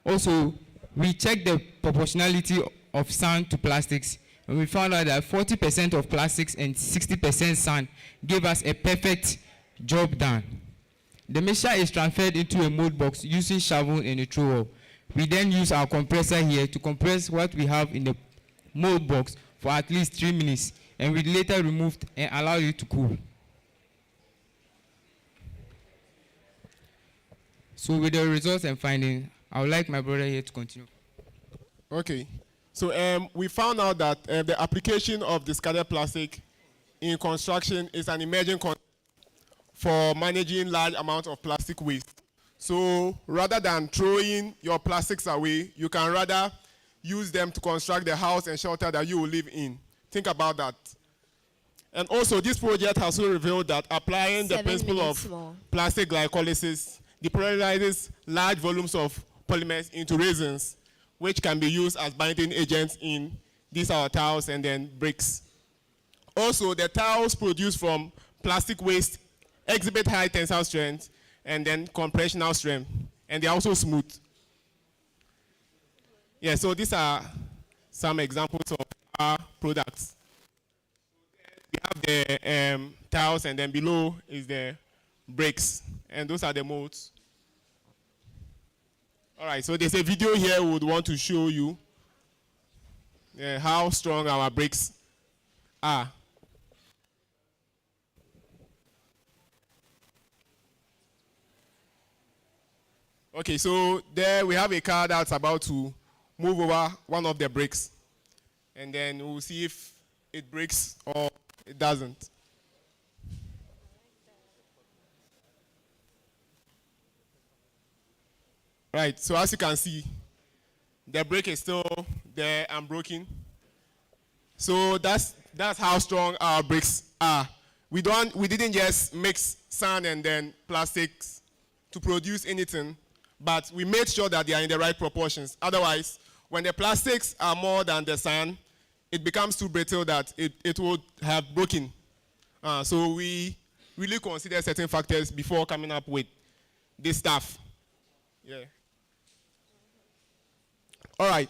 Also, we checked the proportionality of sand to plastics, and we found out that 40% of plastics and 60% sand gave us a perfect job done. The mixture is transferred into a mold box using shovel and a trowel. We then use our compressor here to compress what we have in the mold box for at least 3 minutes, and we later removed and allowed it to cool. So with the results and findings, I would like my brother here to continue. Okay. So we found out that the application of discarded plastic in construction is an emerging concept for managing large amounts of plastic waste. So rather than throwing your plastics away, you can rather use them to construct the house and shelter that you will live in. Think about that. And also, this project has also revealed that applying the principle of plastic glycolysis depolarizes large volumes of polymers into resins, which can be used as binding agents in these our tiles and then bricks. Also, the tiles produced from plastic waste exhibit high tensile strength and then compressional strength, and they're also smooth. Yeah, so these are some examples of our products. We have the tiles, and then below is the bricks, and those are the molds. All right, so there's a video here we would want to show you how strong our bricks are. Okay, so there we have a car that's about to move over one of the bricks, and then we'll see if it breaks or it doesn't. Right, so as you can see, the brick is still there and broken. So that's how strong our bricks are. We didn't just mix sand and then plastics to produce anything, but we made sure that they are in the right proportions. Otherwise, when the plastics are more than the sand, it becomes too brittle that it would have broken. So we really consider certain factors before coming up with this stuff. Yeah. All right.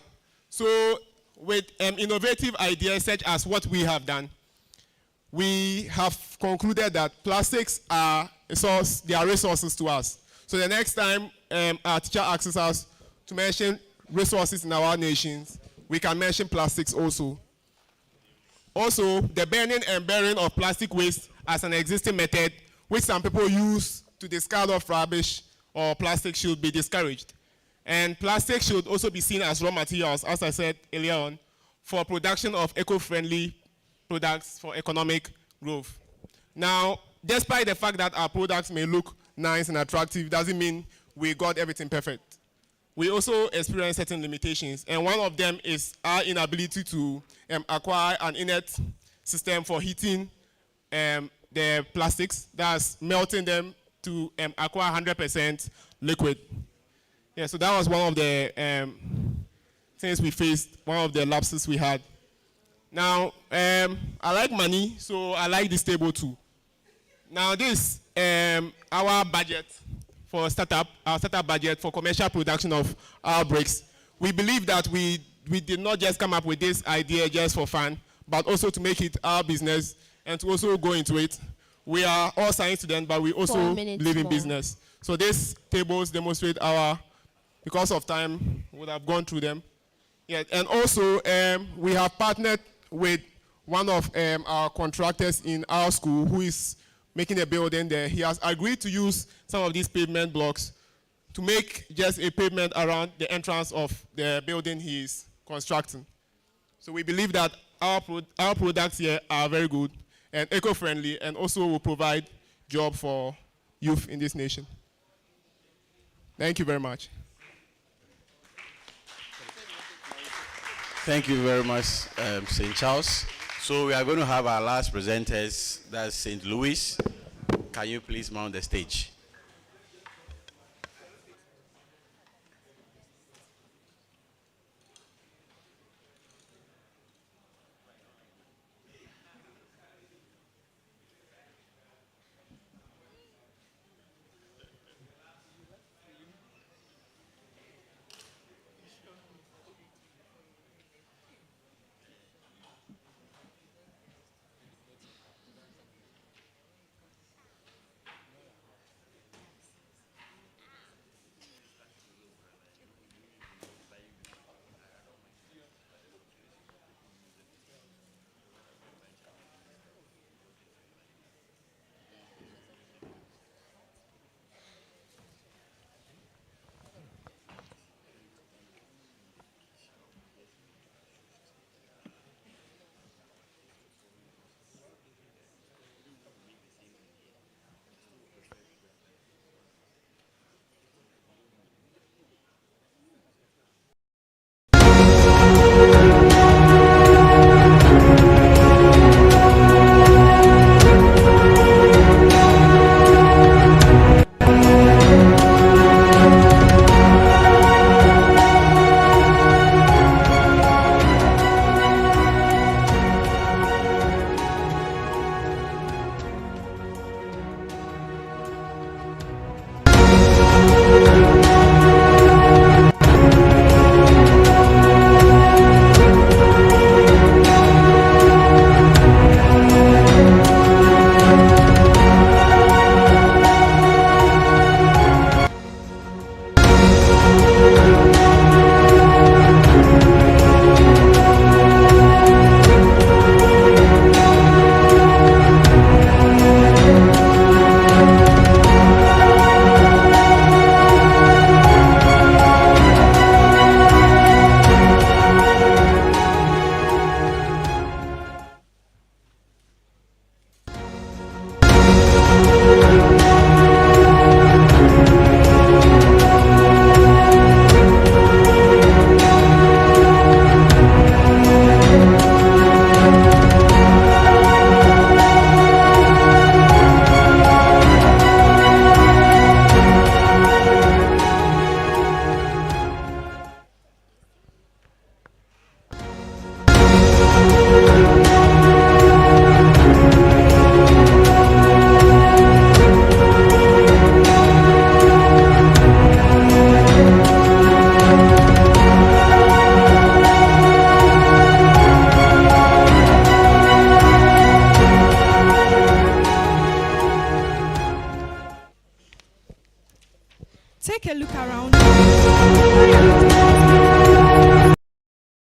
So with innovative ideas such as what we have done, we have concluded that plastics are a source, they are resources to us. So the next time our teacher asks us to mention resources in our nations, we can mention plastics also. Also, the burning and burying of plastic waste as an existing method, which some people use to discard off rubbish or plastic, should be discouraged. And plastic should also be seen as raw materials, as I said earlier on, for production of eco-friendly products for economic growth. Now, despite the fact that our products may look nice and attractive, doesn't mean we got everything perfect. We also experience certain limitations, and one of them is our inability to acquire an inert system for heating the plastics, that's melting them to acquire 100% liquid. Yeah, so that was one of the things we faced, one of the lapses we had. Now, I like money, so I like this table too. Now this, our budget for our startup budget for commercial production of our bricks. We believe that we did not just come up with this idea just for fun, but also to make it our business and to also go into it. We are all science students, but we also live in business. So these tables demonstrate because of time, we would have gone through them. Yeah, and also we have partnered with one of our contractors in our school who is making a building there. He has agreed to use some of these pavement blocks to make just a pavement around the entrance of the building he is constructing. So we believe that our products here are very good and eco-friendly, and also will provide job for youth in this nation. Thank you very much. Thank you very much, St. Charles. So we are going to have our last presenters, that's St. Louis. Can you please mount the stage? take a look around.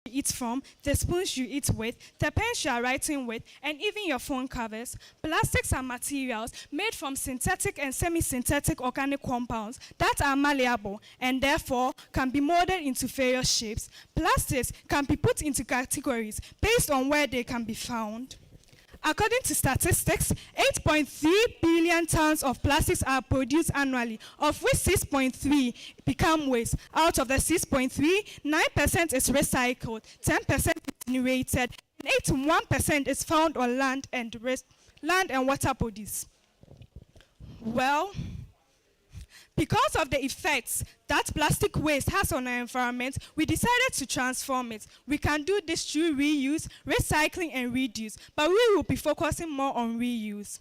You eat from, the spoons you eat with, the pens you are writing with, and even your phone covers. Plastics are materials made from synthetic and semi-synthetic organic compounds that are malleable and therefore can be molded into various shapes. Plastics can be put into categories based on where they can be found. According to statistics, 8.3 billion tons of plastics are produced annually, of which 6.3 become waste. Out of the 6.3, 9% is recycled, 10% is incinerated, and 81% is found on land and water bodies. Well, because of the effects that plastic waste has on our environment, we decided to transform it. We can do this through reuse, recycling, and reduce, but we will be focusing more on reuse.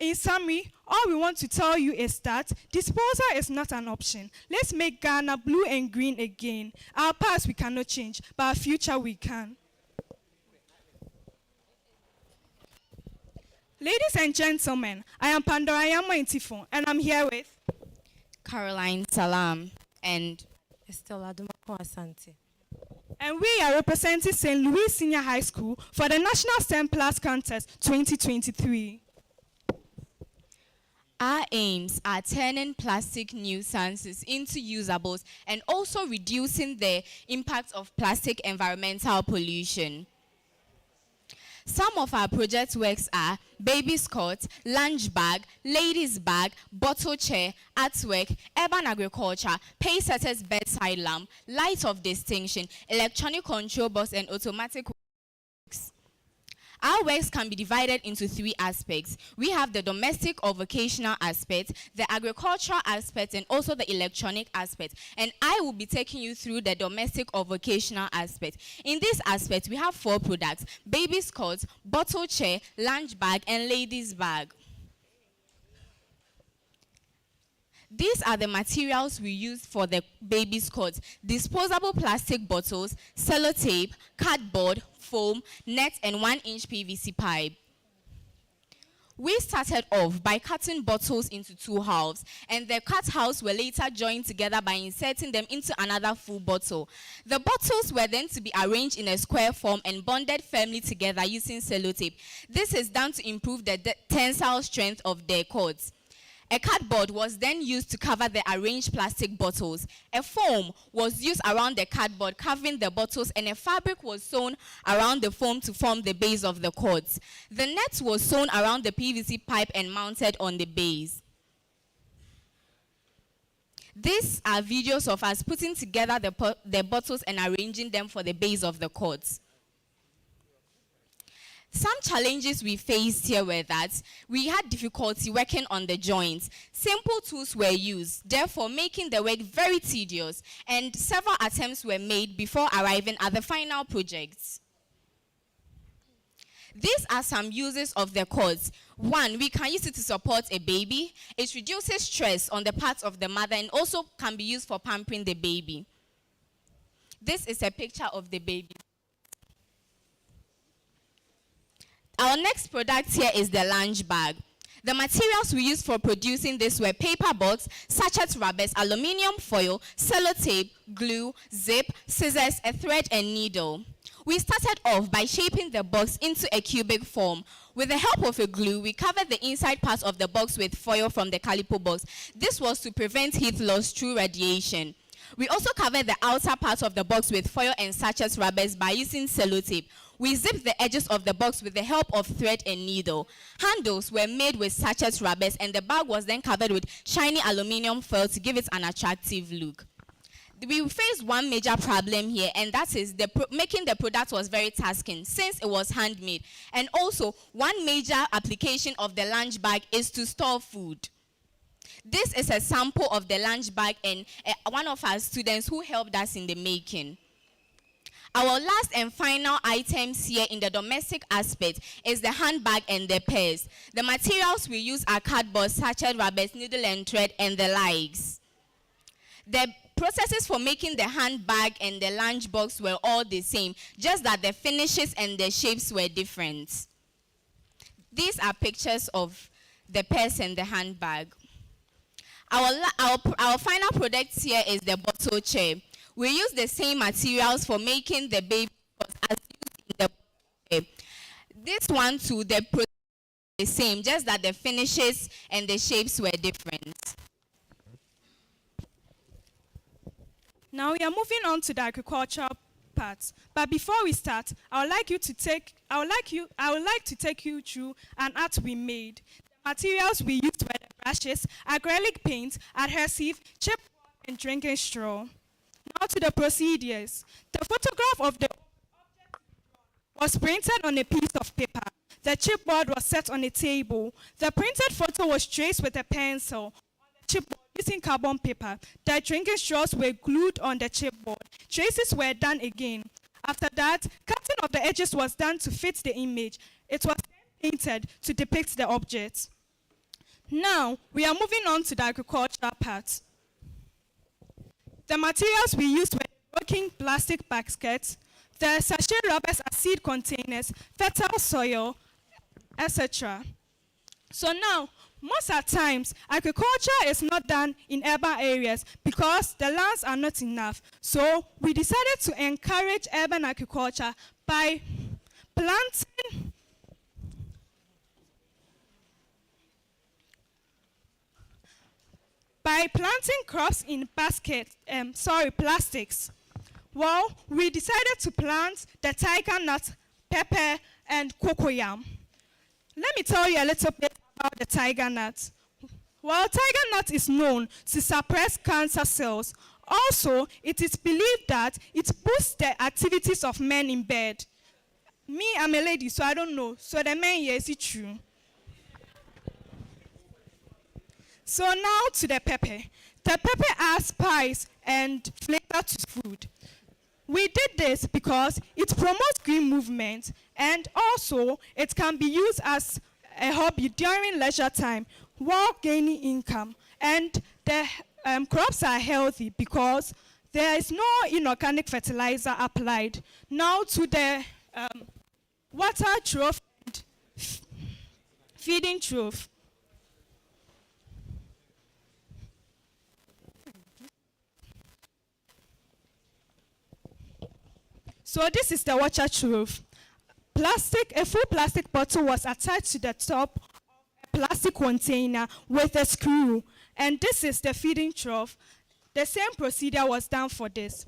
In summary, all we want to tell you is that disposal is not an option. Let's make Ghana blue and green again. Our past we cannot change, but our future we can. Ladies and gentlemen, I am Pandora Yamo Intifon, and I'm here with Caroline Salam and Estella Dumako Asante. And we are representing St. Louis Senior High School for the National STEM Plus Contest 2023. Our aims are turning plastic nuisances into usables and also reducing the impact of plastic environmental pollution. Some of our project works are baby skirt, lunch bag, ladies bag, bottle chair, artwork, urban agriculture, pace setters bedside lamp, light of distinction, electronic control box, and automatic works. Our works can be divided into three aspects. We have the domestic or vocational aspect, the agricultural aspect, and also the electronic aspect. And I will be taking you through the domestic or vocational aspect. In this aspect, we have 4 products: baby skirts, bottle chair, lunch bag, and ladies bag. These are the materials we use for the baby skirts: disposable plastic bottles, sellotape, cardboard, foam, net, and 1-inch PVC pipe. We started off by cutting bottles into 2 halves, and the cut halves were later joined together by inserting them into another full bottle. The bottles were then to be arranged in a square form and bonded firmly together using sellotape. This is done to improve the tensile strength of the cords. A cardboard was then used to cover the arranged plastic bottles. A foam was used around the cardboard, covering the bottles, and a fabric was sewn around the foam to form the base of the cords. The net was sewn around the PVC pipe and mounted on the base. These are videos of us putting together the bottles and arranging them for the base of the cords. Some challenges we faced here were that we had difficulty working on the joints. Simple tools were used, therefore making the work very tedious, and several attempts were made before arriving at the final project. These are some uses of the cords. 1, we can use it to support a baby. It reduces stress on the part of the mother and also can be used for pampering the baby. This is a picture of the baby. Our next product here is the lunch bag. The materials we used for producing this were paper box, sachet rubbers, aluminium foil, sellotape, glue, zip, scissors, a thread, and needle. We started off by shaping the box into a cubic form. With the help of a glue, we covered the inside part of the box with foil from the calipo box. This was to prevent heat loss through radiation. We also covered the outer part of the box with foil and sachet rubbers by using sellotape. We zipped the edges of the box with the help of thread and needle. Handles were made with sachet rubbers, and the bag was then covered with shiny aluminium foil to give it an attractive look. We faced one major problem here, and that is making the product was very tasking since it was handmade. And also, one major application of the lunch bag is to store food. This is a sample of the lunch bag and one of our students who helped us in the making. Our last and final items here in the domestic aspect is the handbag and the purse. The materials we use are cardboard, sachet rubbers, needle and thread, and the likes. The processes for making the handbag and the lunchbox were all the same, just that the finishes and the shapes were different. These are pictures of the purse and the handbag. Our final product here is the bottle chair. We use the same materials for making the baby as used in the bottle chair. This one too, the product is the same, just that the finishes and the shapes were different. Now we are moving on to the agricultural part. But before we start, I would like to take you through an art we made. The materials we used were the brushes, acrylic paint, adhesive, chipboard, and drinking straw. Now to the procedures. The photograph of the object was printed on a piece of paper. The chipboard was set on a table. The printed photo was traced with a pencil on the chipboard using carbon paper. The drinking straws were glued on the chipboard. Traces were done again. After that, cutting of the edges was done to fit the image. It was then painted to depict the object. Now, we are moving on to the agricultural part. The materials we used were working plastic baskets, the sachet rubbers as seed containers, fertile soil, etc. So now, most of the times, agriculture is not done in urban areas because the lands are not enough. So we decided to encourage urban agriculture by planting crops in plastics. Well, we decided to plant the tiger nut, pepper, and cocoyam. Let me tell you a little bit about the tiger nut. Well, tiger nut is known to suppress cancer cells. Also, it is believed that it boosts the activities of men in bed. Me, I'm a lady, so I don't know. So the men here, is it true? So now to the pepper. The pepper adds spice and flavor to food. We did this because it promotes green movement, and also it can be used as a hobby during leisure time while gaining income. And the crops are healthy because there is no inorganic fertilizer applied. Now to the water trough and feeding trough. So this is the water trough. A full plastic bottle was attached to the top of a plastic container with a screw. And this is the feeding trough. The same procedure was done for this.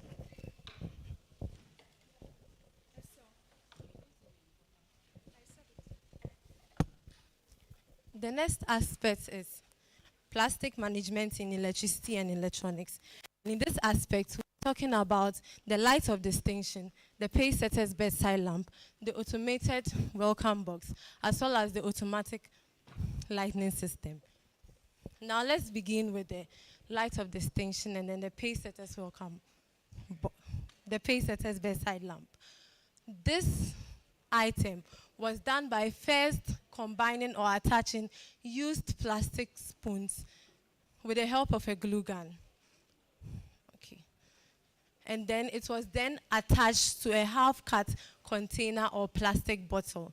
The next aspect is plastic management in electricity and electronics. In this aspect, we're talking about the light of distinction, the pace setter's bedside lamp, the automated welcome box, as well as the automatic lighting system. Now let's begin with the light of distinction and then the pace setter's the pace setter's bedside lamp. This item was done by first combining or attaching used plastic spoons with the help of a glue gun. And then it was then attached to a half-cut container or plastic bottle.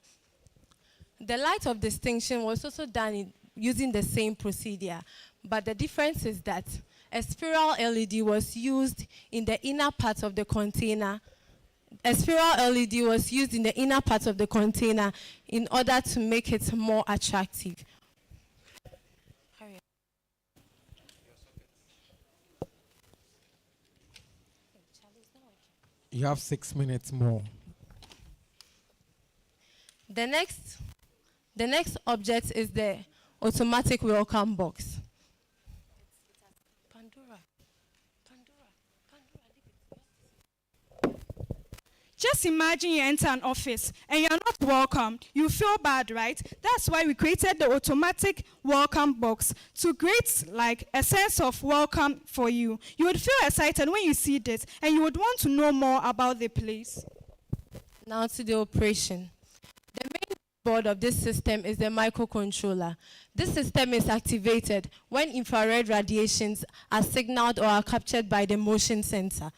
The light of distinction was also done using the same procedure, but the difference is that a spiral LED was used in the inner part of the container. A spiral LED was used in the inner part of the container in order to make it more attractive. You have 6 minutes more. The next object is the automatic welcome box. Just imagine you enter an office and you're not welcomed. You feel bad, right? That's why we created the automatic welcome box to create like a sense of welcome for you. You would feel excited when you see this and you would want to know more about the place. Now to the operation. The main board of this system is the microcontroller. This system is activated when infrared radiations are signaled or are captured by the motion sensor.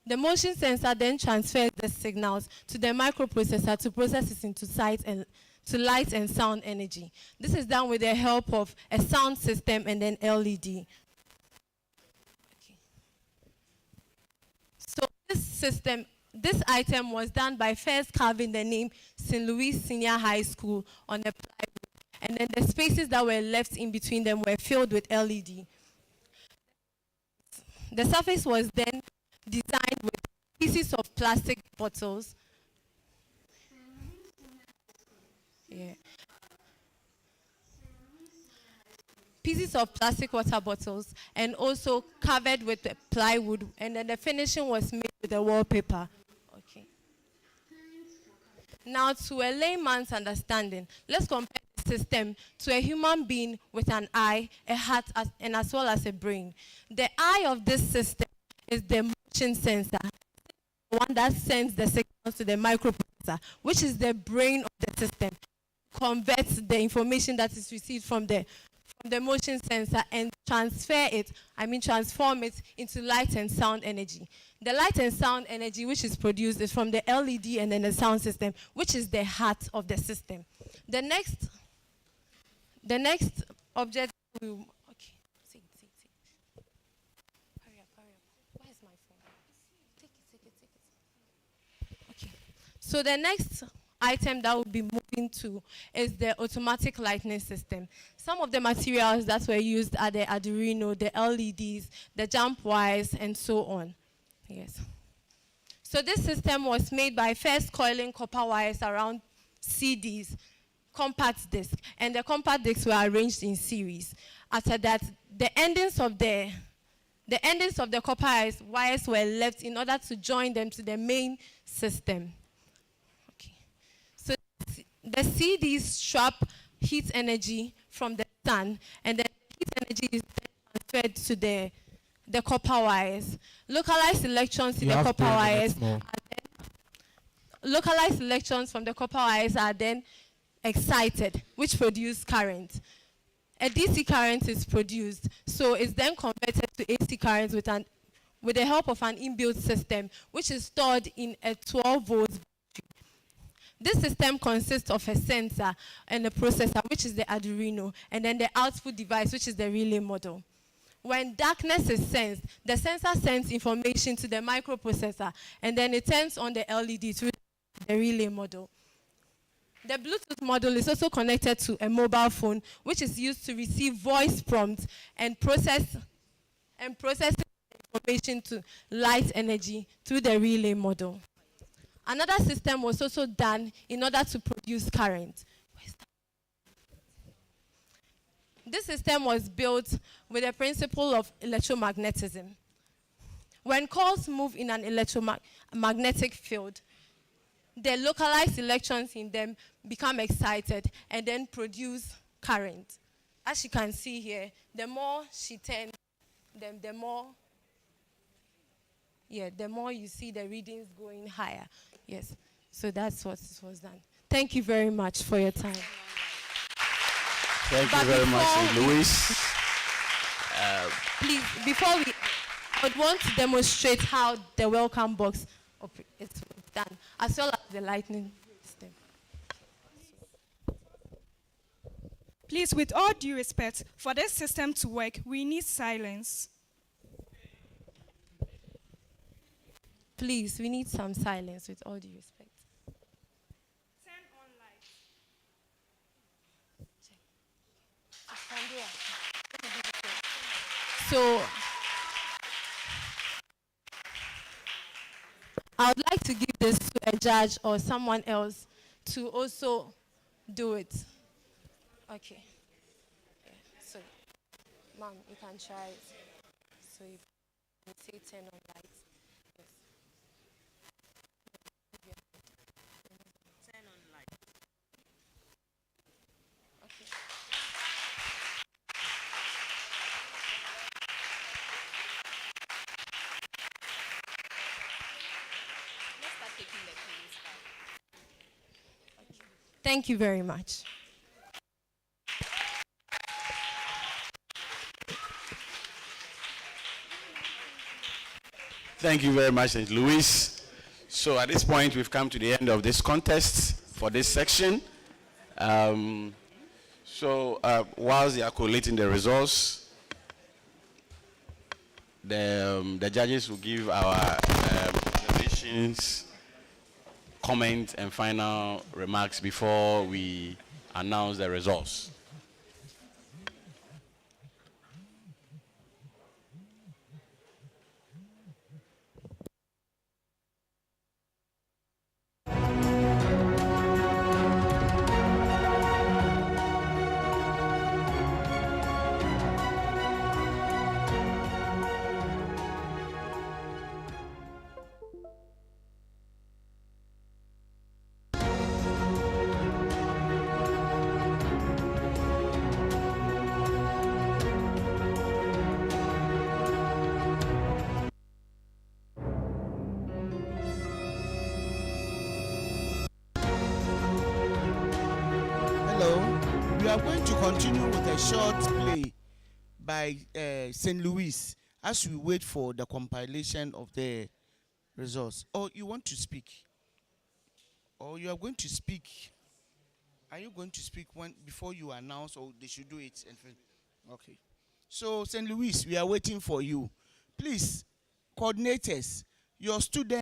The motion sensor then transfers the signals to the microprocessor to process it into light and sound energy. This is done with the help of a sound system and an LED. system, this item was done by first carving the name St. Louis Senior High School on the plywood, and then the spaces that were left in between them were filled with LED. The surface was then designed with pieces of plastic bottles. Yeah. Pieces of plastic water bottles, and also covered with the plywood, and then the finishing was made with the wallpaper. Okay. Now, to a layman's understanding, let's compare the system to a human being with an eye, a heart, and as well as a brain. The eye of this system is the motion sensor, the one that sends the signals to the microprocessor, which is the brain of the system, converts the information that is received from the motion sensor and transform it into light and sound energy. The light and sound energy which is produced is from the LED and then the sound system, which is the heart of the system. The next object will, okay, see. Hurry up. Where's my phone? Take it. Okay. So the next item that we'll be moving to is the automatic lighting system. Some of the materials that were used are the Arduino, the LEDs, the jump wires, and so on. Yes. So this system was made by first coiling copper wires around CDs, compact disc, and the compact discs were arranged in series. After that, the endings of the copper wires were left in order to join them to the main system. The CDs trap heat energy from the sun, and then heat energy is then transferred to the copper wires. Localized electrons in the copper wires localized electrons from the copper wires are then excited, which produce current. A DC current is produced, so it's then converted to AC current with the help of an inbuilt system, which is stored in a 12-volt. This system consists of a sensor and a processor, which is the Arduino, and then the output device, which is the relay model. When darkness is sensed, the sensor sends information to the microprocessor, and then it turns on the LED through the relay model. The Bluetooth module is also connected to a mobile phone, which is used to receive voice prompts and process information to light energy through the relay model. Another system was also done in order to produce current. This system was built with the principle of electromagnetism. When coils move in an electromagnetic field, the localized electrons in them become excited and then produce current. As you can see here, the more she turns them, the more you see the readings going higher. Yes, so that's what was done. Thank you very much for your time. Thank you very much, Louise. Please, before I would want to demonstrate how the welcome box is done, as well as the lightning system. Please, with all due respect, for this system to work, we need silence. Please, we need some silence with all due respect. Turn on lights. So, I would like to give this to a judge or someone else to also do it. Okay. Yeah. So, Mom, you can try it. So you can say turn on lights. Thank you very much. Thank you very much, St. Louis. So at this point, we've come to the end of this contest for this section. Whilst they are collating the results, the judges will give our observation. questions, comments, and final remarks before we announce the results? Hello. We are going to continue with a short play by St. Louis as we wait for the compilation of the results. Or you want to speak? Or you are going to speak? Are you going to speak when before you announce, or they should do it? Okay. So St. Louis, we are waiting for you. Please, coordinators, your students.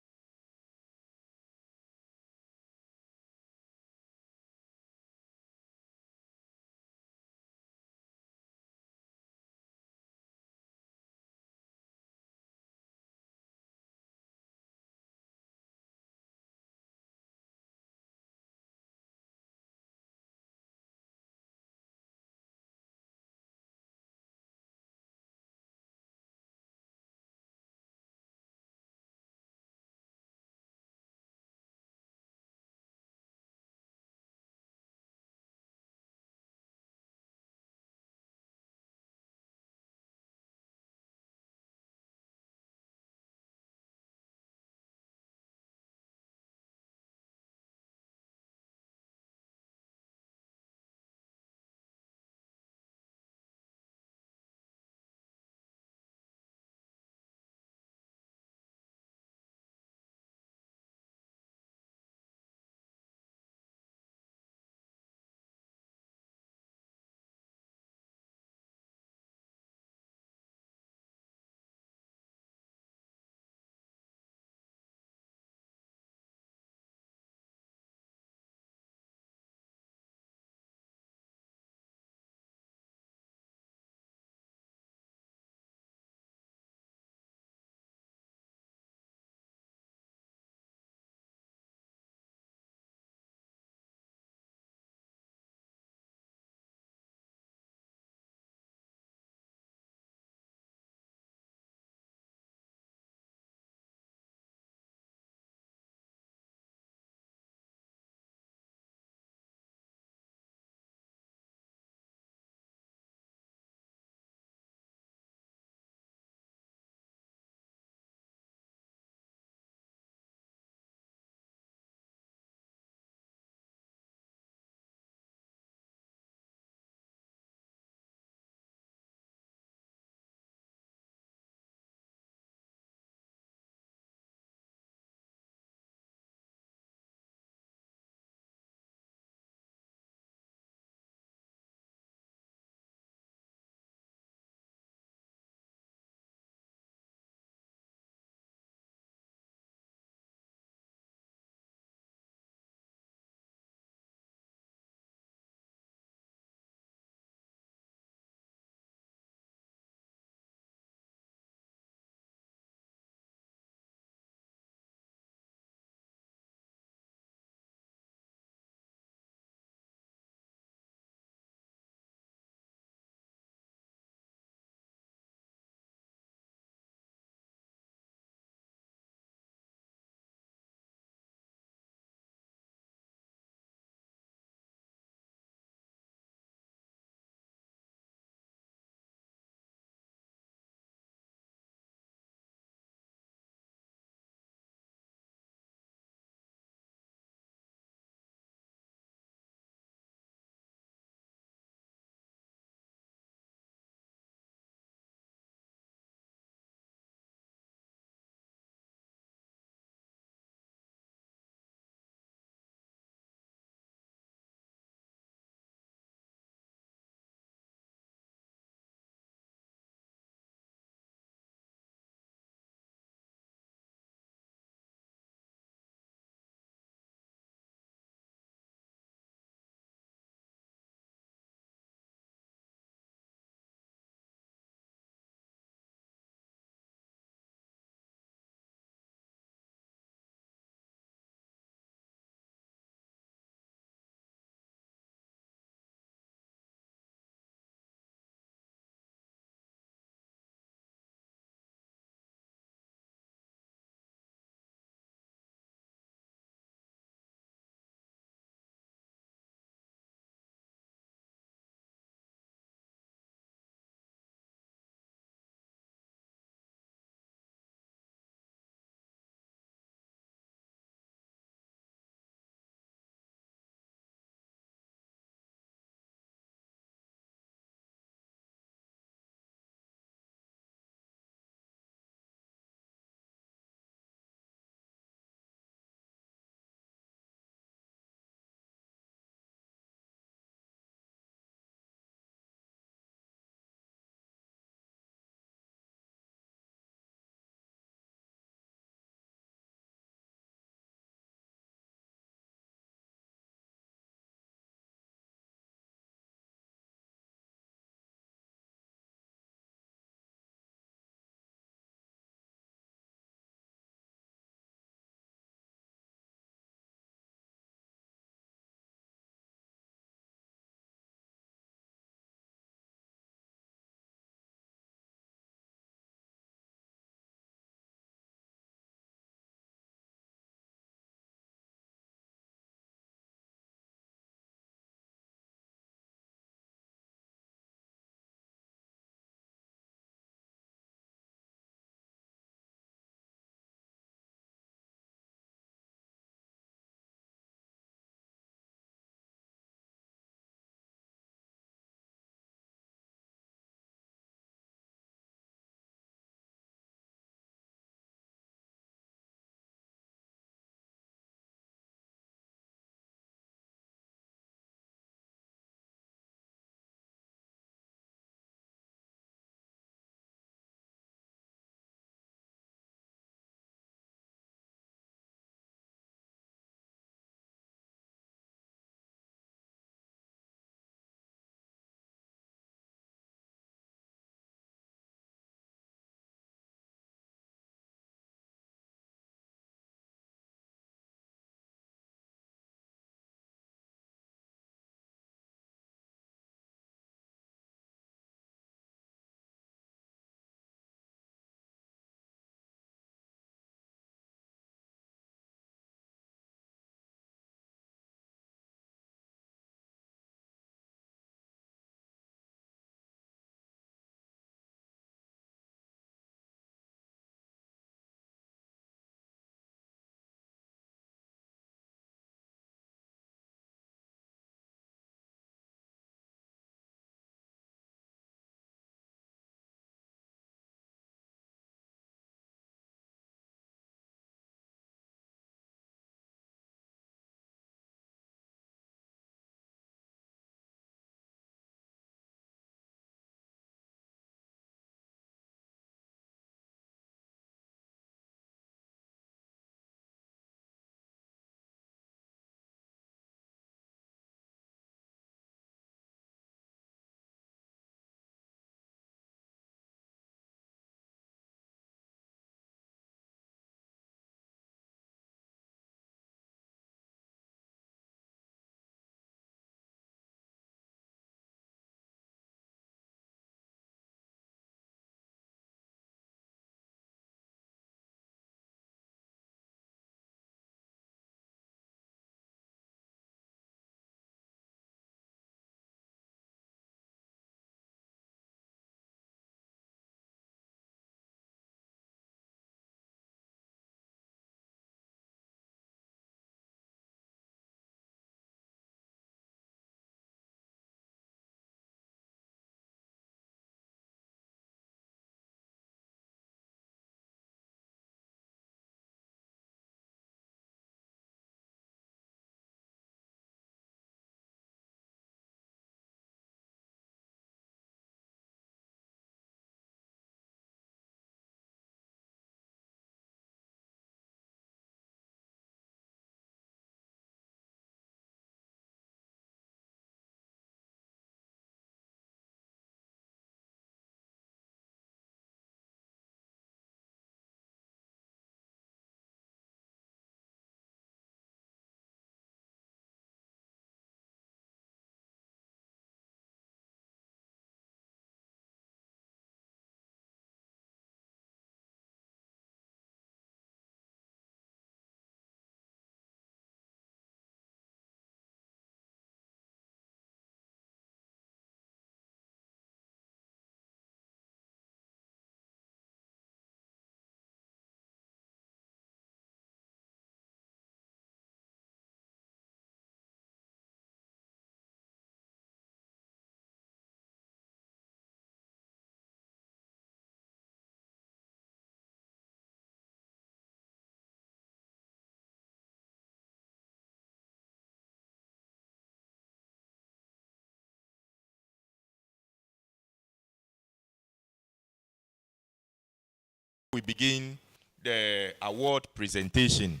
we begin the award presentation.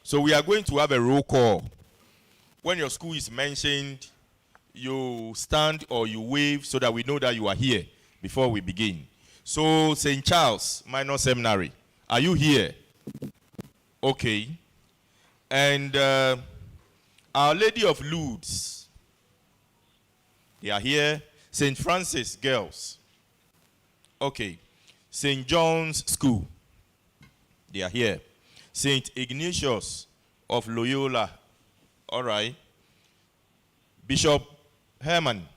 So we are going to have a roll call. When your school is mentioned, you stand or you wave so that we know that you are here before we begin. So St. Charles Minor Seminary, are you here? Okay. And Our Lady of Lourdes, they are here. St. Francis Girls, okay. St. John's School, they are here. St. Ignatius of Loyola, all right. Bishop Herman,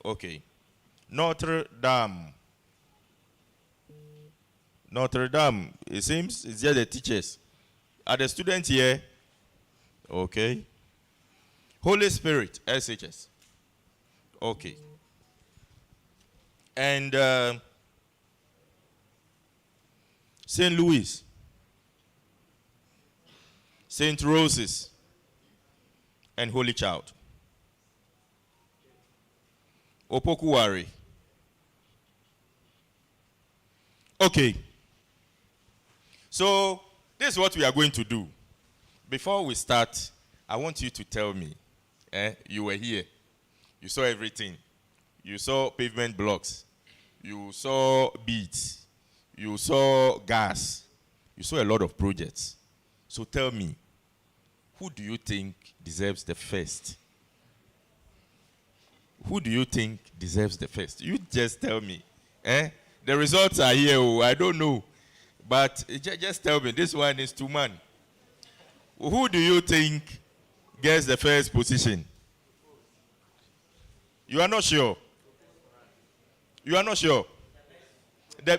okay. Notre Dame, it seems it's just the teachers. Are the students here? Okay. Holy Spirit, SHS, okay. And St. Louis, St. Roses, and Holy Child. Opokuwari. Okay. So, this is what we are going to do. Before we start, I want you to tell me, you were here. You saw everything. You saw pavement blocks. You saw beads. You saw gas. You saw a lot of projects. So tell me, who do you think deserves the first? Who do you think deserves the first? You just tell me. The results are here. Oh, I don't know. But just tell me, this one is 2 man. Who do you think gets the first position? You are not sure? You are not sure?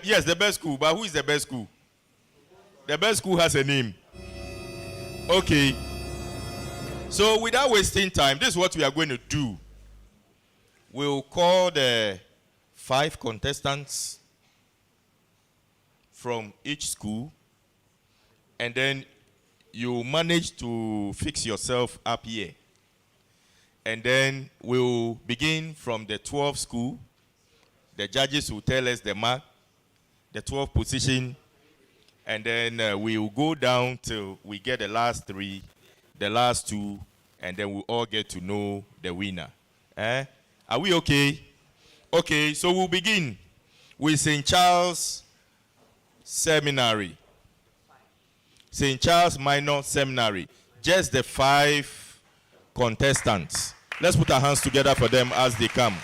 Yes, the best school. But who is the best school? The best school has a name. Okay. So without wasting time, this is what we are going to do. We'll call the 5 contestants from each school, and then you manage to fix yourself up here. And then we'll begin from the 12th school. The judges will tell us the mark, the 12th position, and then we'll go down till we get the last 3, the last 2, and then we'll all get to know the winner. Are we okay? Okay, so we'll begin with St. Charles Seminary. St. Charles Minor Seminary. Just the 5 contestants. Let's put our hands together for them as they come.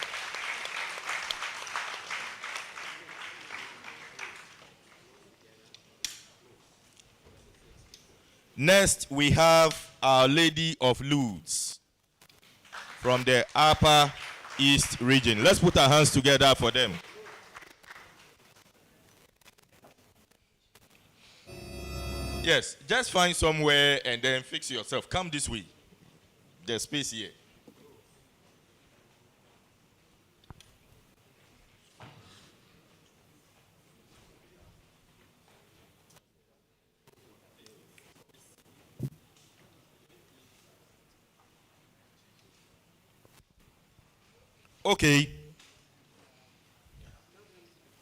Next, we have Our Lady of Lourdes from the Upper East region. Let's put our hands together for them. Yes, just find somewhere and then fix yourself. Come this way. There's space here. Okay.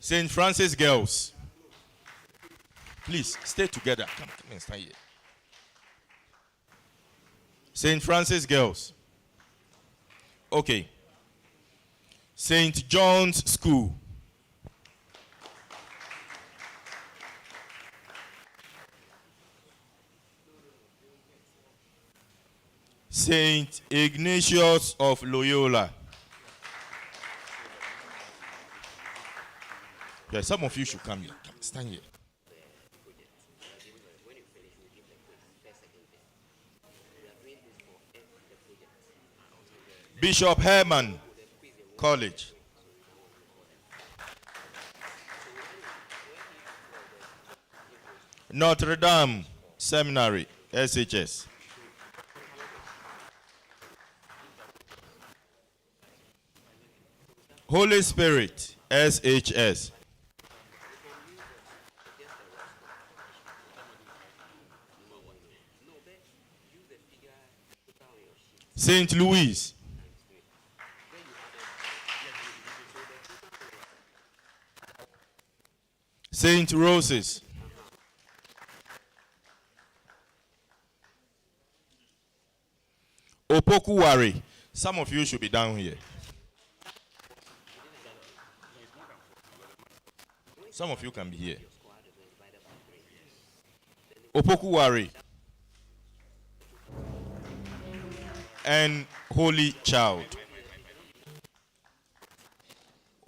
St. Francis Girls. Please, stay together. Come and stand here. St. Francis Girls. Okay. St. John's School. St. Ignatius of Loyola. Yeah, some of you should come here. Come, stand here. Bishop Herman College. Notre Dame Seminary, SHS. Holy Spirit, SHS. St. Louis. St. Rose's. Opokuwari. Some of you should be down here. Some of you can be here. Opokuwari and Holy Child.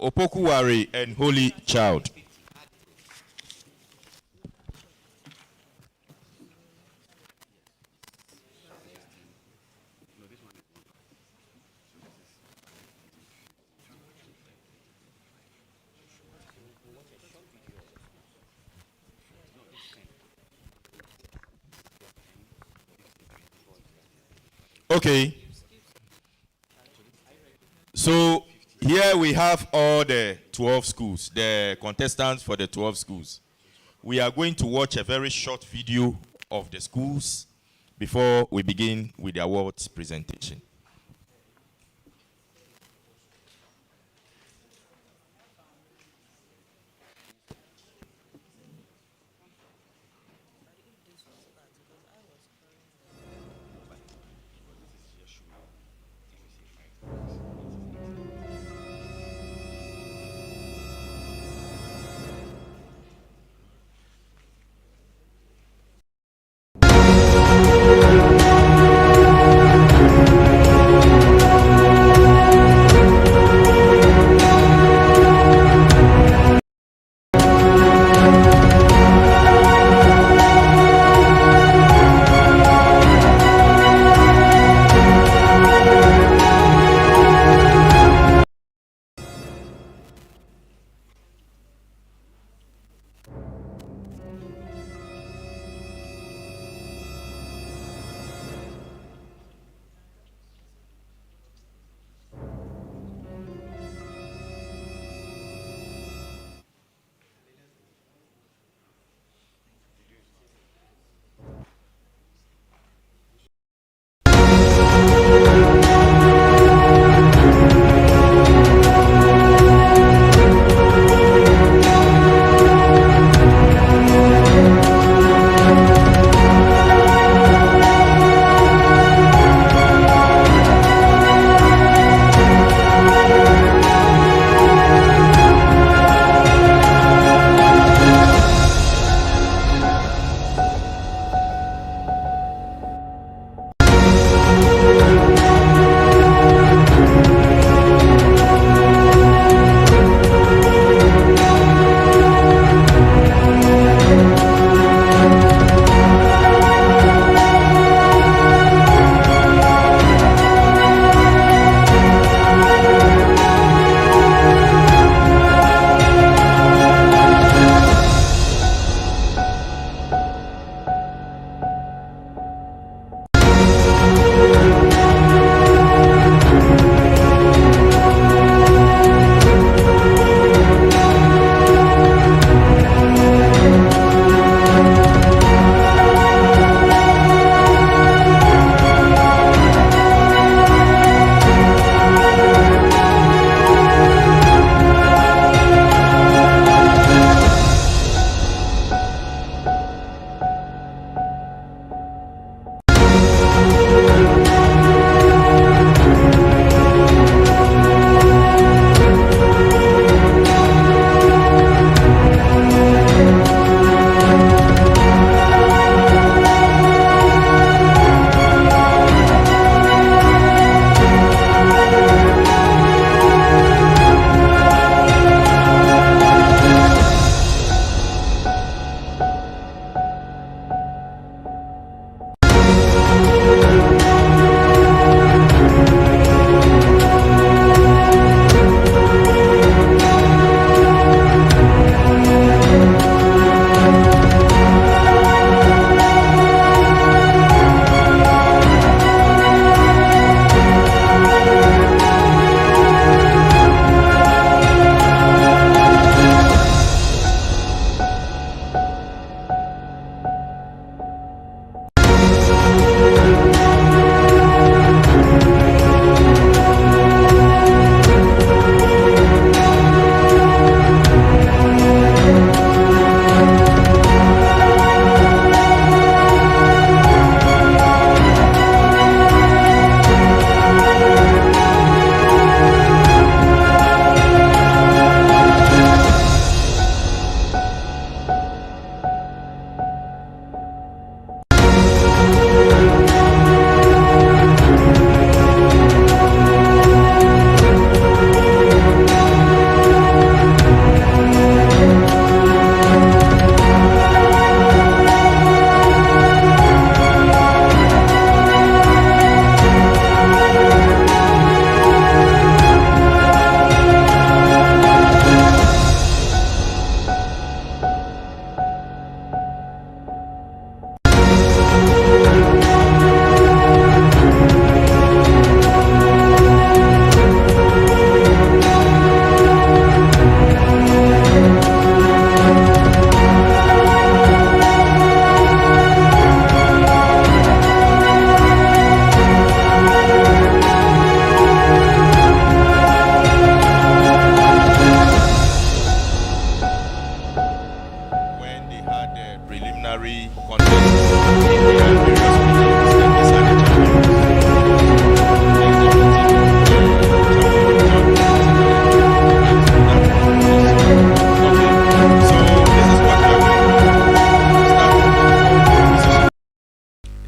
Opokuwari and Holy Child. Okay. So here we have all the 12 schools, the contestants for the 12 schools. We are going to watch a very short video of the schools before we begin with the awards presentation.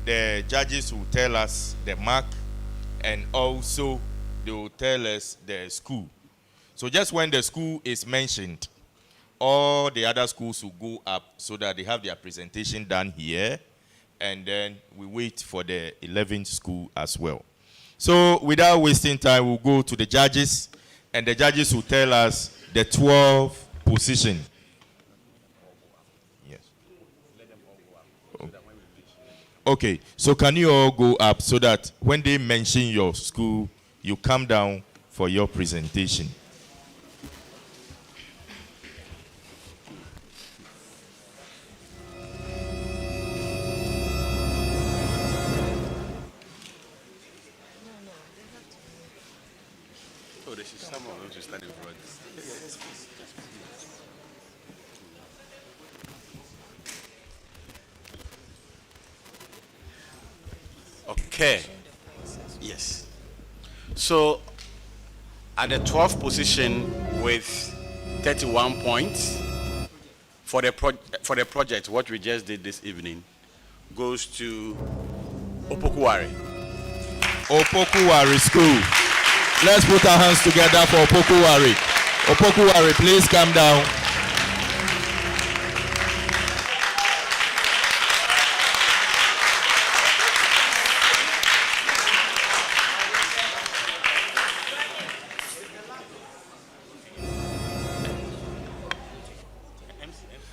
The judges will tell us the mark, and also they will tell us the school. So just when the school is mentioned, all the other schools will go up so that they have their presentation done here, and then we wait for the 11th school as well. So without wasting time, we'll go to the judges, and the judges will tell us the 12 position. Yes. Okay, so can you all go up so that when they mention your school, you come down for your presentation? Oh, there should someone who should stand in front. Okay. Yes. So, at the 12th position with 31 points for the project, what we just did this evening, goes to Opokuwari. Opokuwari School. Let's put our hands together for Opokuwari. Opokuwari, please come down.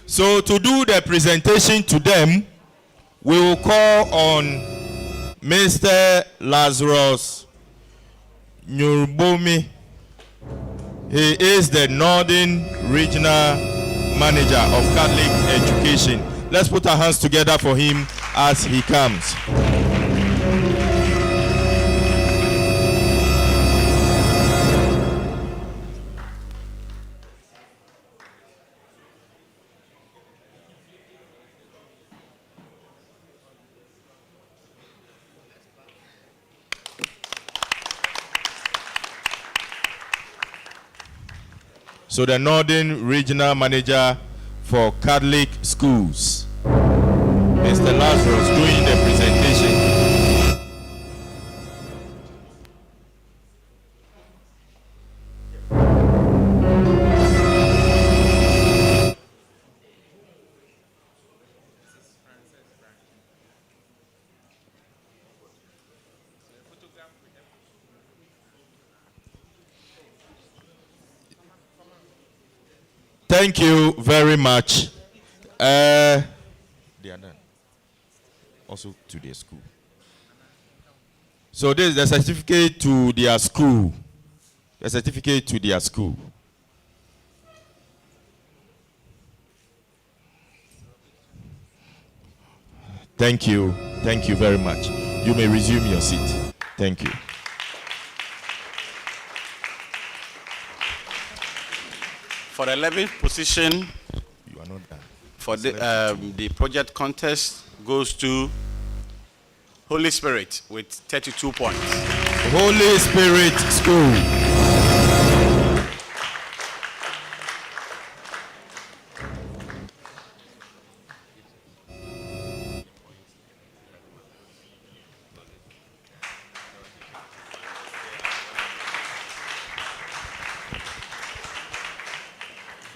So to do the presentation to them, we will call on Mr. Lazarus Nyurbomi. He is the Northern Regional Manager of Catholic Education. Let's put our hands together for him as he comes. So the Northern Regional Manager for Catholic Schools, Mr. Lazarus, doing the presentation. Thank you very much. They are done. Also to their school. So this is the certificate to their school. The certificate to their school. Thank you. Thank you very much. You may resume your seat. Thank you. For the 11th position, you are not done. For the project contest goes to Holy Spirit with 32 points. Holy Spirit School.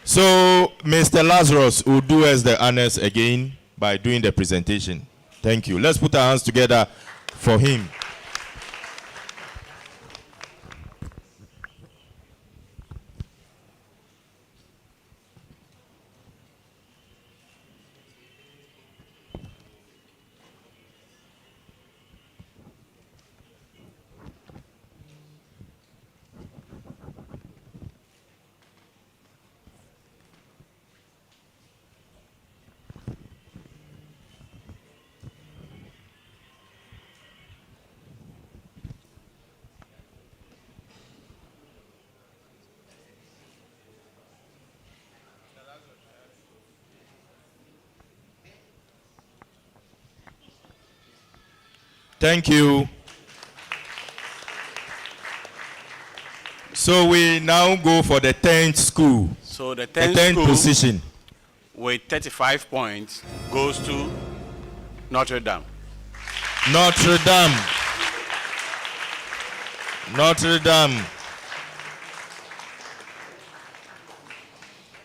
So, Mr. Lazarus will do us the honors again by doing the presentation. Thank you. Let's put our hands together for him. Thank you. So we now go for the 10th school. So the The 10th 10th school position. with 35 points goes to Notre Dame. Notre Dame. Notre Dame.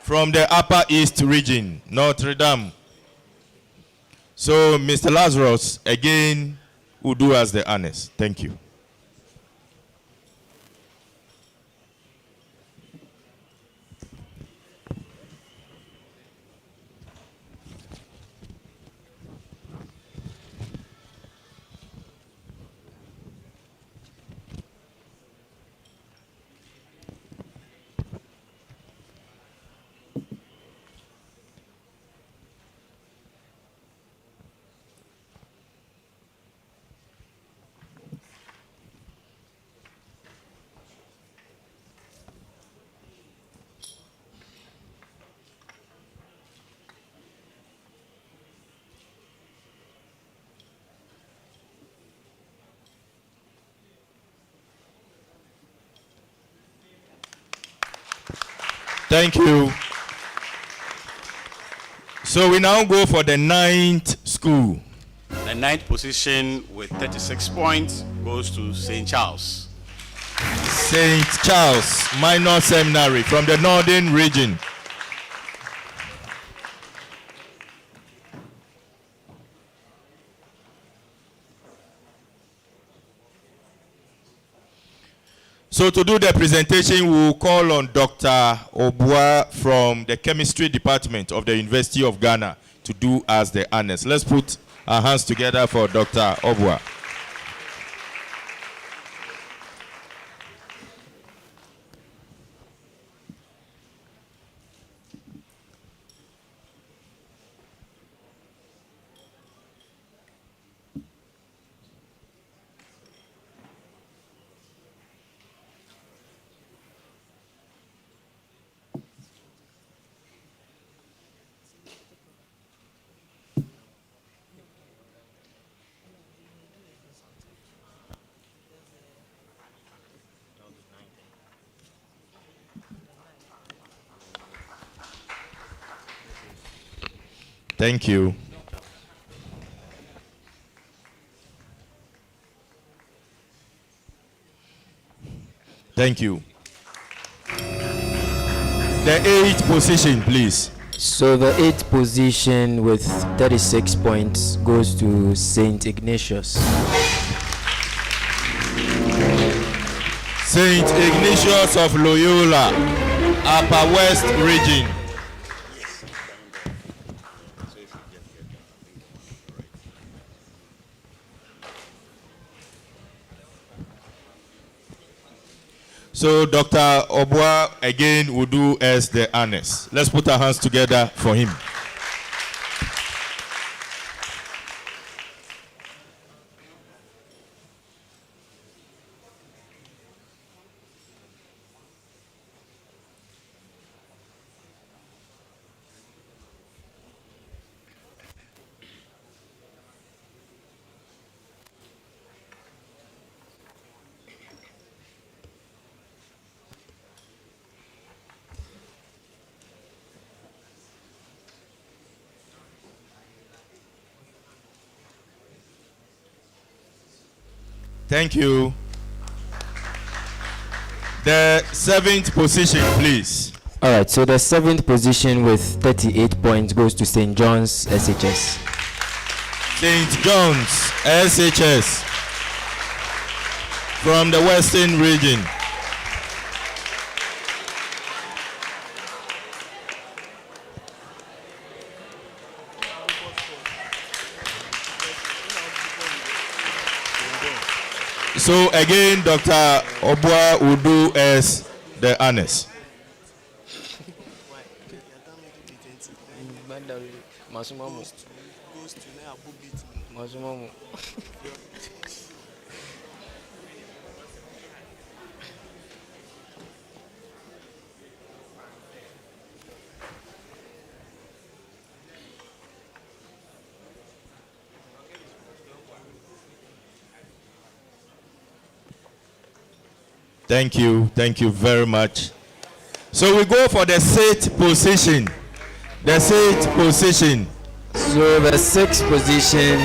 From the Upper East region, Notre Dame. So Mr. Lazarus again will do us the honors. Thank you. Thank you. So we now go for the 9th school. The 9th position with 36 points goes to St. Charles. St. Charles Minor Seminary from the Northern region. So to do the presentation, we will call on Dr. Obua from the chemistry department of the University of Ghana to do us the honors. Let's put our hands together for Dr. Obua. Thank you. Thank you. The 8th position, please. So the 8th position with 36 points goes to St. Ignatius. St. Ignatius of Loyola, Upper West region. So Dr. Obua again will do us the honors. Let's put our hands together for him. Thank you. The 7th position, please. All right, so the 7th position with 38 points goes to St. John's SHS. St. John's SHS from the Western region. So again, Dr. Obua will do us the honors. Thank you. Thank you very much. So we go for the sixth position. The sixth position. So the sixth position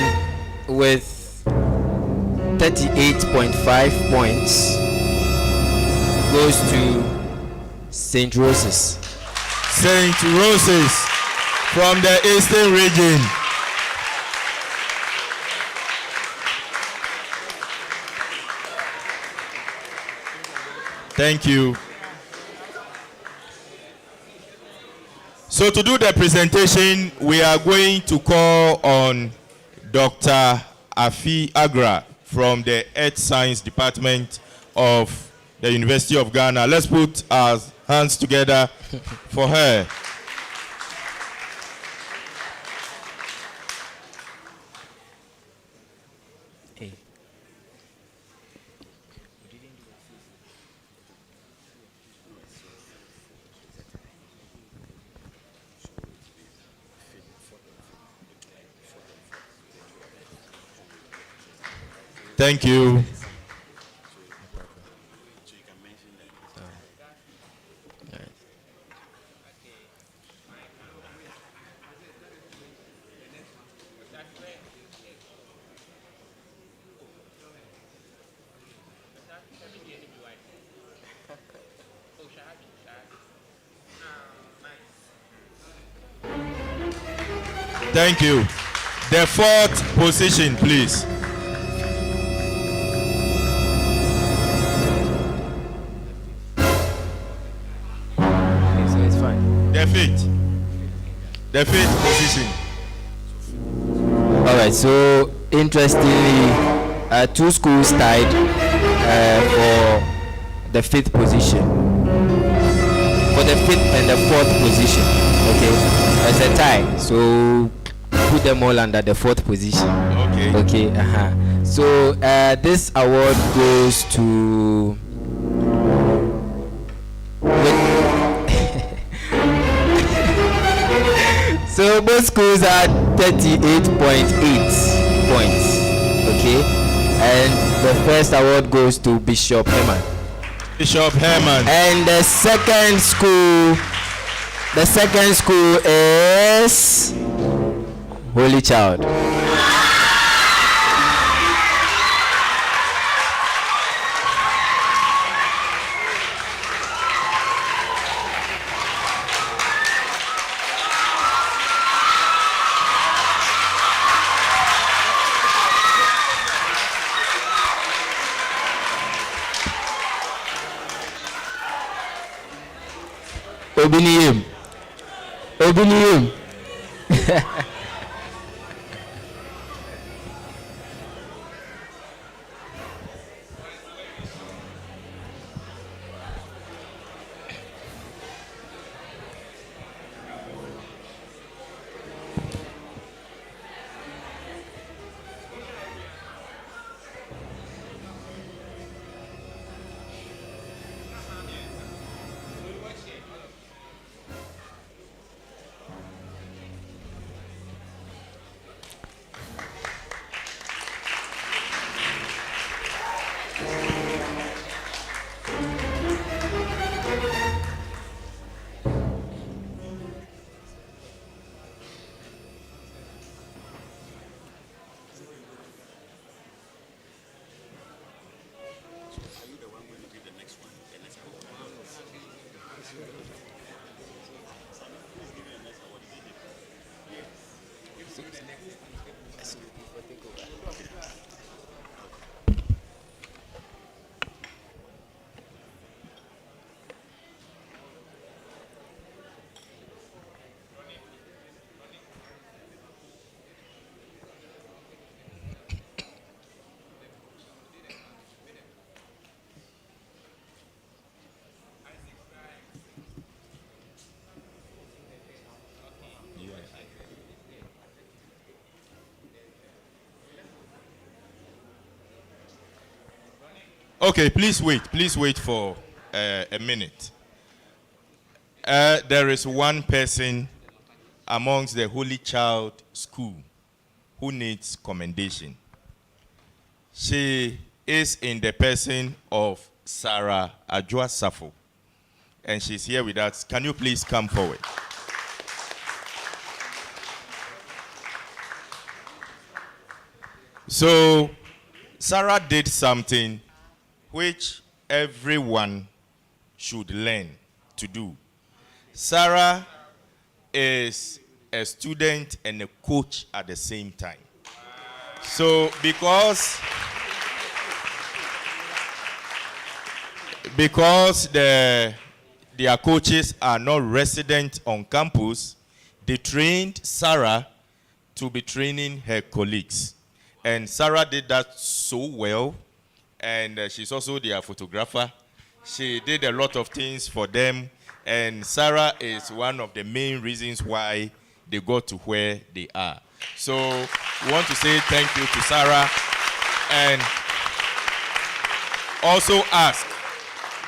with 38.5 points goes to St. Roses. St. Roses from the Eastern region. Thank you. So to do the presentation, we are going to call on Dr. Afi Agra from the Earth Science Department of the University of Ghana. Let's put our hands together for her. Thank you. Thank you. The fourth position, please. So it's fine. The fifth position. All right. So interestingly, two schools tied for the fifth position. For the fifth and the fourth position. Okay. It's a tie. So put them all under the fourth position. Okay. Okay. So this award goes to. So both schools are 38.8 points. Okay. And the first award goes to Bishop Herman. Bishop Herman. And the second school is Holy Child. Obiniyim. Okay, please wait for a minute. There is one person amongst the Holy Child School who needs commendation. She is in the person of Sarah Ajua Safo, and she's here with us. Can you please come forward? So, Sarah did something which everyone should learn to do. Sarah is a student and a coach at the same time. So, because their coaches are not resident on campus, they trained Sarah to be training her colleagues. And Sarah did that so well, and she's also their photographer. She did a lot of things for them, and Sarah is one of the main reasons why they got to where they are. So we want to say thank you to Sarah, and also ask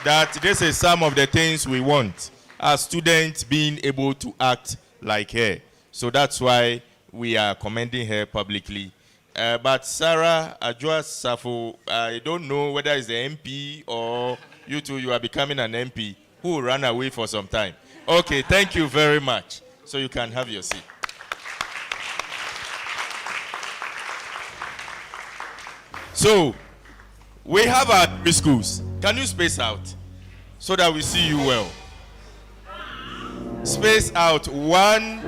that this is some of the things we want, as students being able to act like her. So that's why we are commending her publicly. But Sarah Ajua Safo, I don't know whether it's the MP or you two, you are becoming an MP who ran away for some time. Okay, thank you very much. So you can have your seat. So, we have our three schools. Can you space out so that we see you well? Space out. One,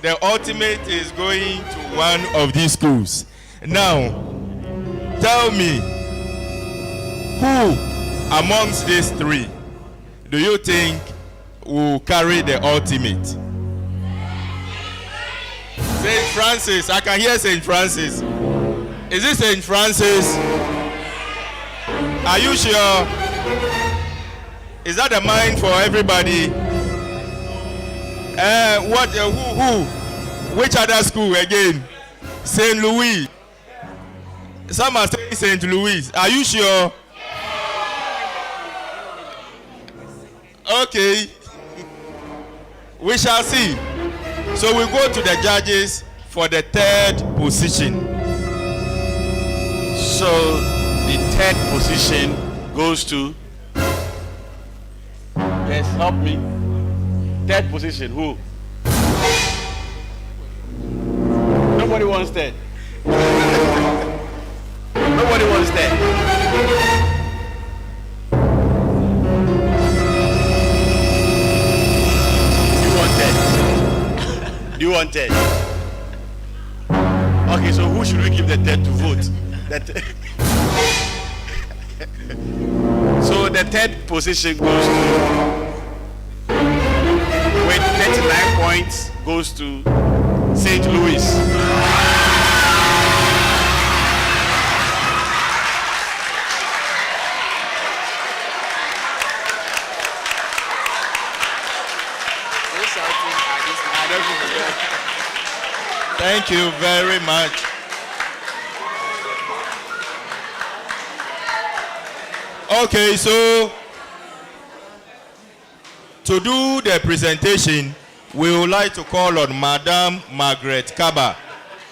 the ultimate is going to one of these schools. Now, tell me, who amongst these three do you think will carry the ultimate? St. Francis. I can hear St. Francis. Is it St. Francis? Are you sure? Is that the mind for everybody? Who? Which other school again? St. Louis. Some are saying St. Louis. Are you sure? Okay. We shall see. So we go to the judges for the third position. So the third position goes to. Yes, help me. Third position, who? Nobody wants that. Nobody wants that. You want that? Okay, so who should we give the third to vote? So the third position goes to, with 39 points, goes to St. Louis. Thank you very much. Okay, so to do the presentation, we would like to call on Madam Margaret Kaba.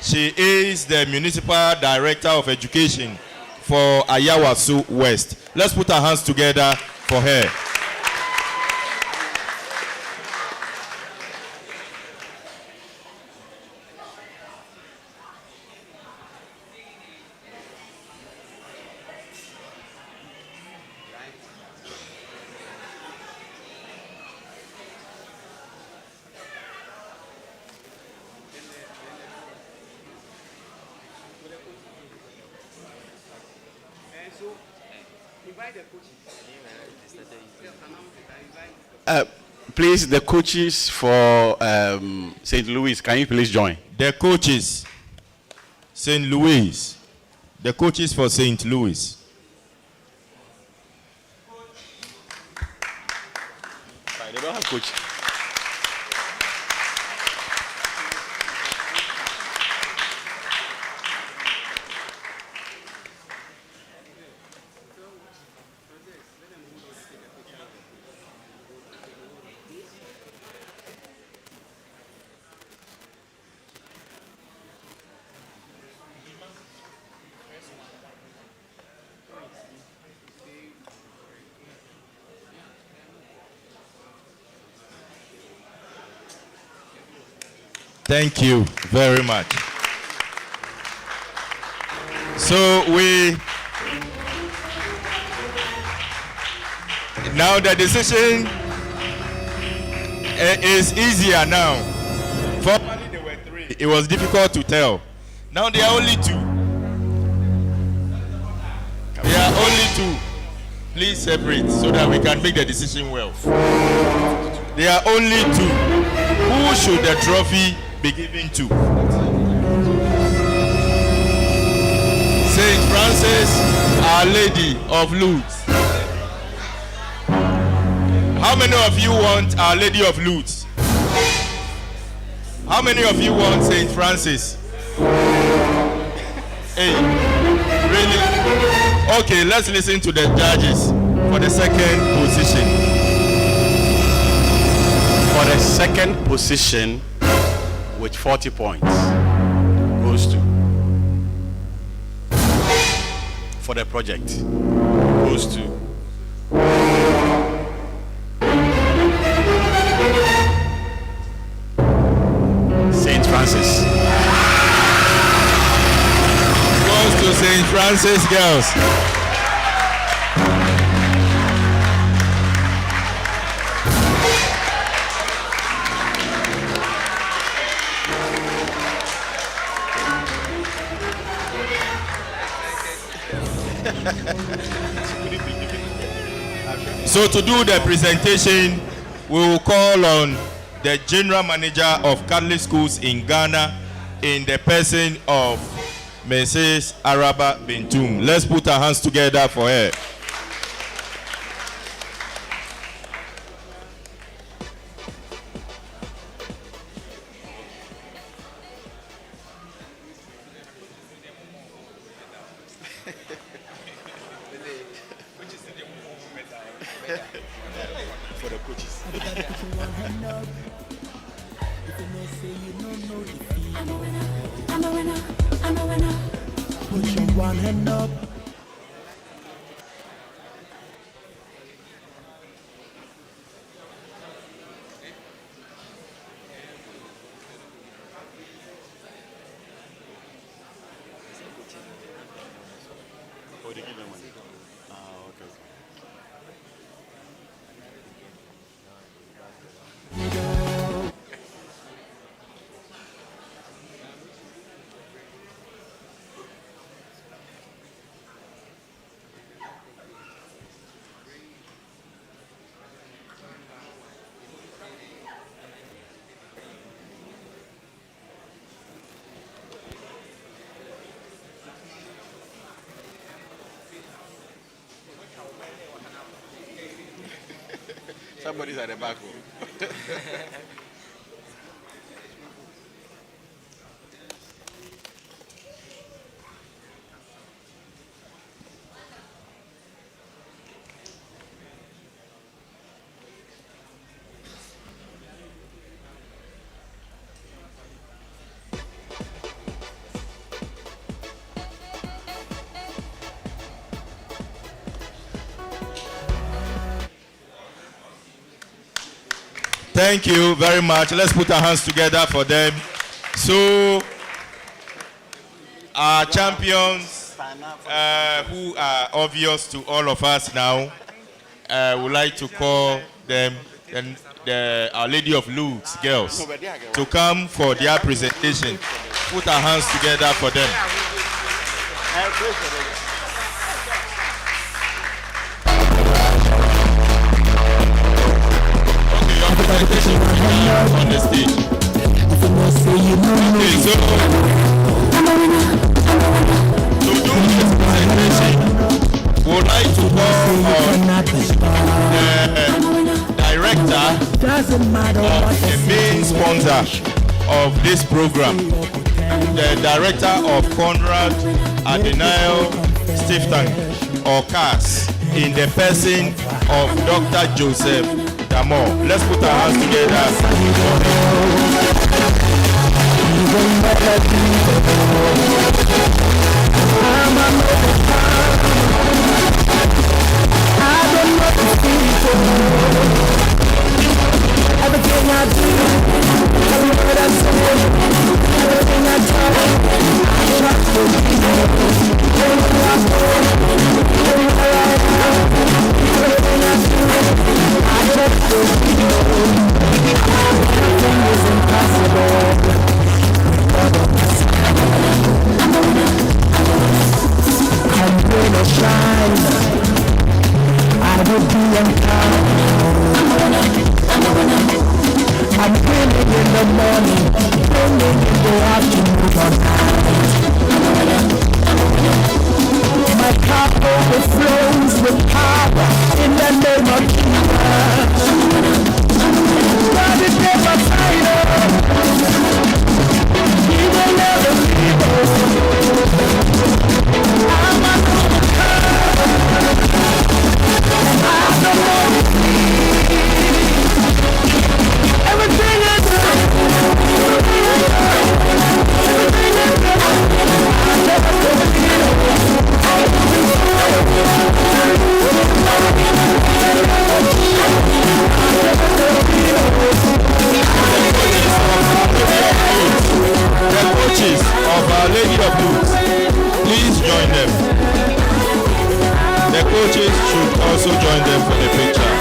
She is the Municipal Director of Education for Ayawaso West. Let's put our hands together for her. Please, the coaches for St. Louis, can you please join? The coaches, St. Louis. The coaches for St. Louis. They don't have coach. Thank you very much. So now the decision is easier now. Formerly there were 3. It was difficult to tell. Now there are only 2. There are only 2. Please separate so that we can make the decision well. There are only 2. Who should the trophy be given to? Saint Francis, Our Lady of Lourdes. How many of you want Our Lady of Lourdes? How many of you want Saint Francis? Hey, really? Okay, let's listen to the judges for the second position. For the second position with 40 points goes to, for the project, goes to Saint Francis. Goes to Saint Francis girls. So to do the presentation, we will call on the General Manager of Catholic Schools in Ghana in the person of Mrs. Araba Bintum. Let's put our hands together for her. For the coaches. Put your one hand up. Oh, they give them money. Okay. Somebody's at the back. Thank you very much. Let's put our hands together for them. So, our champions, who are obvious to all of us now, would like to call them Our Lady of Lourdes girls to come for their presentation. Put our hands together for them. On the stage. Okay, so to do this presentation, we would like to call on the director of the main sponsor of this program, the director of Conrad Adenayo Stiftung, or CAS, in the person of Dr. Joseph Damore. Let's put our hands together. Everything I do, every word I say, I'm winning in the morning, winning in the afternoon or night. My cup overflows with power in the name of Jesus. God is never final. He will never leave us. I'm an overcomer. I don't know the everything is The coaches of Our Lady of Youth, please join them. The coaches should also join them for the picture.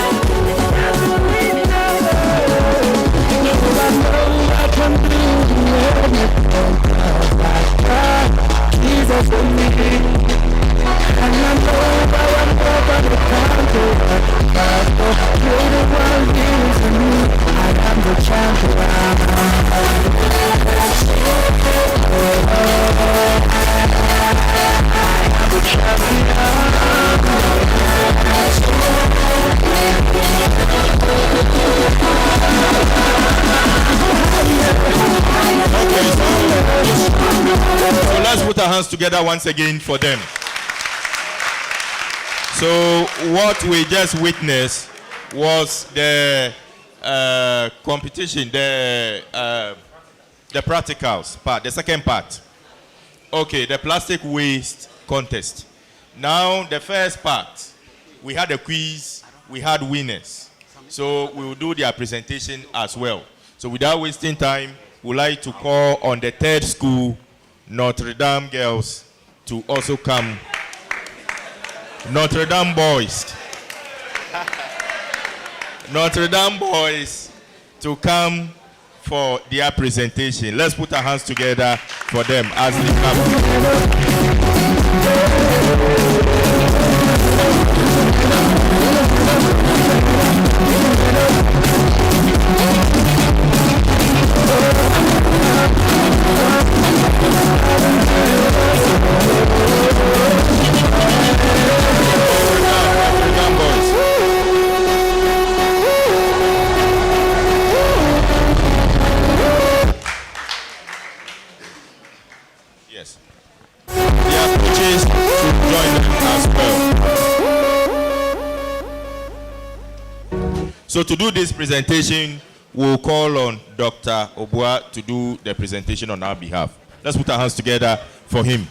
Jesus for me, and I know that I'm nobody can do it. But you're the one using me. I am the champion. So let's put our hands together once again for them. So what we just witnessed was the competition, the practicals part, the second part. Okay, the plastic waste contest. Now the first part, we had a quiz, we had winners. So we will do their presentation as well. So without wasting time, we'd like to call on the third school, Notre Dame girls, to also come. Notre Dame boys. Notre Dame boys to come for their presentation. Let's put our hands together for them as they Yes. Their coaches should join them as well. So to do this presentation, we'll call on Dr. Obua to do the presentation on our behalf. Let's put our hands together for him.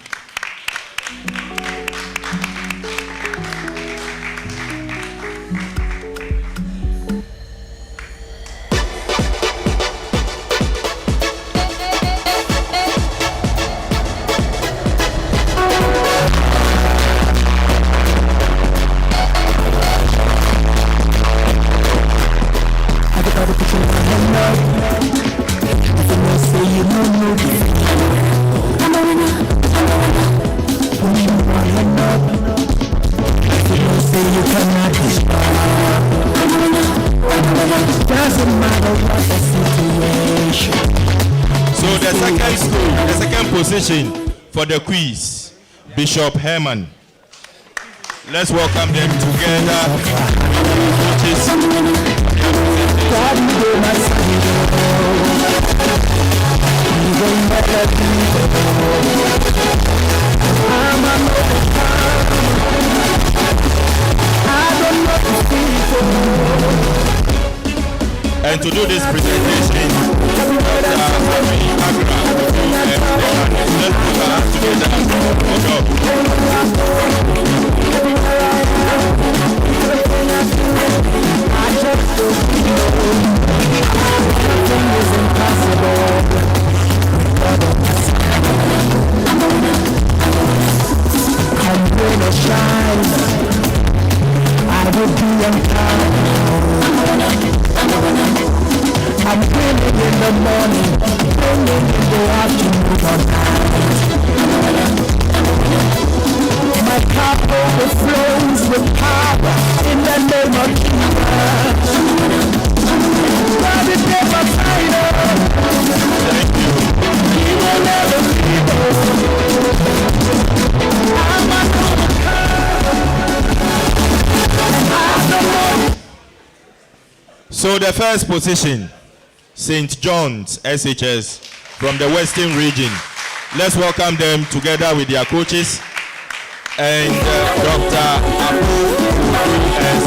The second position for the quiz, Bishop Herman. Let's welcome them together. And to do this presentation, Dr. Agra, let's put our hands together. the morning, raining in the afternoon or night. My cup overflows with power in the name of Jesus. God is never final. He will never leave us. I'm an overcomer. So the first position, St. John's SHS from the Western region. Let's welcome them together with their coaches and Dr. Abu S.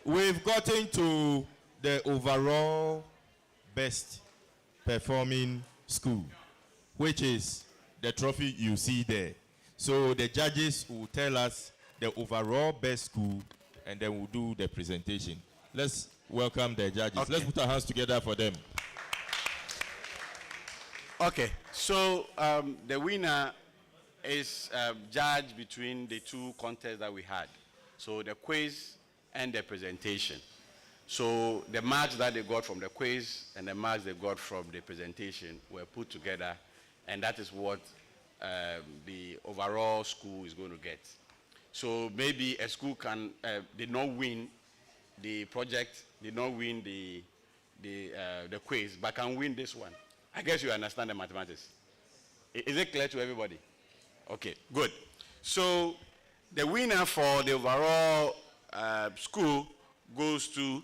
We've gotten to the overall best performing school, which is the trophy you see there. So the judges will tell us the overall best school, and then we'll do the presentation. Let's welcome the judges. Okay. Let's put our hands together for them. Okay, so the winner is judged between the two contests that we had. So the quiz and the presentation. So the marks that they got from the quiz and the marks they got from the presentation were put together, and that is what the overall school is going to get. So maybe a school did not win the project, did not win the quiz, but can win this one. I guess you understand the mathematics. Is it clear to everybody? Okay, good. So the winner for the overall school goes to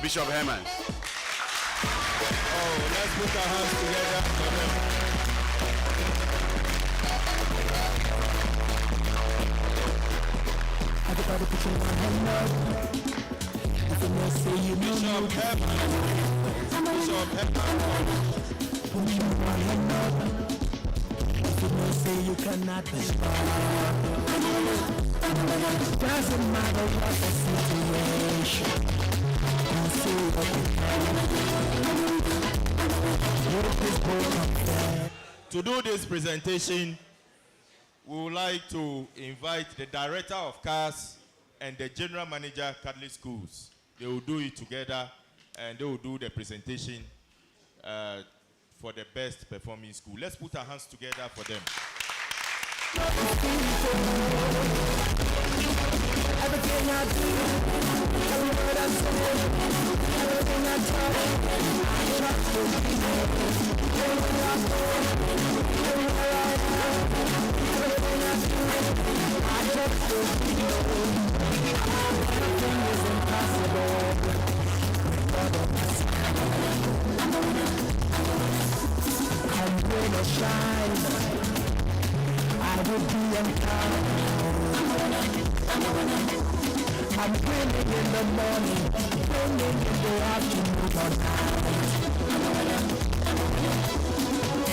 Bishop Hermans. Oh, let's put our hands together for them. Everybody put your hand up. If you know, say you know. Bishop Hermans. Bishop Hermans. Put your hand up. If you know, say you cannot be stopped. Doesn't matter what the situation. You see what you can. To do this presentation, we would like to invite the director of CAS and the general manager Catholic Schools. They will do it together, and they will do the presentation for the best performing school. Let's put our hands together for them. Everything I do, every word I say, everything I touch, I trust you. Everywhere I go, everywhere I go, everything I do, I trust you. Nothing is impossible with God on my side. I'm gonna shine. I will be on top. I'm winning in the morning, winning in the afternoon or night.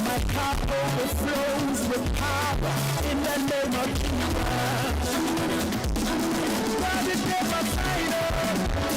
My cup overflows with power in the name of Jesus. God is never final.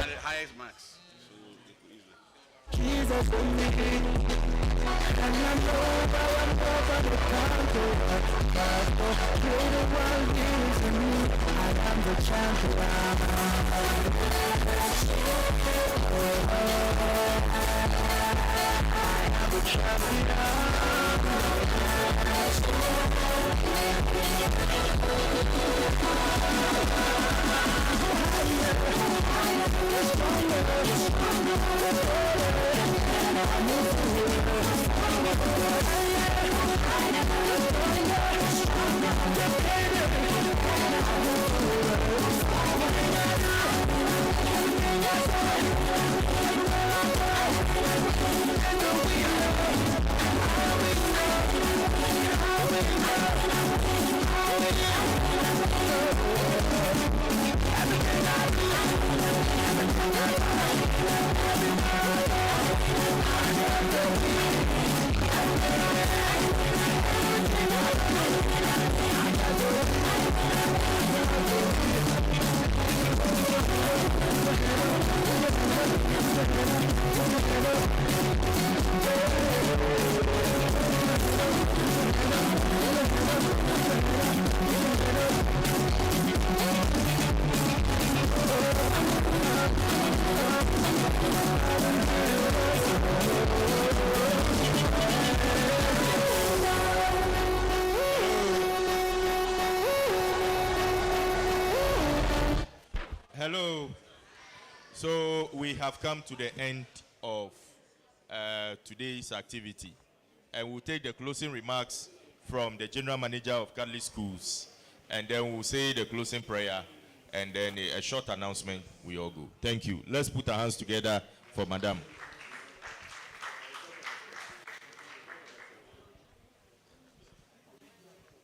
The highest marks. Jesus for me, and I know that I'm over the conqueror. God, you're the one gives me. I am the champion. I am the Hello. So we have come to the end of today's activity, and we'll take the closing remarks from the General Manager of Catholic Schools, and then we'll say the closing prayer, and then a short announcement. We all go. Thank you. Let's put our hands together for Madam.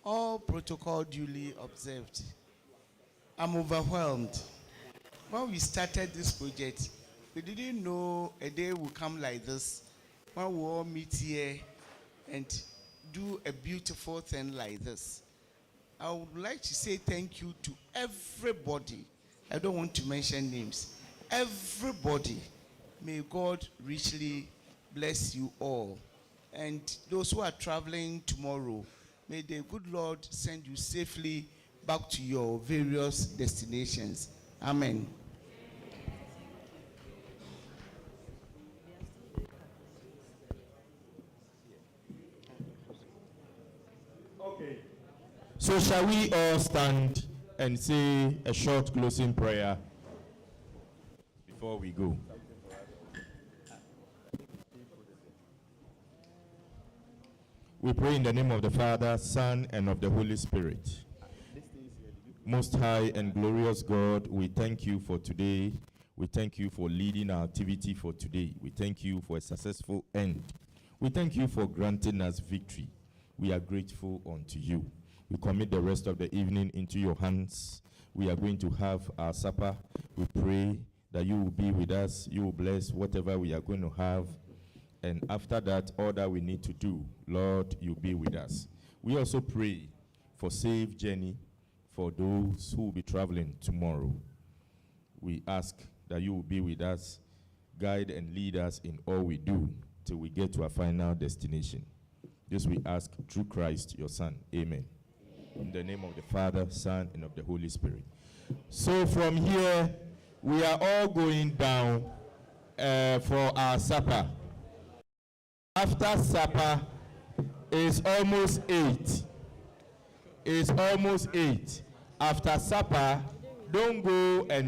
All protocol duly observed. I'm overwhelmed. When we started this project, we didn't know a day would come like this, when we all meet here and do a beautiful thing like this. I would like to say thank you to everybody. I don't want to mention names. Everybody. May God richly bless you all. And those who are traveling tomorrow, may the good Lord send you safely back to your various destinations. Amen. Okay. So shall we all stand and say a short closing prayer before we go? We pray in the name of the Father, Son, and of the Holy Spirit. Most high and glorious God, we thank you for today. We thank you for leading our activity for today. We thank you for a successful end. We thank you for granting us victory. We are grateful unto you. We commit the rest of the evening into your hands. We are going to have our supper. We pray that you will be with us. You will bless whatever we are going to have. And after that, all that we need to do, Lord, you be with us. We also pray for safe journey for those who will be traveling tomorrow. We ask that you will be with us, guide and lead us in all we do till we get to our final destination. This we ask through Christ, your Son. Amen. In the name of the Father, Son, and of the Holy Spirit. So from here, we are all going down for our supper. After supper, it's almost 8. It's almost 8. After supper, don't go and